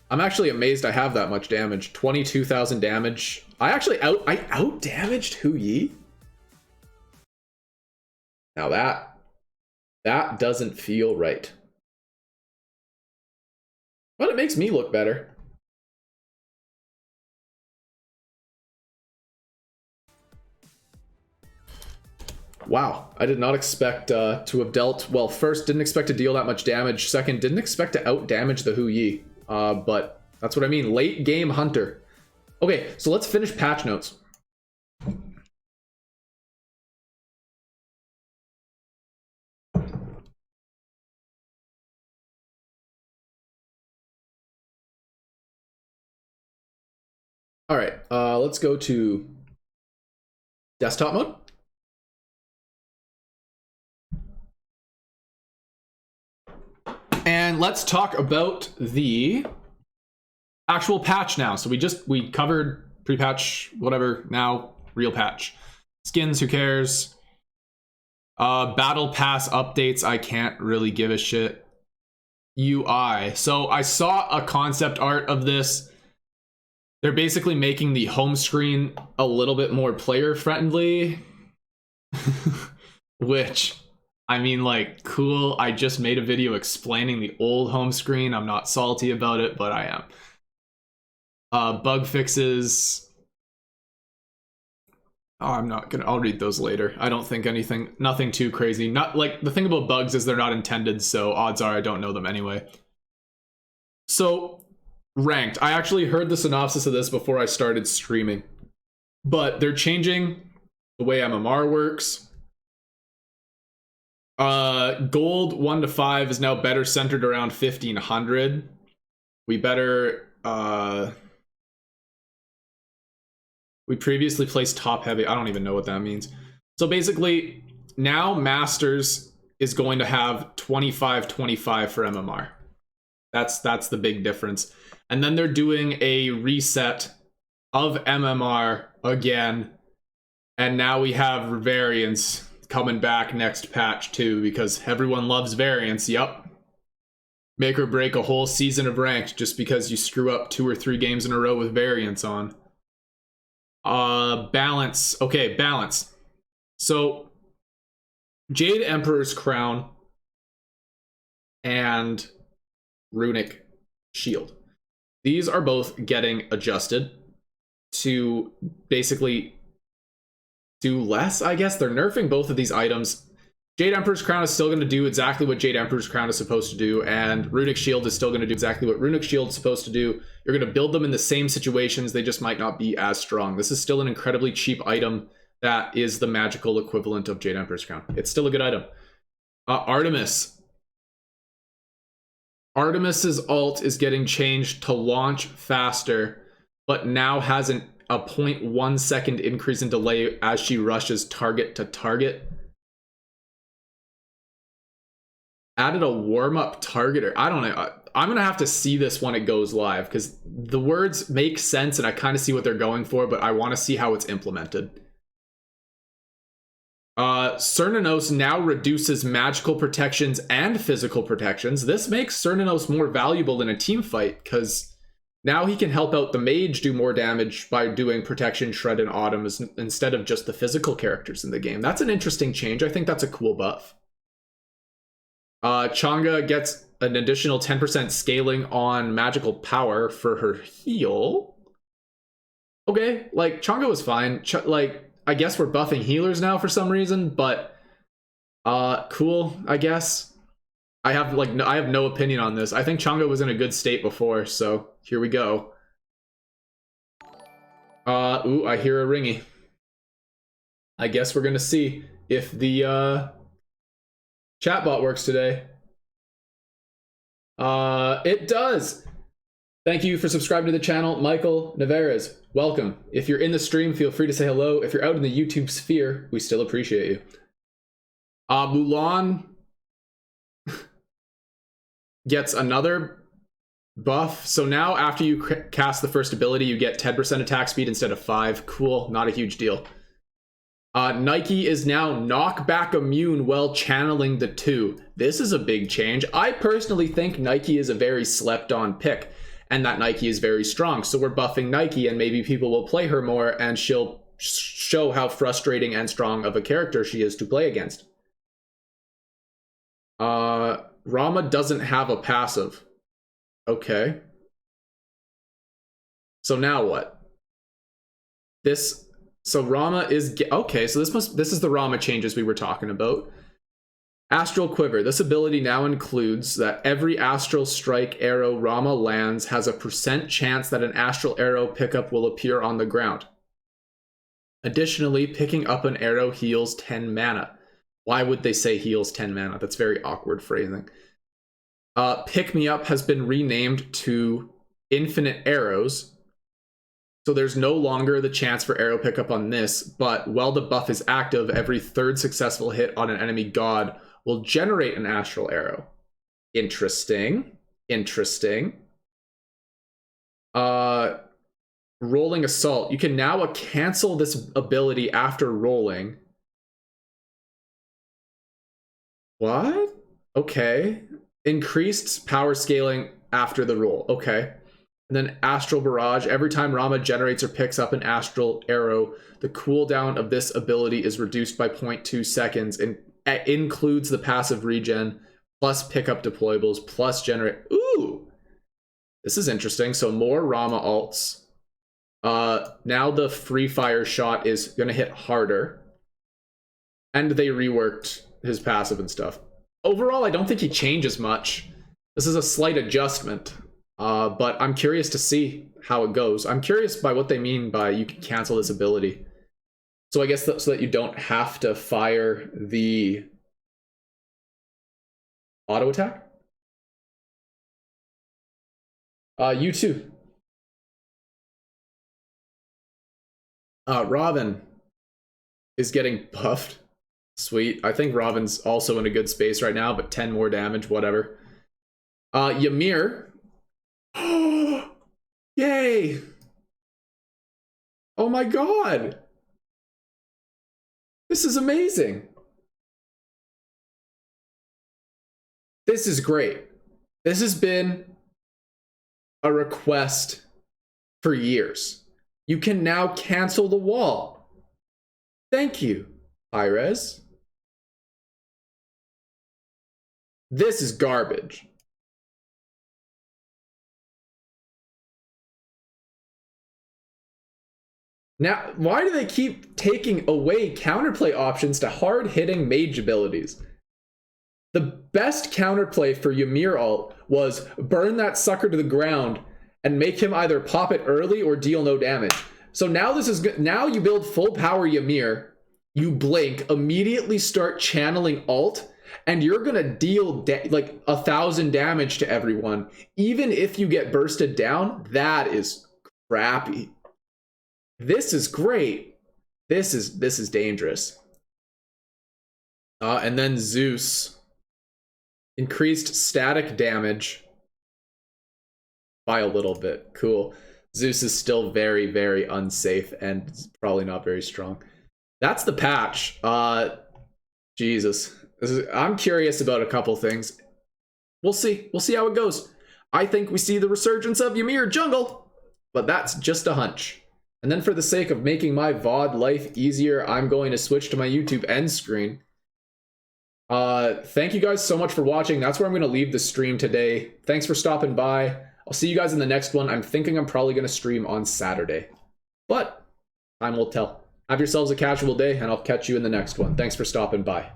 I'm actually amazed I have that much damage. 22,000 damage. I out damaged Hu Yi. Now that doesn't feel right. But it makes me look better. Wow, I did not expect to have dealt, well, first, didn't expect to deal that much damage. Second, didn't expect to out-damage the Hu Yi. But that's what I mean, late game hunter. Okay, so let's finish patch notes. All right, let's go to desktop mode. And let's talk about the actual patch now. So we covered pre-patch, whatever, now real patch. Skins, who cares? Battle pass updates, I can't really give a shit. UI. So I saw a concept art of this. They're basically making the home screen a little bit more player friendly. Which, I mean, like, cool. I just made a video explaining the old home screen. I'm not salty about it, but I am. Bug fixes. Oh, I'm not gonna. I'll read those later. I don't think nothing too crazy. Not like the thing about bugs is they're not intended, so odds are I don't know them anyway. So, ranked. I actually heard the synopsis of this before I started streaming, but they're changing the way MMR works. Gold 1 to 5 is now better centered around 1500. We previously placed top heavy. I don't even know what that means. So basically, now Masters is going to have 25-25 for MMR. That's the big difference. And then they're doing a reset of MMR again. And now we have variants coming back next patch too, because everyone loves variants. Yep. Make or break a whole season of ranked just because you screw up 2 or 3 games in a row with variants on. Balance. Okay, balance. So, Jade Emperor's Crown and Runic Shield. These are both getting adjusted to basically do less, I guess. They're nerfing both of these items. Jade Emperor's Crown is still going to do exactly what Jade Emperor's Crown is supposed to do, and Runic Shield is still going to do exactly what Runic Shield is supposed to do. You're going to build them in the same situations, they just might not be as strong. This is still an incredibly cheap item that is the magical equivalent of Jade Emperor's Crown. It's still a good item. Artemis. Artemis's ult is getting changed to launch faster, but now has a 0.1 second increase in delay as she rushes target to target. Added a warm-up targeter. I don't know. I'm going to have to see this when it goes live, because the words make sense and I kind of see what they're going for, but I want to see how it's implemented. Cernanos now reduces magical protections and physical protections. This makes Cernanos more valuable in a team fight, because now he can help out the mage do more damage by doing protection, shred, and autumn instead of just the physical characters in the game. That's an interesting change. I think that's a cool buff. Chang'e gets an additional 10% scaling on magical power for her heal. Okay, like, Chang'e was fine. Like, I guess we're buffing healers now for some reason, but cool, I guess. I have no opinion on this. I think Chang'e was in a good state before, so here we go. Ooh, I hear a ringy. I guess we're gonna see if the chatbot works today. It does. Thank you for subscribing to the channel, Michael Navarez. Welcome. If you're in the stream, feel free to say hello. If you're out in the YouTube sphere, we still appreciate you. Mulan gets another buff. So now after you cast the first ability, you get 10% attack speed instead of 5. Cool, not a huge deal. Nike is now knockback immune while channeling the 2. This is a big change. I personally think Nike is a very slept on pick, and that Nike is very strong. So we're buffing Nike, and maybe people will play her more, and she'll show how frustrating and strong of a character she is to play against. Rama doesn't have a passive. Okay. So now what? So Rama is... Okay, so this is the Rama changes we were talking about. Astral Quiver. This ability now includes that every astral strike arrow Rama lands has a % chance that an astral arrow pickup will appear on the ground. Additionally, picking up an arrow heals 10 mana. Why would they say heals 10 mana? That's very awkward phrasing. Pick Me Up has been renamed to Infinite Arrows. So there's no longer the chance for arrow pickup on this, but while the buff is active, every 3rd successful hit on an enemy god will generate an astral arrow. Interesting. Interesting. Rolling Assault. You can now cancel this ability after rolling. What? Okay. Increased power scaling after the roll. Okay. And then Astral Barrage. Every time Rama generates or picks up an astral arrow, the cooldown of this ability is reduced by 0.2 seconds and includes the passive regen, plus pickup deployables, plus generate... Ooh! This is interesting. So more Rama alts. Now the free fire shot is gonna hit harder. And they reworked his passive and stuff. Overall, I don't think he changes much. This is a slight adjustment. But I'm curious to see how it goes. I'm curious by what they mean by you can cancel this ability. So I guess so that you don't have to fire the auto attack. You too. Robin is getting buffed. Sweet. I think Robin's also in a good space right now, but 10 more damage, whatever. Ymir. Yay! Oh my god! This is amazing! This is great. This has been a request for years. You can now cancel the wall. Thank you, Pires. This is garbage. Now, why do they keep taking away counterplay options to hard-hitting mage abilities? The best counterplay for Ymir ult was burn that sucker to the ground and make him either pop it early or deal no damage. So now this is good. Now you build full power Ymir, you blink, immediately start channeling ult, and you're gonna deal like 1,000 damage to everyone. Even if you get bursted down, that is crappy. This is great. This is dangerous. And then Zeus. Increased static damage by a little bit. Cool. Zeus is still very, very unsafe and probably not very strong. That's the patch. Jesus. I'm curious about a couple things. We'll see. We'll see how it goes. I think we see the resurgence of Ymir Jungle, but that's just a hunch. And then for the sake of making my VOD life easier, I'm going to switch to my YouTube end screen. Thank you guys so much for watching. That's where I'm going to leave the stream today. Thanks for stopping by. I'll see you guys in the next one. I'm thinking I'm probably going to stream on Saturday, but time will tell. Have yourselves a casual day, and I'll catch you in the next one. Thanks for stopping by.